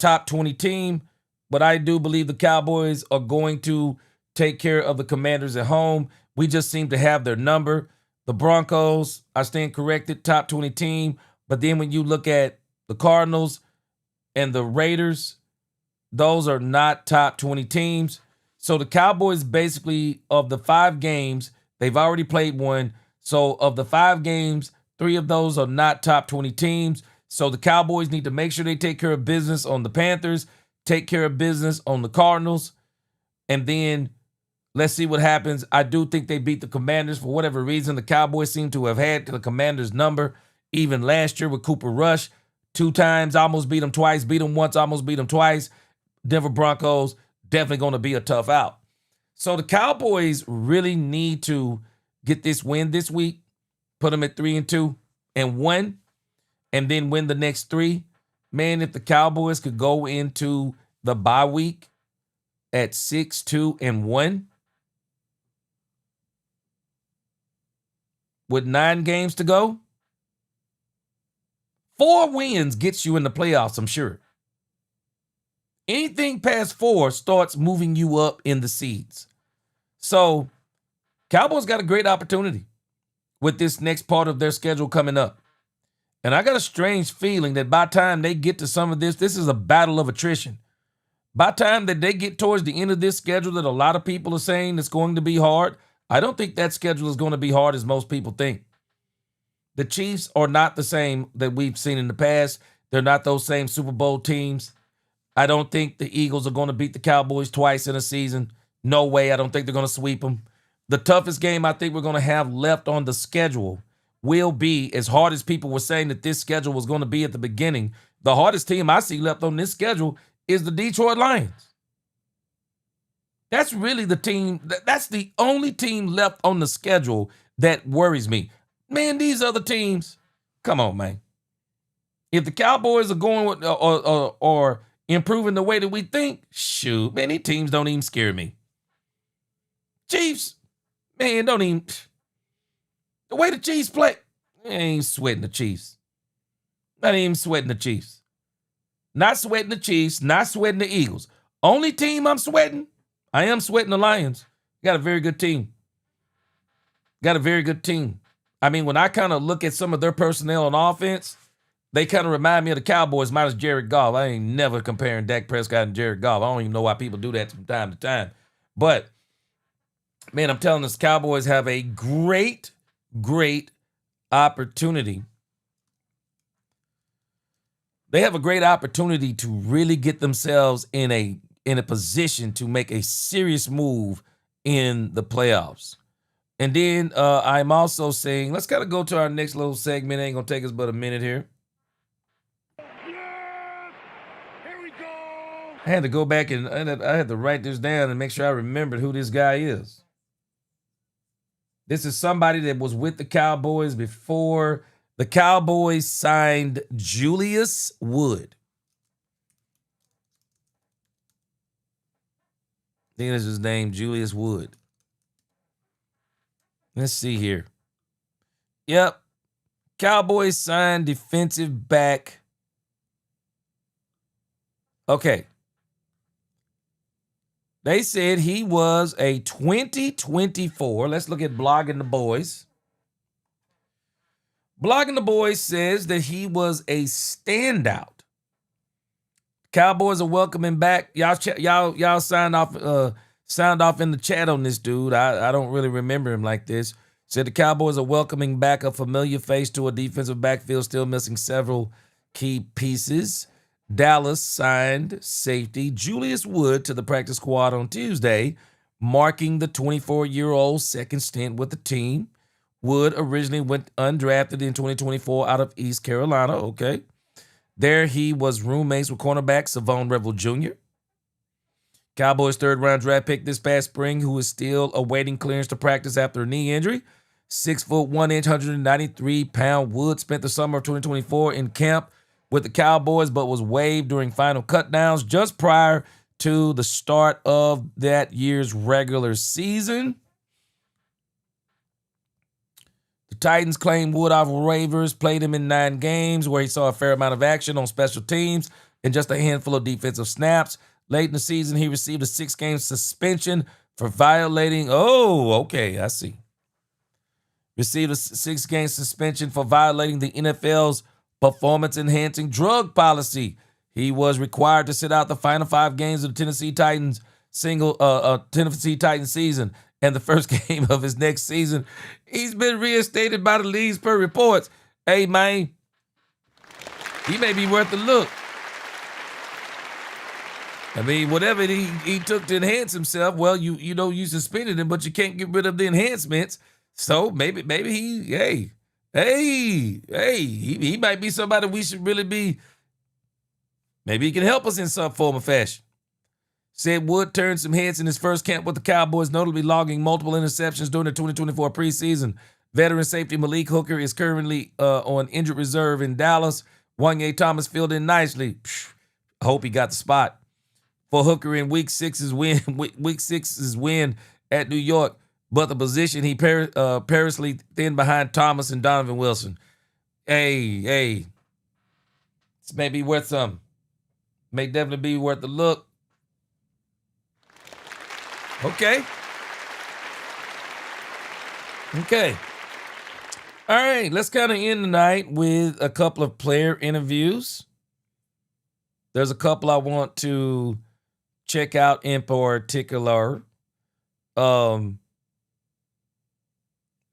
top 20 team. But I do believe the Cowboys are going to take care of the Commanders at home. We just seem to have their number. The Broncos, I stand corrected, top 20 team. But then when you look at the Cardinals and the Raiders, those are not top 20 teams. So the Cowboys basically, of the 5 games, they've already played one. So of the 5 games, 3 of those are not top 20 teams. So the Cowboys need to make sure they take care of business on the Panthers, take care of business on the Cardinals, and then let's see what happens. I do think they beat the Commanders for whatever reason. The Cowboys seem to have had the Commanders' number even last year with Cooper Rush. 2 times, almost beat them twice, beat them once, almost beat them twice. Denver Broncos, definitely going to be a tough out. So the Cowboys really need to get this win this week, put them at 3-2 and 1, and then win the next 3. Man, if the Cowboys could go into the bye week at 6-2 and 1 with 9 games to go, 4 wins gets you in the playoffs, I'm sure. Anything past 4 starts moving you up in the seeds. So, Cowboys got a great opportunity with this next part of their schedule coming up. And I got a strange feeling that by the time they get to some of this is a battle of attrition. By the time that they get towards the end of this schedule that a lot of people are saying it's going to be hard, I don't think that schedule is going to be hard as most people think. The Chiefs are not the same that we've seen in the past. They're not those same Super Bowl teams. I don't think the Eagles are going to beat the Cowboys twice in a season. No way. I don't think they're going to sweep them. The toughest game I think we're going to have left on the schedule will be, as hard as people were saying that this schedule was going to be at the beginning, the hardest team I see left on this schedule is the Detroit Lions. That's really the team. That's the only team left on the schedule that worries me. Man, these other teams, come on, man. If the Cowboys are going with, or improving the way that we think, shoot, man, these teams don't even scare me. Chiefs, man, don't even. The way the Chiefs play, I ain't sweating the Chiefs. Not even sweating the Chiefs. Not sweating the Chiefs, not sweating the Eagles. Only team I'm sweating, I am sweating the Lions. Got a very good team. Got a very good team. I mean, when I kind of look at some of their personnel on offense, they kind of remind me of the Cowboys minus Jared Goff. I ain't never comparing Dak Prescott and Jared Goff. I don't even know why people do that from time to time. But, man, I'm telling us, Cowboys have a great opportunity. They have a great opportunity to really get themselves in a position to make a serious move in the playoffs. And then I'm also saying, let's kind of go to our next little segment. It ain't going to take us but a minute here. Here we go. I had to go back and I had to write this down and make sure I remembered who this guy is. This is somebody that was with the Cowboys before the Cowboys signed Julius Wood. I think that's his name, Julius Wood. Let's see here. Yep. Cowboys signed defensive back. Okay. They said he was a 2024. Let's look at Blogging the Boys. Blogging the Boys says that he was a standout. Cowboys are welcoming back. Y'all signed off in the chat on this dude. I don't really remember him like this. Said the Cowboys are welcoming back a familiar face to a defensive backfield still missing several key pieces. Dallas signed safety Julius Wood to the practice squad on Tuesday, marking the 24-year-old's second stint with the team. Wood originally went undrafted in 2024 out of East Carolina. Okay. There he was roommates with cornerback Savon Revel Jr. Cowboys' third-round draft pick this past spring, who is still awaiting clearance to practice after a knee injury. 6 foot 1 inch, 193-pound Wood spent the summer of 2024 in camp with the Cowboys, but was waived during final cutdowns just prior to the start of that year's regular season. The Titans claimed Wood off waivers, played him in 9 games where he saw a fair amount of action on special teams and just a handful of defensive snaps. Late in the season, he received a 6-game suspension for violating, I see. Received a 6-game suspension for violating the NFL's performance-enhancing drug policy. He was required to sit out the final 5 games of the Tennessee Titans season and the first game of his next season. He's been reinstated by the leagues per reports. Hey, man, he may be worth a look. I mean, whatever he took to enhance himself, well, you suspended him, but you can't get rid of the enhancements. So maybe he might be somebody we should really be. Maybe he can help us in some form or fashion. Said Wood turned some heads in his first camp with the Cowboys, notably logging multiple interceptions during the 2024 preseason. Veteran safety Malik Hooker is currently on injured reserve in Dallas. Wanye Thomas filled in nicely. I hope he got the spot. For Hooker in week 6's win at New York, but the position he perilously thin behind Thomas and Donovan Wilson. Hey, this may be worth something. May definitely be worth a look. Okay. All right, let's kind of end the night with a couple of player interviews. There's a couple I want to check out in particular.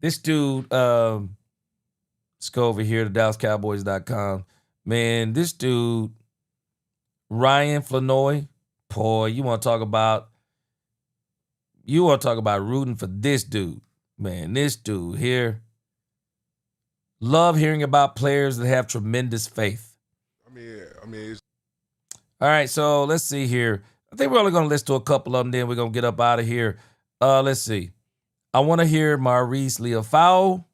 This dude, let's go over here to DallasCowboys.com. Man, this dude, Ryan Flanoy, boy, you want to talk about rooting for this dude. Man, this dude here. Love hearing about players that have tremendous faith. All right, so let's see here. I think we're only going to listen to a couple of them, then we're going to get up out of here. Let's see. I want to hear Maurice Leofau.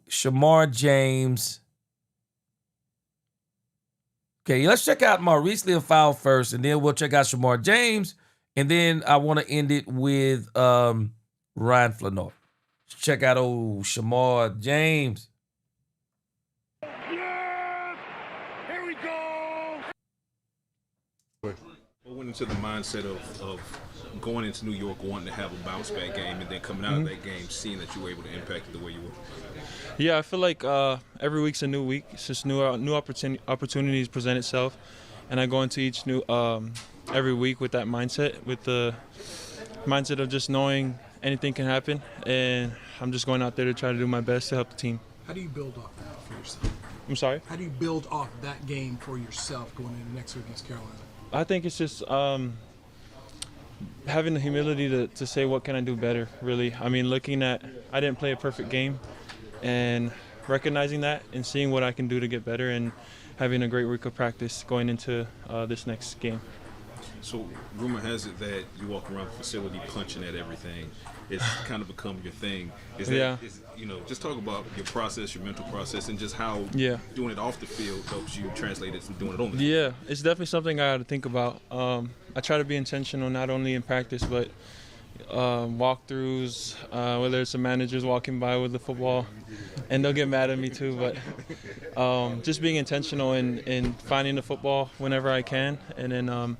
Shamar James. Okay, let's check out Maurice Leofau first, and then we'll check out Shamar James, and then I want to end it with Ryan Flanoy. Let's check out old Shamar James. Went into the mindset of going into New York wanting to have a bounce back game and then coming out of that game seeing that you were able to impact it the way you were? Yeah, I feel like every week's a new week. It's just new opportunities present itself, and I go into each new every week with that mindset, with the mindset of just knowing anything can happen, and I'm just going out there to try to do my best to help the team. How do you build off that for yourself? I'm sorry? How do you build off that game for yourself going into next week against Carolina? I think it's just having the humility to say what can I do better, really. I mean, looking at I didn't play a perfect game and recognizing that and seeing what I can do to get better and having a great week of practice going into this next game. So rumor has it that you walk around the facility punching at everything. It's kind of become your thing. Just talk about your process, your mental process, and just how doing it off the field helps you translate it to doing it on the field. Yeah, it's definitely something I got to think about. I try to be intentional not only in practice but walkthroughs, whether it's the managers walking by with the football, and they'll get mad at me too. But just being intentional in finding the football whenever I can, and then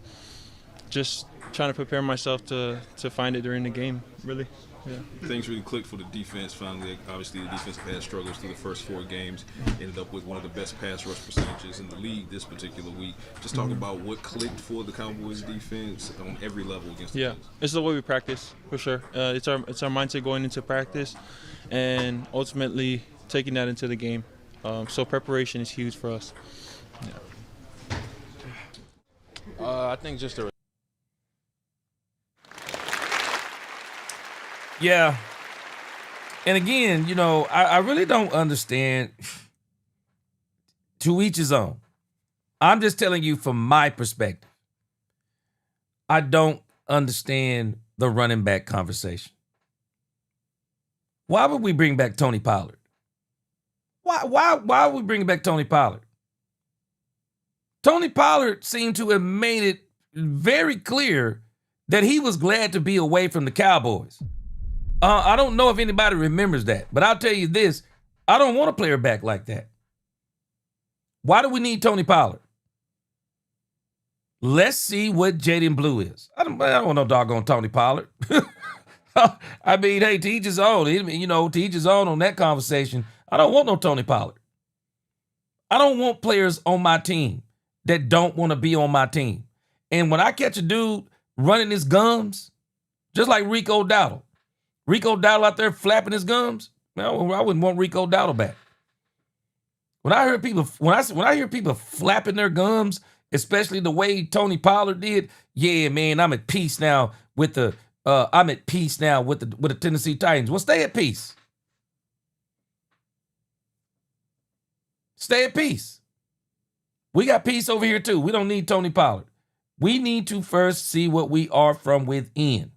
just trying to prepare myself to find it during the game. Really. Yeah. Things really clicked for the defense finally. Obviously, the defense had struggles through the first 4 games. Ended up with one of the best pass rush percentages in the league this particular week. Just talk about what clicked for the Cowboys defense on every level against the Bills. It's the way we practice, for sure. It's our mindset going into practice and ultimately taking that into the game. So preparation is huge for us. I think just a Yeah. And again, you know, I really don't understand. To each his own. I'm just telling you from my perspective. I don't understand the running back conversation. Why would we bring back Tony Pollard? Why would we bring back Tony Pollard? Tony Pollard seemed to have made it very clear that he was glad to be away from the Cowboys. I don't know if anybody remembers that, but I'll tell you this. I don't want a player back like that. Why do we need Tony Pollard? Let's see what Jaden Blue is. I don't want no doggone Tony Pollard. I mean, hey, to each his own. You know, to each his own on that conversation. I don't want no Tony Pollard. I don't want players on my team that don't want to be on my team. And when I catch a dude running his gums, just like Rico Dowdle out there flapping his gums, man, I wouldn't want Rico Dowdle back. When I hear people flapping their gums, especially the way Tony Pollard did, yeah, man, I'm at peace now with the Tennessee Titans. Well, stay at peace. Stay at peace. We got peace over here too. We don't need Tony Pollard. We need to first see what we are from within.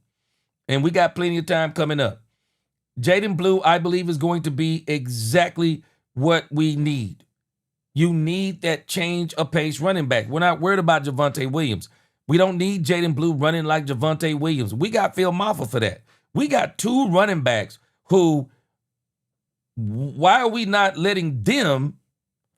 And we got plenty of time coming up. Jaden Blue, I believe, is going to be exactly what we need. You need that change of pace running back. We're not worried about Javonte Williams. We don't need Jaden Blue running like Javonte Williams. We got Phil Maffa for that. We got 2 running backs who, why are we not letting them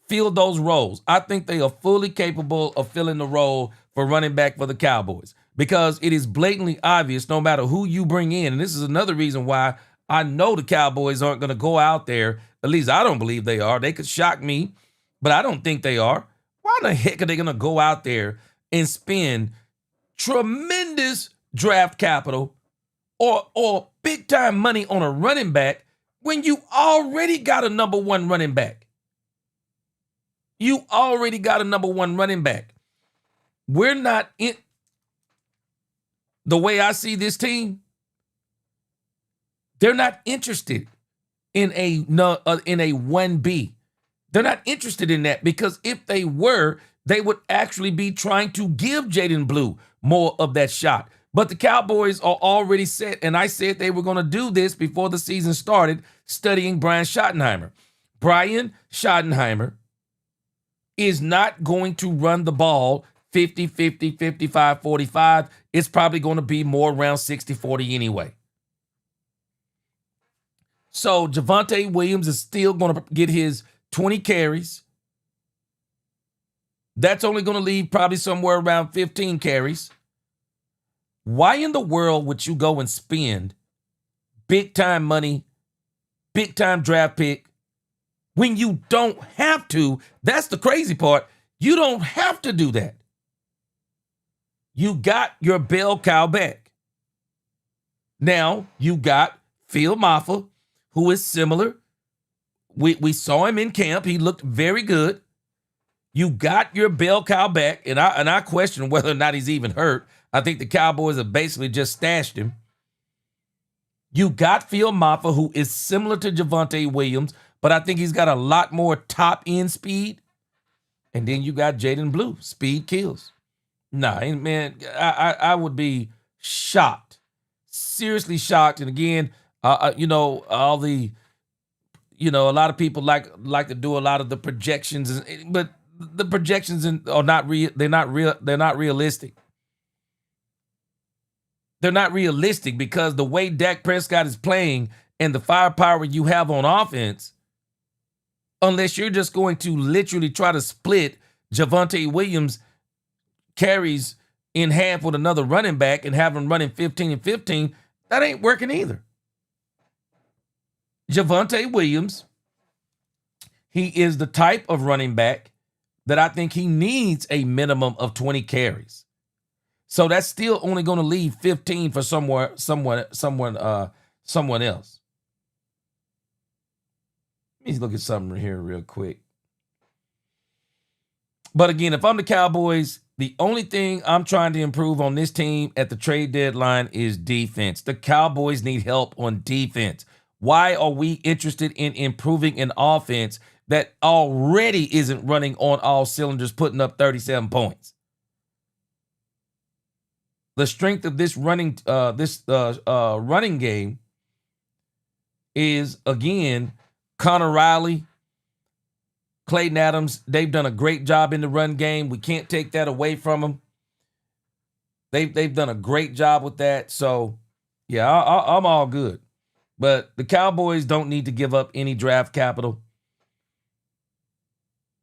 fill those roles? I think they are fully capable of filling the role for running back for the Cowboys because it is blatantly obvious no matter who you bring in. And this is another reason why I know the Cowboys aren't going to go out there. At least I don't believe they are. They could shock me, but I don't think they are. Why in the heck are they going to go out there and spend tremendous draft capital or big time money on a running back when you already got a number 1 running back? You already got a number 1 running back. We're not in the way I see this team. They're not interested in a 1B. They're not interested in that because if they were, they would actually be trying to give Jaden Blue more of that shot. But the Cowboys are already set, and I said they were going to do this before the season started, studying Brian Schottenheimer. Brian Schottenheimer is not going to run the ball 50-50, 55-45. It's probably going to be more around 60-40 anyway. So Javonte Williams is still going to get his 20 carries. That's only going to leave probably somewhere around 15 carries. Why in the world would you go and spend big-time money, big-time draft pick, when you don't have to? That's the crazy part. You don't have to do that. You got your bell cow back. Now you got Phil Maffa, who is similar. We saw him in camp. He looked very good. You got your bell cow back, and I question whether or not he's even hurt. I think the Cowboys have basically just stashed him. You got Phil Maffa, who is similar to Javonte Williams, but I think he's got a lot more top-end speed. And then you got Jaden Blue. Speed kills. Nah, man, I would be shocked. Seriously shocked. And again, a lot of people like to do a lot of the projections, but the projections are not real. They're not realistic. They're not realistic because the way Dak Prescott is playing and the firepower you have on offense, unless you're just going to literally try to split Javonte Williams carries in half with another running back and have him running 15 and 15, that ain't working either. Javonte Williams, he is the type of running back that I think he needs a minimum of 20 carries. So that's still only going to leave 15 for someone else. Let me look at something here real quick. But again, if I'm the Cowboys, the only thing I'm trying to improve on this team at the trade deadline is defense. The Cowboys need help on defense. Why are we interested in improving an offense that already isn't running on all cylinders, putting up 37 points? The strength of this running game is, again, Connor Riley, Clayton Adams. They've done a great job in the run game. We can't take that away from them. They've done a great job with that. So, yeah, I'm all good. But the Cowboys don't need to give up any draft capital.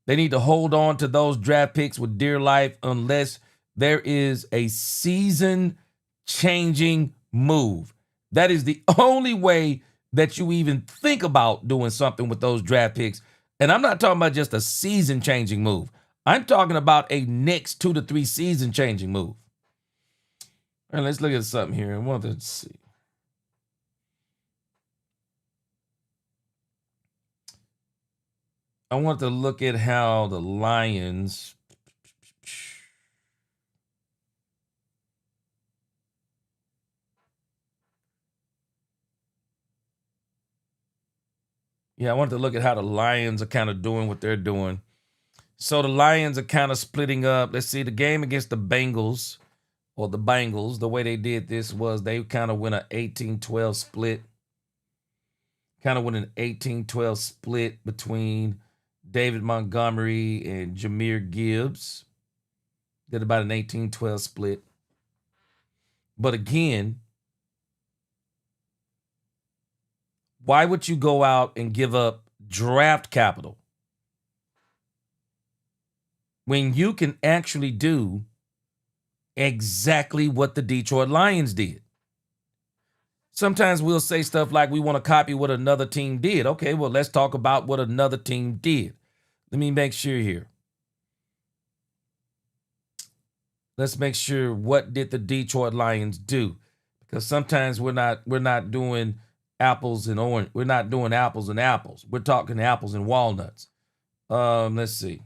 They need to hold on to those draft picks with dear life unless there is a season-changing move. That is the only way that you even think about doing something with those draft picks. And I'm not talking about just a season-changing move. I'm talking about a next 2 to 3 season-changing move. All right, let's look at something here. I want to see. I want to look at how the Lions... Yeah, I wanted to look at how the Lions are kind of doing what they're doing. So the Lions are kind of splitting up. Let's see, the game against the Bengals, the way they did this was they kind of went an 18-12 split. Kind of went an 18-12 split between David Montgomery and Jahmyr Gibbs. Did about an 18-12 split. But again, why would you go out and give up draft capital when you can actually do exactly what the Detroit Lions did? Sometimes we'll say stuff like we want to copy what another team did. Okay, well, let's talk about what another team did. Let me make sure here. Let's make sure, what did the Detroit Lions do? Because sometimes we're not doing apples and orange. We're not doing apples and apples. We're talking apples and walnuts. Let's see.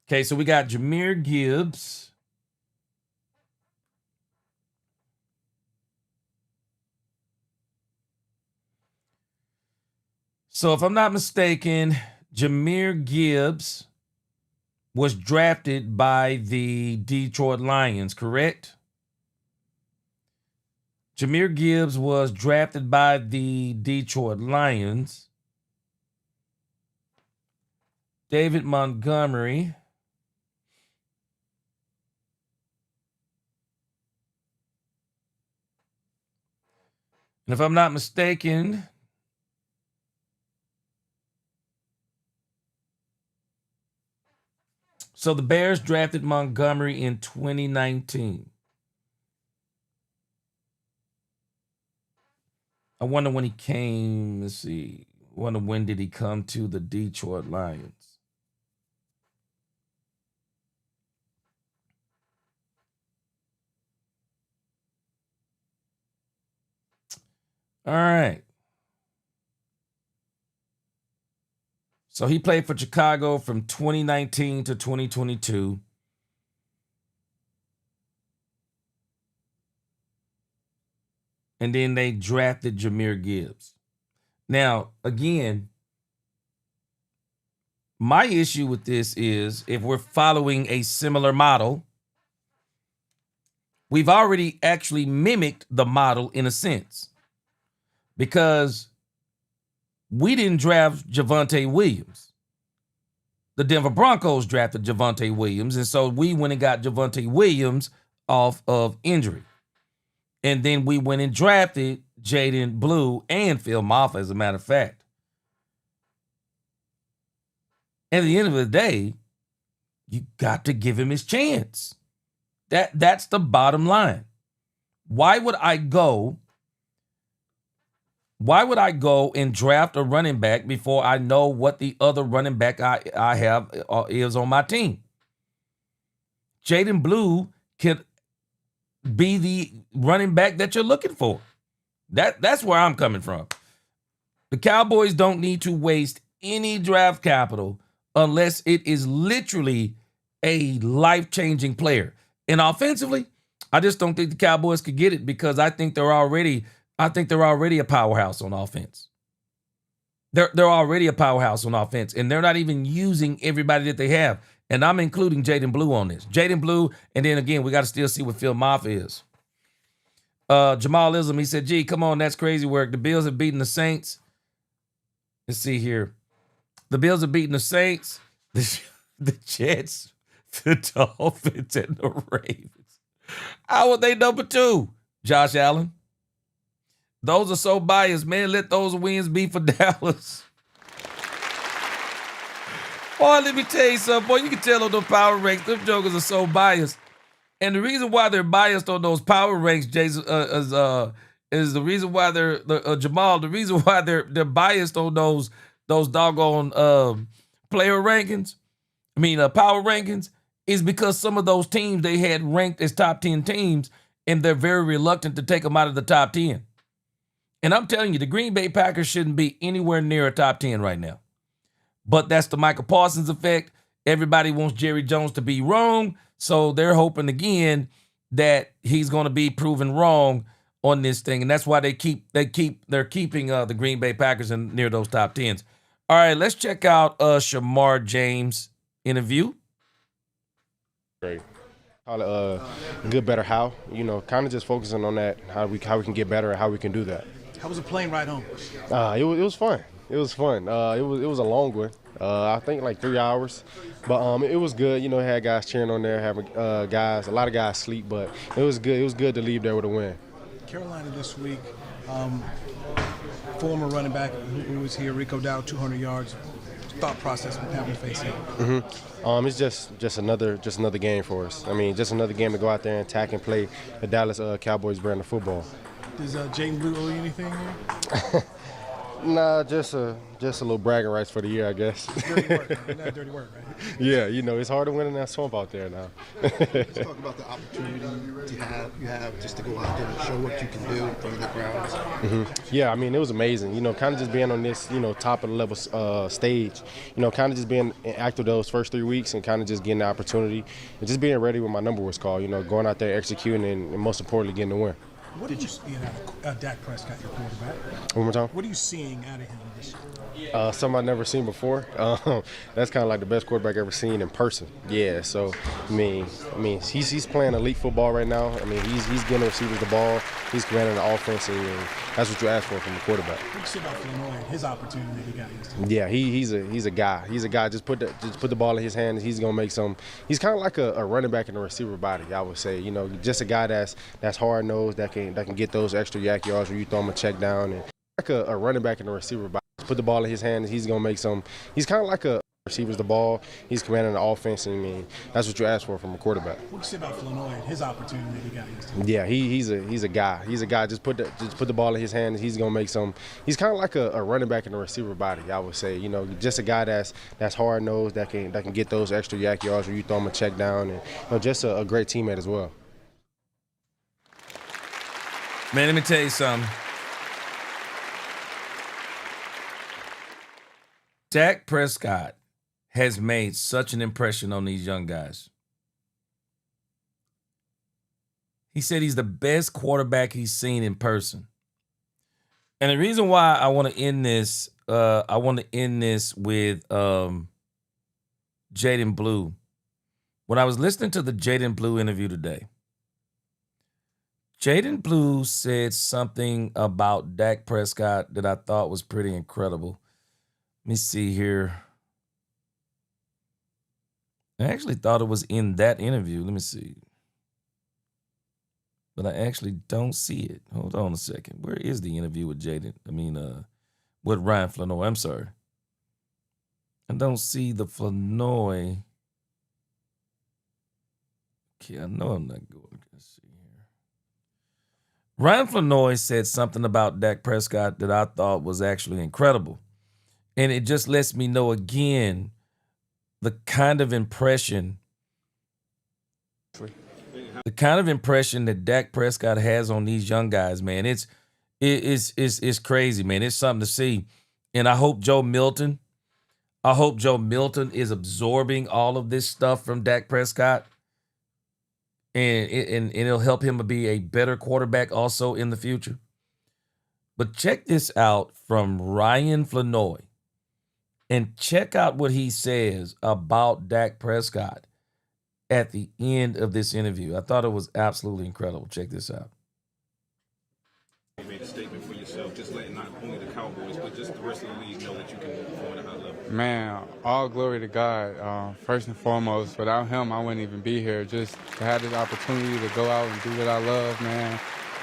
Okay, so we got Jahmyr Gibbs. So if I'm not mistaken, Jahmyr Gibbs was drafted by the Detroit Lions, correct? Jahmyr Gibbs was drafted by the Detroit Lions. David Montgomery. And if I'm not mistaken, so the Bears drafted Montgomery in 2019. I wonder when he came. Let's see. I wonder when did he come to the Detroit Lions? All right. So he played for Chicago from 2019 to 2022. And then they drafted Jahmyr Gibbs. Now, again, my issue with this is if we're following a similar model, we've already actually mimicked the model in a sense. Because we didn't draft Javonte Williams. the Denver Broncos drafted Javonte Williams, and so we went and got Javonte Williams off of injury. And then we went and drafted Jaden Blue and Phil Maffa, as a matter of fact. At the end of the day, you got to give him his chance. That's the bottom line. Why would I go and draft a running back before I know what the other running back I have is on my team? Jaden Blue could be the running back that you're looking for. That's where I'm coming from. The Cowboys don't need to waste any draft capital unless it is literally a life-changing player. And offensively, I just don't think the Cowboys could get it because I think they're already a powerhouse on offense. They're already a powerhouse on offense, and they're not even using everybody that they have. And I'm including Jaden Blue on this. Jaden Blue, and then again, we got to still see what Phil Maffa is. Jamal Islam, he said, gee, come on, that's crazy work. The Bills have beaten the Saints. Let's see here. The Bills have beaten the Saints, the Jets, the Dolphins, and the Ravens. How are they number 2? Josh Allen. Those are so biased, man. Let those wins be for Dallas. Boy, let me tell you something, boy. You can tell on those power ranks, them jokers are so biased. And the reason why they're biased on those power ranks, Jason, is the reason why they're Jamal. The reason why they're biased on those doggone player rankings. Power rankings is because some of those teams they had ranked as top 10 teams, and they're very reluctant to take them out of the top 10. And I'm telling you, the Green Bay Packers shouldn't be anywhere near a top 10 right now. But that's the Michael Parsons effect. Everybody wants Jerry Jones to be wrong, so they're hoping again that he's going to be proven wrong on this thing, and that's why they're keeping the Green Bay Packers near those top 10s. All right, let's check out Shamar James' interview. Great. Call it good, better, how. Kind of just focusing on that, how we can get better and how we can do that. How was the plane ride home? It was fun. It was fun. It was a long one. I think like 3 hours, but it was good. Had guys cheering on there, having a lot of guys sleep, but it was good. It was good to leave there with a win. Carolina this week, former running back who was here, Rico Dowd, 200 yards. Thought process with having to face him. It's just another game for us. Just another game to go out there and attack and play the Dallas Cowboys brand of football. Does Jaden Blue owe you anything here? Nah, just a little bragging rights for the year, I guess. Dirty work, not dirty work, right? Yeah, it's hard to win in that swamp out there now. Let's talk about the opportunity you have just to go out there and show what you can do in front of the crowds. Yeah, it was amazing. Kind of just being on this, top of the level stage. Kind of just being active those first 3 weeks and kind of just getting the opportunity and just being ready when my number was called. Going out there executing and most importantly getting the win. What did you see out of Dak Prescott, your quarterback? One more time. What are you seeing out of him this year? Something I've never seen before. That's kind of like the best quarterback I've ever seen in person. Yeah, so he's playing elite football right now. He's getting the receivers the ball. He's commanding the offense, and that's what you ask for from a quarterback. What do you say about Illinois and his opportunity that he got yesterday? Yeah, he's a guy. He's a guy. Just put the ball in his hands. He's gonna make some. He's kind of like a running back in a receiver body, I would say. Just a guy that's hard nosed that can get those extra yak yards where you throw him a check down, and like a running back in a receiver body. Put the ball in his hands. He's gonna make some. He's kind of like a receivers the ball. He's commanding the offense, and that's what you ask for from a quarterback. What do you say about Illinois and his opportunity that he got yesterday? Yeah, he's a guy. He's a guy. Just put the ball in his hands. He's gonna make some. He's kind of like a running back in a receiver body, I would say. Just a guy that's hard nosed that can get those extra yak yards where you throw him a check down, and just a great teammate as well. Man, let me tell you something. Dak Prescott has made such an impression on these young guys. He said he's the best quarterback he's seen in person. And the reason why I want to end this, with Jaden Blue. When I was listening to the Jaden Blue interview today, Jaden Blue said something about Dak Prescott that I thought was pretty incredible. Let me see here. I actually thought it was in that interview. Let me see. But I actually don't see it. Hold on a second. Where is the interview with with Ryan Flanoy? I'm sorry. I don't see the Flanoy. Okay, I know I'm not going. Let's see here. Ryan Flanoy said something about Dak Prescott that I thought was actually incredible. And it just lets me know again the kind of impression that Dak Prescott has on these young guys, man. It's crazy, man. It's something to see. And I hope Joe Milton is absorbing all of this stuff from Dak Prescott. And it'll help him to be a better quarterback also in the future. But check this out from Ryan Flanoy. And check out what he says about Dak Prescott at the end of this interview. I thought it was absolutely incredible. Check this out. You made a statement for yourself, just letting not only the Cowboys, but just the rest of the league know that you can perform at a high level. Man, all glory to God. First and foremost, without him, I wouldn't even be here. Just to have this opportunity to go out and do what I love, man,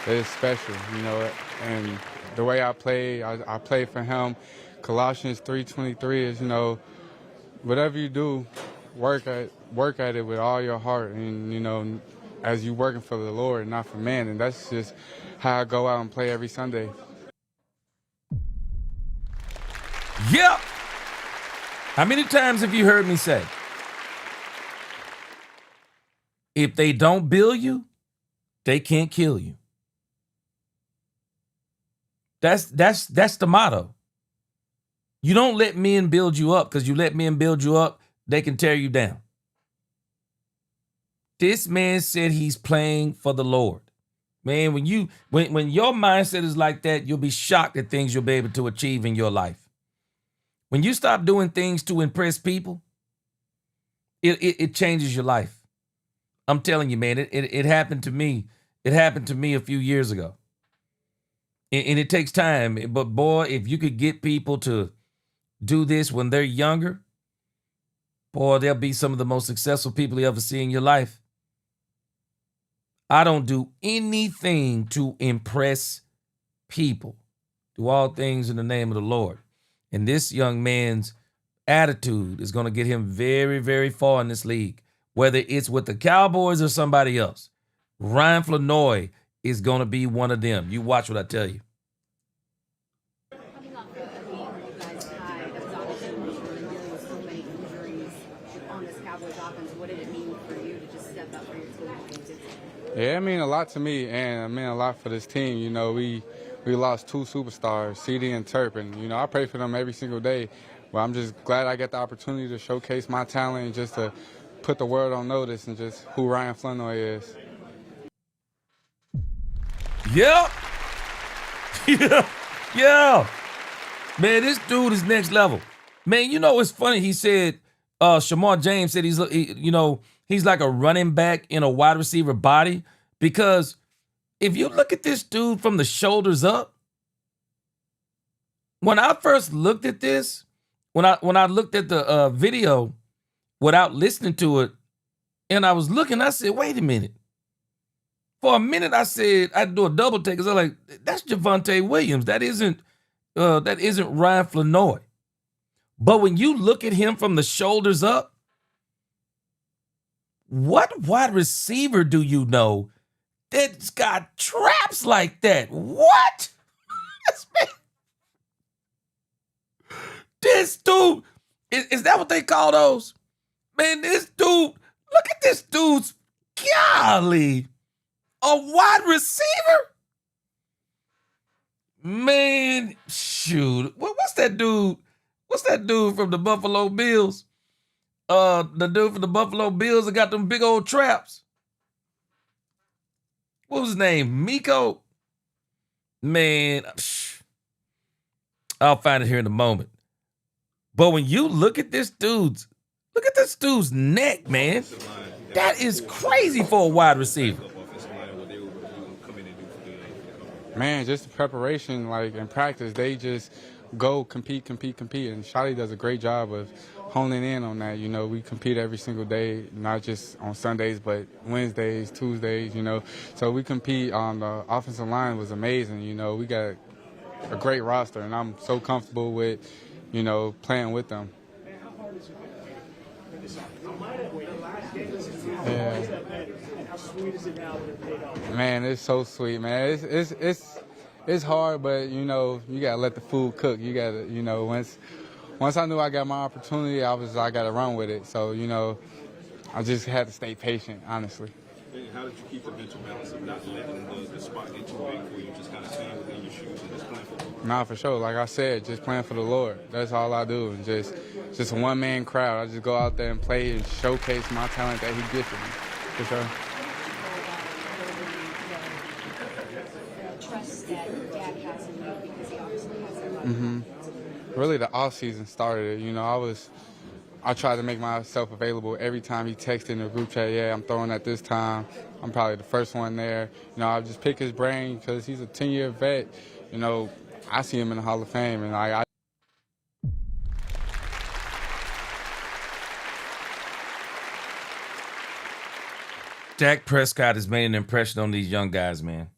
it is special, you know. And the way I play, I play for him. Colossians 3:23 is, you know, whatever you do, work at it with all your heart, and you know, as you working for the Lord, not for man. And that's just how I go out and play every Sunday. Yep. How many times have you heard me say, if they don't build you, they can't kill you? That's the motto. You don't let men build you up, because you let men build you up, they can tear you down. This man said he's playing for the Lord. Man, when your mindset is like that, you'll be shocked at things you'll be able to achieve in your life. When you stop doing things to impress people, it changes your life. I'm telling you, man, it happened to me. It happened to me a few years ago. And it takes time. But boy, if you could get people to do this when they're younger, boy, they'll be some of the most successful people you ever see in your life. I don't do anything to impress people. Do all things in the name of the Lord. And this young man's attitude is going to get him very, very far in this league, whether it's with the Cowboys or somebody else. Ryan Flanoy is going to be one of them. You watch what I tell you. Yeah, it mean a lot to me, and it mean a lot for this team. You know, we lost two superstars, CD and Turp, and you know, I pray for them every single day. But I'm just glad I get the opportunity to showcase my talent and just to put the world on notice and just who Ryan Flanoy is. Yep. Yeah. Man, this dude is next level. Man, you know, it's funny. He said, Shamar James said he's like a running back in a wide receiver body, because if you look at this dude from the shoulders up, when I first looked at this, when I looked at the video without listening to it, and I was looking, I said, wait a minute. For a minute, I said, I had to do a double take, because I was like, that's Javonte Williams. That isn't Ryan Flanoy. But when you look at him from the shoulders up, what wide receiver do you know that's got traps like that? What? This dude, is that what they call those? Man, this dude, look at this dude's, golly, a wide receiver? Man, shoot. What's that dude? What's that dude from the Buffalo Bills? The dude from the Buffalo Bills that got them big old traps. What was his name? Miko? Man, I'll find it here in a moment. But when you look at this dude's neck, man. That is crazy for a wide receiver. Man, just the preparation, like in practice, they just go compete. And Shotty does a great job of honing in on that. You know, we compete every single day, not just on Sundays, but Wednesdays, Tuesdays, you know. So we compete on the offensive line was amazing. You know, we got a great roster, and I'm so comfortable with, you know, playing with them. Yeah. Man, it's so sweet, man. It's hard, but you know, you gotta let the food cook. You gotta, you know, once I knew I got my opportunity, I gotta run with it. So, you know, I just had to stay patient, honestly. How did you keep the mental balance of not letting the spot get too big for you, just kind of staying within your shoes and just playing football? Nah, for sure. Like I said, just playing for the Lord. That's all I do. And just a one-man crowd. I just go out there and play and showcase my talent that He gifted me, for sure. Trust that Dad has in you because he obviously has in you. Really, the off season started. You know, I tried to make myself available every time he texted in the group chat. Yeah, I'm throwing at this time. I'm probably the first one there. You know, I just pick his brain because he's a 10-year vet. You know, I see him in the Hall of Fame, and I Dak Prescott has made an impression on these young guys, man.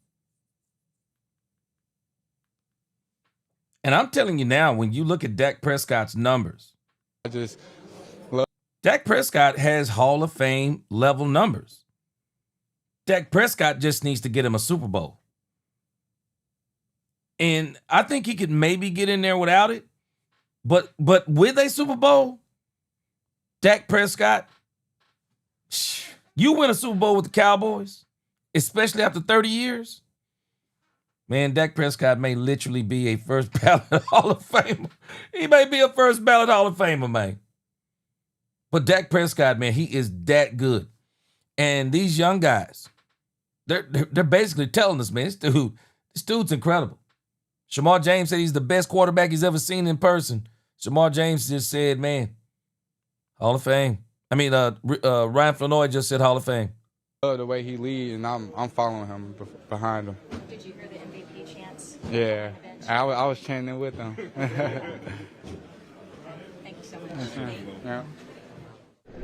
And I'm telling you now, when you look at Dak Prescott's numbers, Dak Prescott has Hall of Fame level numbers. Dak Prescott just needs to get him a Super Bowl. And I think he could maybe get in there without it. But with a Super Bowl, Dak Prescott, you win a Super Bowl with the Cowboys, especially after 30 years. Man, Dak Prescott may literally be a first ballot Hall of Famer. He may be a first ballot Hall of Famer, man. But Dak Prescott, man, he is that good. And these young guys, they're basically telling us, man, this dude's incredible. Shamar James said he's the best quarterback he's ever seen in person. Shamar James just said, man, Hall of Fame. I mean, Ryan Flournoy just said Hall of Fame. love the way he leads, and I'm following him behind him. Did you hear the MVP chants? Yeah, I was chanting with them. Thank you so much. Yeah.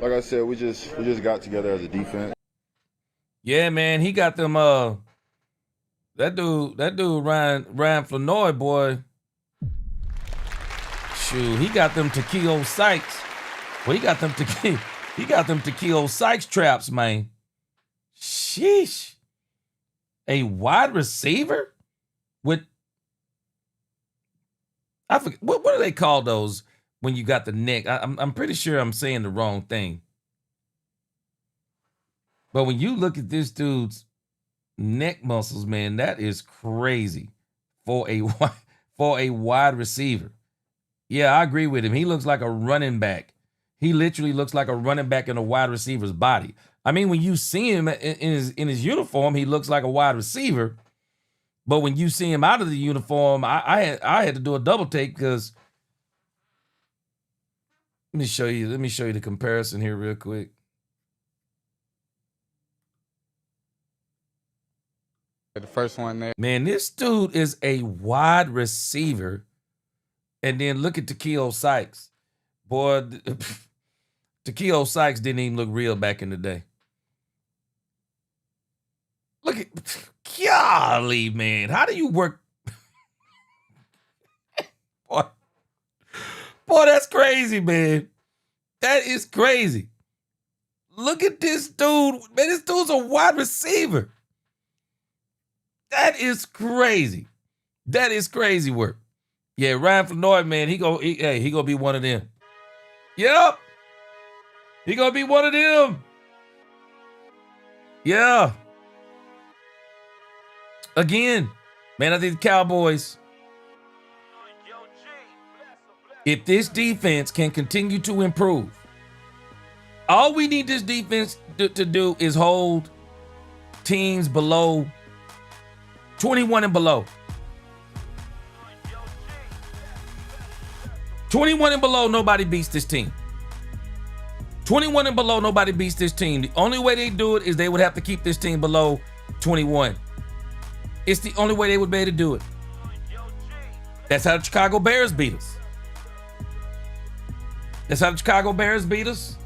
Like I said, we just got together as a defense. Yeah, man, he got them. That dude, Ryan Flournoy, boy. Shoot, he got them Takeo Sykes. Well, he got them Takeo Sykes traps, man. Sheesh. A wide receiver with, I forget, what do they call those when you got the neck? I'm pretty sure I'm saying the wrong thing. But when you look at this dude's neck muscles, man, that is crazy for a wide receiver. Yeah, I agree with him. He looks like a running back. He literally looks like a running back in a wide receiver's body. I mean, when you see him in his uniform, he looks like a wide receiver. But when you see him out of the uniform, I had to do a double take because let me show you the comparison here real quick. The first one there. Man, this dude is a wide receiver. And then look at Takeo Sykes. Boy, Takeo Sykes didn't even look real back in the day. Look at, golly, man. How do you work? Boy, that's crazy, man. That is crazy. Look at this dude. Man, this dude's a wide receiver. That is crazy. That is crazy work. Yeah, Ryan Flournoy, man, he gonna be one of them. Yep. He gonna be one of them. Yeah. Again, man, I think the Cowboys, if this defense can continue to improve, all we need this defense to do is hold teams below 21 and below. 21 and below, nobody beats this team. 21 and below, nobody beats this team. The only way they do it is they would have to keep this team below 21. It's the only way they would be able to do it. That's how the Chicago Bears beat us. That's how the Chicago Bears beat us.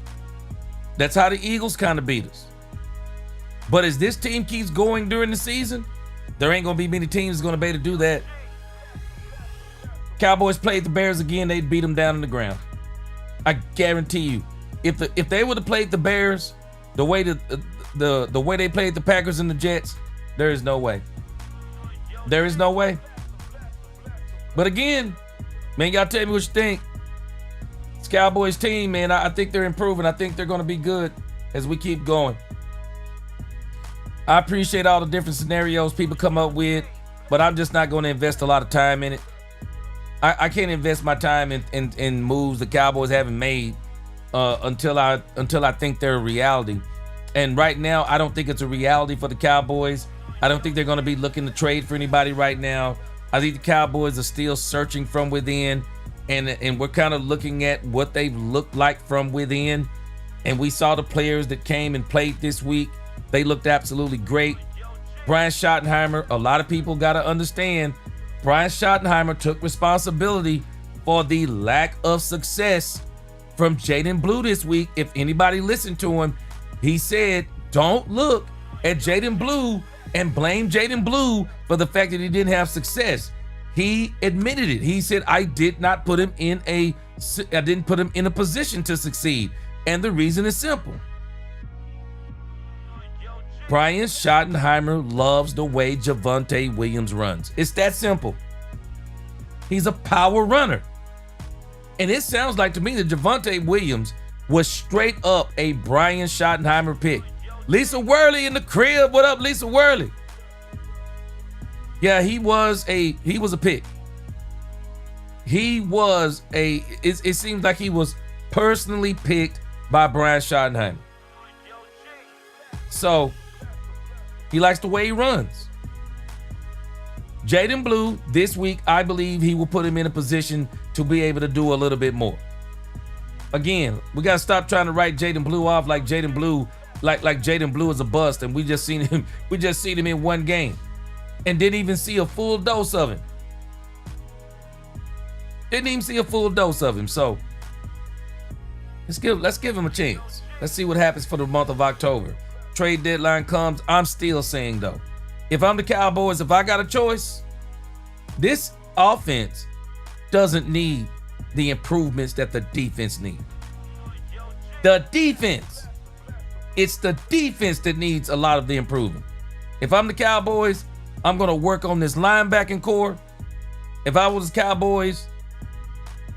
That's how the Eagles kind of beat us. But as this team keeps going during the season, there ain't going to be many teams going to be able to do that. Cowboys played the Bears again, they'd beat them down on the ground. I guarantee you. If they would have played the Bears the way the way they played the Packers and the Jets, there is no way. There is no way. But again, man, y'all tell me what you think. This Cowboys team, man, I think they're improving. I think they're going to be good as we keep going. I appreciate all the different scenarios people come up with, but I'm just not going to invest a lot of time in it. I can't invest my time in moves the Cowboys haven't made until I think they're a reality. And right now, I don't think it's a reality for the Cowboys. I don't think they're going to be looking to trade for anybody right now. I think the Cowboys are still searching from within, and we're kind of looking at what they've looked like from within. And we saw the players that came and played this week. They looked absolutely great. Brian Schottenheimer, a lot of people got to understand, Brian Schottenheimer took responsibility for the lack of success from Jaden Blue this week. If anybody listened to him, he said, don't look at Jaden Blue and blame Jaden Blue for the fact that he didn't have success. He admitted it. He said, I didn't put him in a position to succeed. And the reason is simple. Brian Schottenheimer loves the way Javonte Williams runs. It's that simple. He's a power runner. And it sounds like to me that Javonte Williams was straight up a Brian Schottenheimer pick. Lisa Worley in the crib. What up, Lisa Worley? Yeah, he was a pick. It seems like he was personally picked by Brian Schottenheimer. So he likes the way he runs. Jaden Blue, this week, I believe he will put him in a position to be able to do a little bit more. Again, we got to stop trying to write Jaden Blue off like Jaden Blue, like Jaden Blue is a bust, and we just seen him in one game and didn't even see a full dose of him. Didn't even see a full dose of him. So let's give him a chance. Let's see what happens for the month of October. Trade deadline comes. I'm still saying though, if I'm the Cowboys, if I got a choice, this offense doesn't need the improvements that the defense needs. The defense. It's the defense that needs a lot of the improvement. If I'm the Cowboys, I'm going to work on this linebacking core. If I was the Cowboys,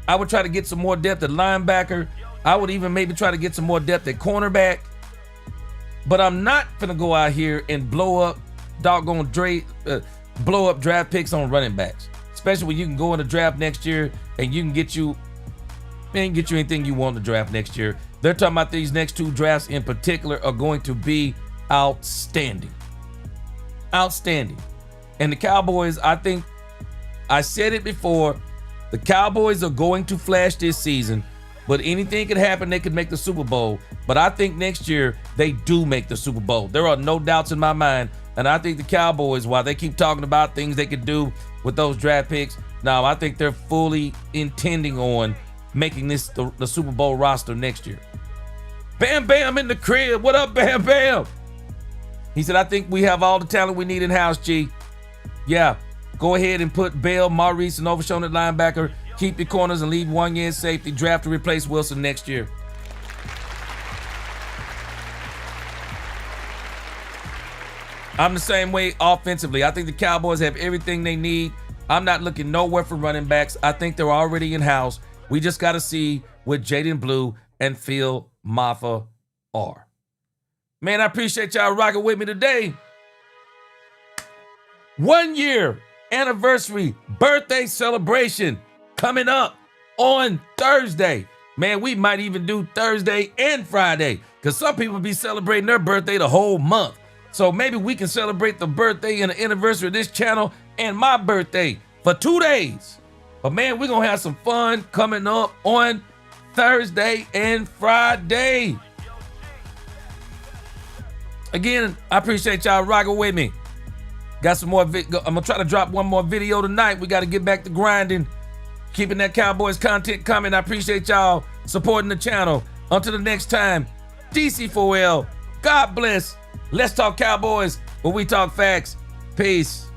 I would try to get some more depth at linebacker. I would even maybe try to get some more depth at cornerback. But I'm not going to go out here and blow up draft picks on running backs. Especially when you can go in the draft next year and you can get you anything you want in the draft next year. They're talking about these next two drafts in particular are going to be outstanding. Outstanding. And the Cowboys, I think, I said it before, the Cowboys are going to flash this season, but anything could happen. They could make the Super Bowl. But I think next year they do make the Super Bowl. There are no doubts in my mind. And I think the Cowboys, while they keep talking about things they could do with those draft picks, now I think they're fully intending on making this the Super Bowl roster next year. Bam Bam in the crib. What up, Bam Bam? He said, I think we have all the talent we need in-house, G. Yeah, go ahead and put Bell, Maurice, and Overshown at linebacker. Keep your corners and leave one year in safety. Draft to replace Wilson next year. I'm the same way offensively. I think the Cowboys have everything they need. I'm not looking nowhere for running backs. I think they're already in-house. We just got to see what Jaden Blue and Phil Maffa are. Man, I appreciate y'all rocking with me today. 1 year anniversary birthday celebration coming up on Thursday. Man, we might even do Thursday and Friday because some people be celebrating their birthday the whole month. So maybe we can celebrate the birthday and the anniversary of this channel and my birthday for 2 days. But man, we're going to have some fun coming up on Thursday and Friday. Again, I appreciate y'all rocking with me. Got some more. I'm going to try to drop one more video tonight. We got to get back to grinding, keeping that Cowboys content coming. I appreciate y'all supporting the channel. Until the next time, DC4L, God bless. Let's talk Cowboys, where we talk facts. Peace.